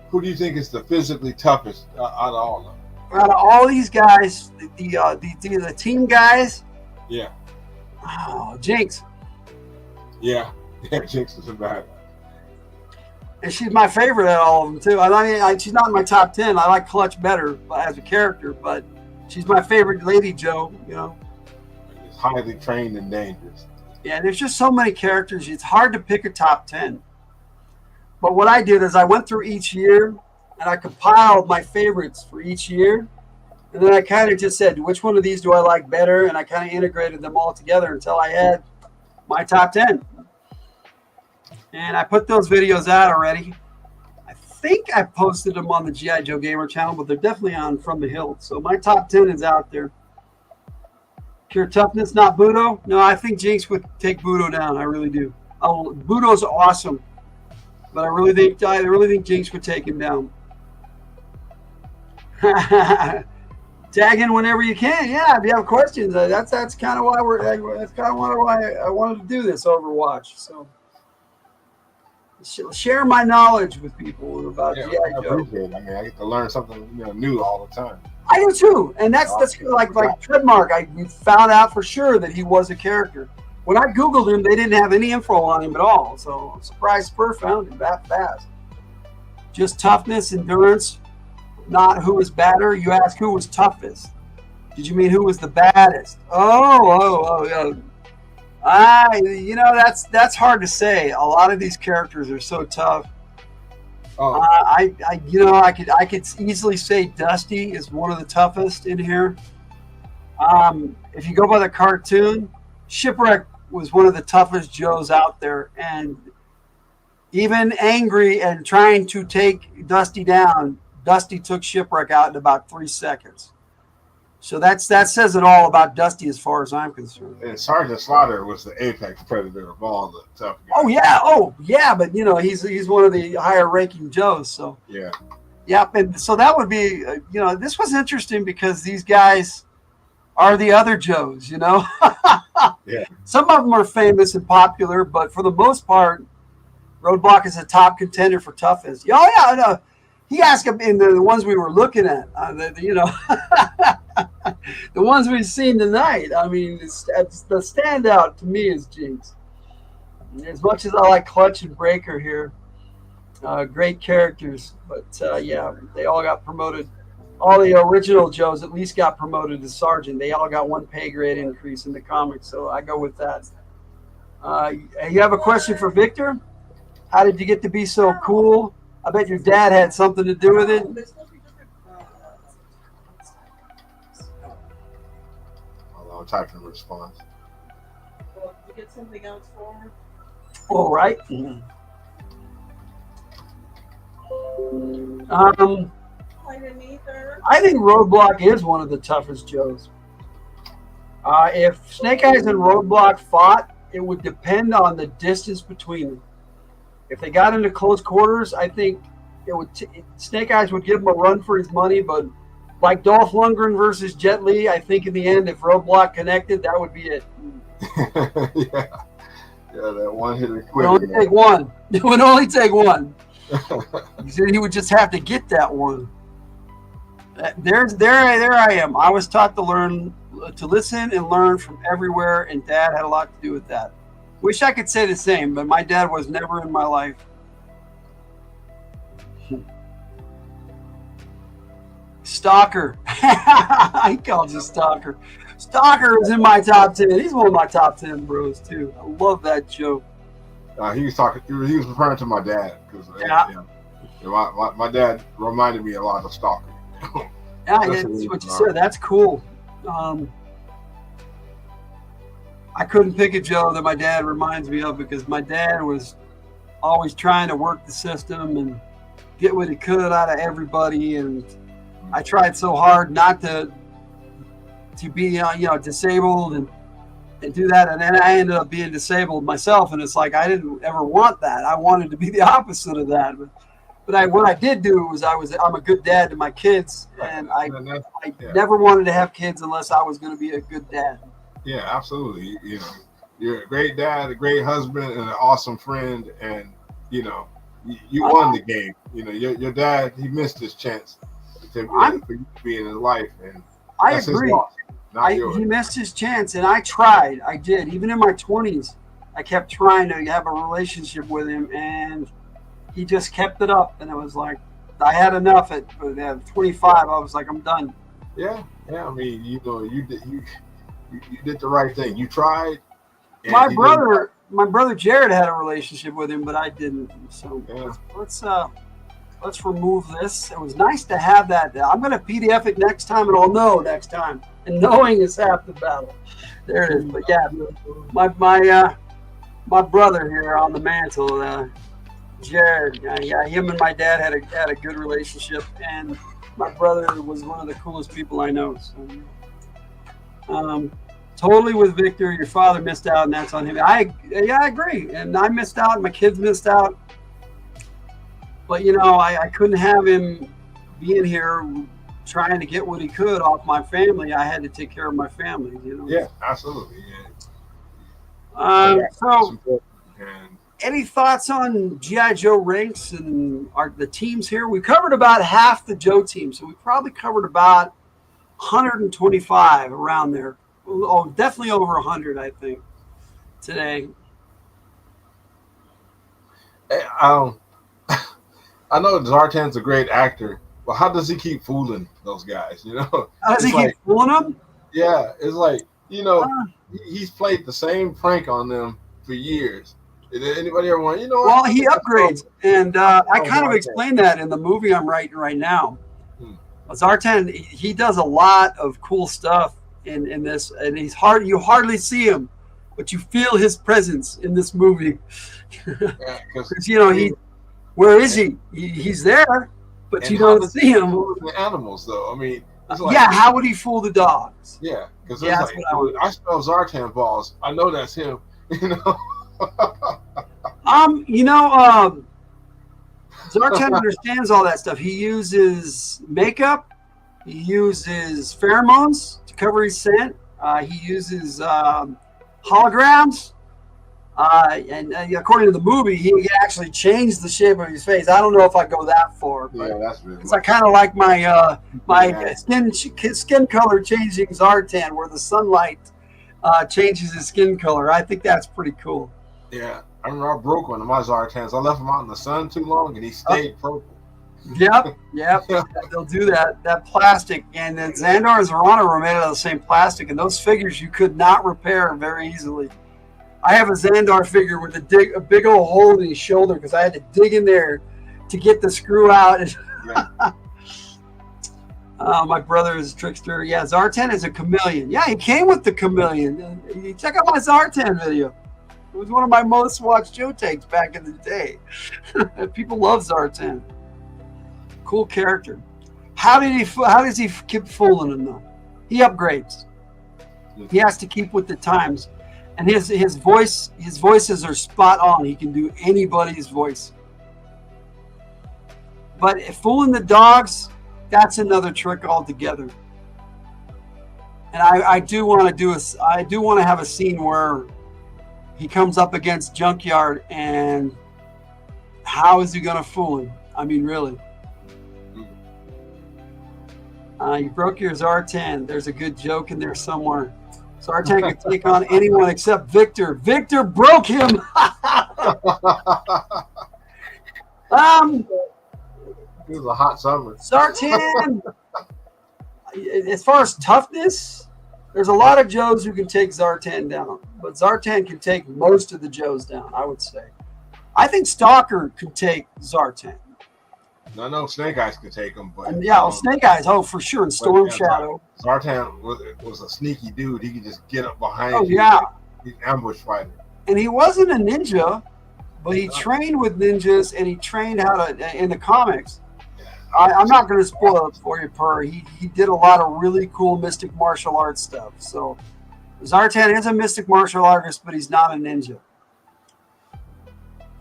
who do you think is the physically toughest out of all of them? Out of all these guys, the team guys. Yeah. Oh, Jinx. Yeah, Jinx is a bad one. And she's my favorite at all of them too. I mean, she's not in my top 10. I like Clutch better as a character, but She's my favorite Lady Joe, you know. It's highly trained and dangerous. Yeah, there's just so many characters. It's hard to pick a top 10. But what I did is I went through each year and I compiled my favorites for each year. And then I kind of just said, which one of these do I like better? And I kind of integrated them all together until I had my top 10. And I put those videos out already. I think I posted them on the G.I. Joe Gamer channel, but they're definitely on From the Hill. So my top 10 is out there. Pure toughness, not Budo. No, I think Jinx would take Budo down. I really do. Budo's awesome, but I really think Jinx would take him down. Tag in whenever you can. Yeah, if you have questions, that's kind of why why I wanted to do this Overwatch. So share my knowledge with people about Yeah, G.I. I Joe. appreciate it. I mean, I get to learn something new all the time. I do too, and that's like Trademark. We found out for sure that he was a character. When I Googled him, they didn't have any info on him at all. So I'm surprised Spur found him that fast. Just toughness, endurance, not who was badder. You asked who was toughest. Did you mean who was the baddest? Oh. That's hard to say. A lot of these characters are so tough. Oh, I could easily say Dusty is one of the toughest in here. If you go by the cartoon, Shipwreck was one of the toughest Joes out there, and even angry and trying to take Dusty down, Dusty took Shipwreck out in about 3 seconds. So that says it all about Dusty as far as I'm concerned. and Sergeant Slaughter was the apex predator of all the tough guys. Oh yeah, but he's one of the higher ranking Joes. So Yeah. yep, and so that would be this was interesting because these guys are the other Joes. Yeah. Some of them are famous and popular, but for the most part, Roadblock is a top contender for toughest. Oh yeah, no. He asked him in the ones we were looking at, the ones we've seen tonight. I mean, the standout to me is Jinx. As much as I like Clutch and Breaker here, great characters, but they all got promoted. All the original Joes at least got promoted to Sergeant. They all got 1 pay grade increase in the comics, so I go with that. You have a question for Victor? How did you get to be so cool? I bet your dad had something to do with it. I'll type in response. Well, you get something else for her? All right. I didn't either. I think Roadblock is one of the toughest Joes. If Snake Eyes and Roadblock fought, it would depend on the distance between them. If they got into close quarters, I think Snake Eyes would give him a run for his money. But like Dolph Lundgren versus Jet Li, I think in the end, if Roadblock connected, that would be it. Yeah, that one hitter It would only take one. It would only take one. He would just have to get that one. There I am. I was taught to listen and learn from everywhere, and Dad had a lot to do with that. Wish I could say the same, but my dad was never in my life. Stalker. He calls you Stalker. Stalker is in my top 10. He's one of my top 10 bros, too. I love that joke. He was referring to my dad because my dad reminded me a lot of Stalker. Yeah, that's what you said. That's cool. I couldn't pick a Joe that my dad reminds me of because my dad was always trying to work the system and get what he could out of everybody. And I tried so hard not to be disabled and do that. And then I ended up being disabled myself. And it's like I didn't ever want that. I wanted to be the opposite of that. But what I did do was I'm a good dad to my kids, and I never wanted to have kids unless I was going to be a good dad. Yeah, absolutely. You're a great dad, a great husband, and an awesome friend, and you won the game. Your dad, he missed his chance for you to be in his life, and I that's agree. his loss, not yours. He missed his chance, and I tried. I did. Even in my 20s, I kept trying to have a relationship with him, and he just kept it up. And it was like, I had enough at 25. I was like, I'm done. Yeah, Yeah, I mean, you did the right thing. You tried. And My he didn't. brother Jared had a relationship with him, but I didn't. So Yeah. let's remove this. It was nice to have that. I'm going to PDF it next time, and I'll know next time. And knowing is half the battle. There it is. But yeah, my brother here on the mantle, Jared. Yeah, him and my dad had a good relationship, and my brother was one of the coolest people I know. So, totally with Victor. Your father missed out, and that's on him. I agree, and I missed out. My kids missed out. But I couldn't have him being here trying to get what he could off my family. I had to take care of my family. Yeah, absolutely. Yeah. So, And any thoughts on GI Joe ranks and the teams here? We covered about half the Joe team, so we probably covered about 125 around there. Oh, definitely over 100, I think, today. I know Zartan's a great actor, but how does he keep fooling those guys? How does he keep fooling them? Yeah, it's like he's played the same prank on them for years. Did anybody ever want? Well, he upgrades, and I kind of explained that in the movie I'm writing right now. Zartan, he does a lot of cool stuff in this, and you hardly see him, but you feel his presence in this movie. Because where is he? He's there, but you don't see him. The animals, though. I mean, how would he fool the dogs? Yeah, because I smell Zartan balls. I know that's him. Zartan understands all that stuff. He uses makeup. He uses pheromones to cover his scent. He uses holograms. And according to the movie, he actually changed the shape of his face. I don't know if I go that far, but that's really it's kind of like my skin color changing Zartan, where the sunlight changes his skin color. I think that's pretty cool. Yeah, I remember I broke one of my Zartans. I left him out in the sun too long, and he stayed purple. Yep. They'll do that. That plastic, and then Xandar and Zorana were made out of the same plastic, and those figures you could not repair very easily. I have a Xandar figure with a big old hole in his shoulder because I had to dig in there to get the screw out. My brother is a trickster. Yeah, Zartan is a chameleon. Yeah, he came with the chameleon. Check out my Zartan video. It was one of my most watched Joe takes back in the day. People love Zartan. Cool character. How does he keep fooling them though? He upgrades. He has to keep with the times. And his voices are spot on. He can do anybody's voice. But fooling the dogs, that's another trick altogether. And I do want to have a scene where he comes up against Junkyard, and how is he going to fool him? I mean, really. You broke your Zartan. There's a good joke in there somewhere. Zartan can take on anyone except Victor. Victor broke him. It was a hot summer. Zartan, as far as toughness, there's a lot of Joes who can take Zartan down, but Zartan can take most of the Joes down, I would say. I think Stalker could take Zartan. I know Snake Eyes could take him, but Snake Eyes, for sure, and Storm Shadow. Zartan was a sneaky dude. He could just get up behind you. Yeah, he's an ambush fighter. And he wasn't a ninja, but he trained with ninjas, and he trained how to in the comics. I'm not going to spoil it for you, Per. He did a lot of really cool mystic martial arts stuff. So Zartan is a mystic martial artist, but he's not a ninja.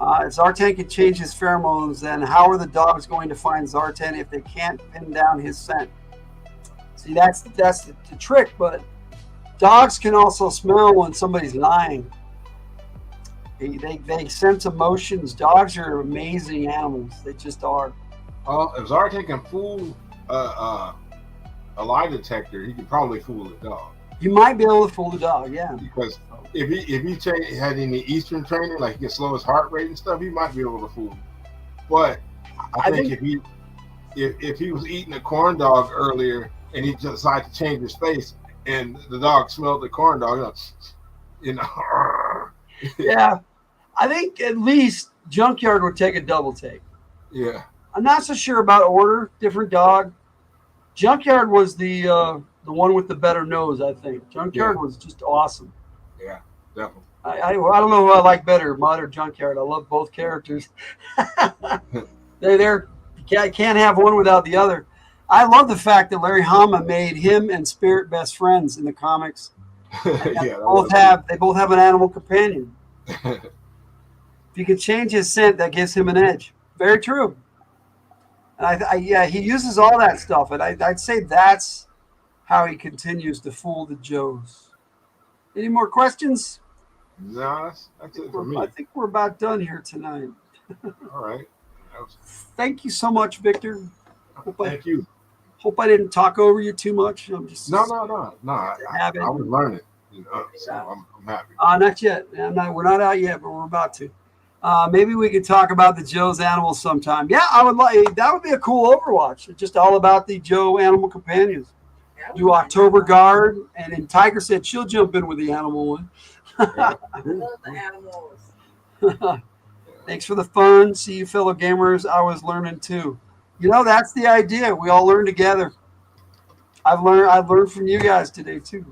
If Zartan can change his pheromones, then how are the dogs going to find Zartan if they can't pin down his scent? See, that's the trick, but dogs can also smell when somebody's lying. They sense emotions. Dogs are amazing animals. They just are. If Zartan can fool a lie detector, he could probably fool a dog. You might be able to fool the dog, yeah. Because if he had any Eastern training, like he can slow his heart rate and stuff, he might be able to fool him. But I think if he was eating a corn dog earlier, and he decided to change his face, and the dog smelled the corn dog. You know. Yeah, I think at least Junkyard would take a double take. Yeah. I'm not so sure about Order, different dog. Junkyard was the one with the better nose, I think. Junkyard was just awesome. Yeah, definitely. I don't know who I like better, Mud or Junkyard. I love both characters. They're you can't have one without the other. I love the fact that Larry Hama made him and Spirit best friends in the comics. Yeah, They both have an animal companion. If you could change his scent, that gives him an edge. Very true. And yeah, he uses all that stuff, and I'd say that's how he continues to fool the Joes. Any more questions? No, that's it for me. I think we're about done here tonight. All right. Thank you so much, Victor. Thank you. Hope I didn't talk over you too much. I'm just No. I was learning. You know, so I'm happy. Not yet. We're not out yet, but we're about to. Maybe we could talk about the Joe's animals sometime. Yeah, I would like that. Would be a cool Overwatch. It's just all about the Joe animal companions. Do October Guard, and then Tiger said she'll jump in with the animal one. I love the animals. Thanks for the fun. See you, fellow gamers. I was learning too. You know, that's the idea. We all learn together. I've learned from you guys today too.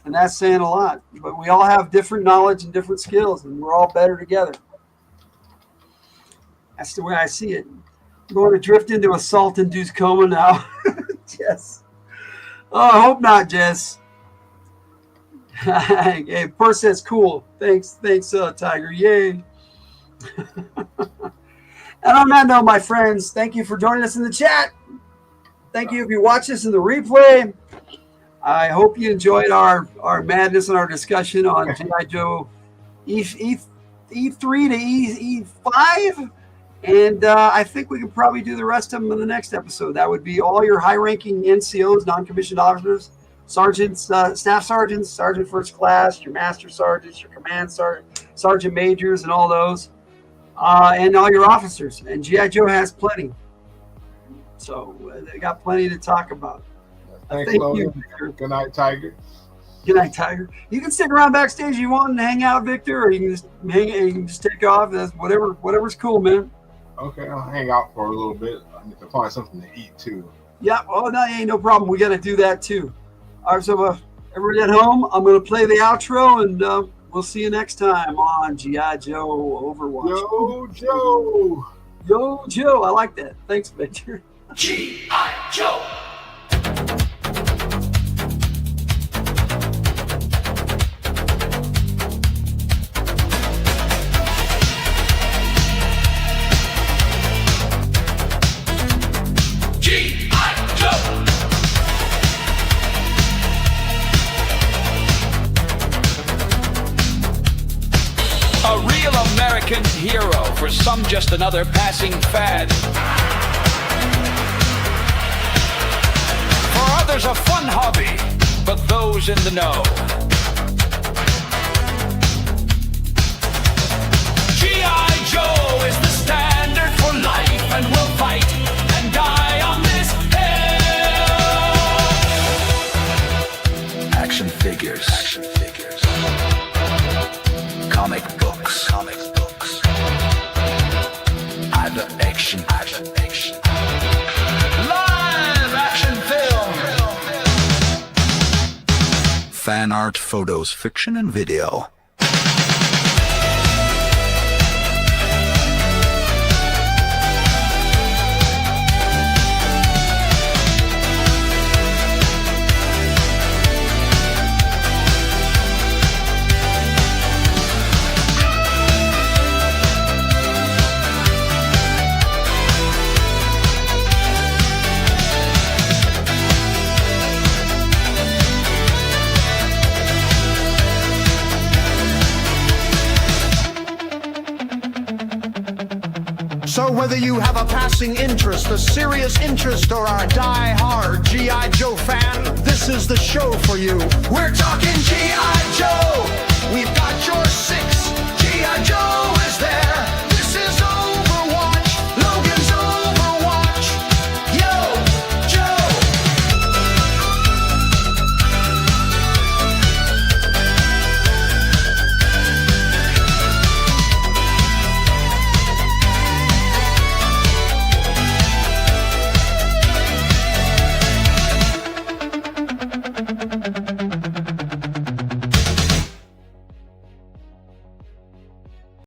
And that's saying a lot. But we all have different knowledge and different skills, and we're all better together. That's the way I see it. I'm going to drift into a salt-induced coma now. Jess. Oh, I hope not, Jess. Hey, Purse says cool. Thanks, Tiger. Yay. And on that note, my friends, thank you for joining us in the chat. Thank you if you watch this in the replay. I hope you enjoyed our madness and our discussion on G.I. Joe E3 to E5. And I think we can probably do the rest of them in the next episode. That would be all your high-ranking NCOs, non-commissioned officers, sergeants, staff sergeants, sergeant first class, your master sergeants, your command sergeant majors, and all those. And all your officers. And G.I. Joe has plenty. So they got plenty to talk about. Thanks, Thank Logan. you, Victor. Good night, Tiger. Good night, Tiger. You can stick around backstage if you want and hang out, Victor, or you can just take off. That's whatever's cool, man. Okay, I'll hang out for a little bit. I need to find something to eat too. Yeah, oh, no, ain't no problem. We got to do that too. All right, so everybody at home, I'm going to play the outro, and we'll see you next time on G.I. Joe Overwatch. Yo, Joe. Yo, Joe. I like that. Thanks, Victor. G.I. Joe. A real American hero, for some just another passing fad. For others a fun hobby, but those in the know. G.I. Joe is the standard for life, and will fight and die on this hill. Action figures. Comic books. Action. Live action film. Fan art, photos, fiction, and video. So whether you have a passing interest, a serious interest, or are a die-hard G.I. Joe fan, this is the show for you. We're talking G.I.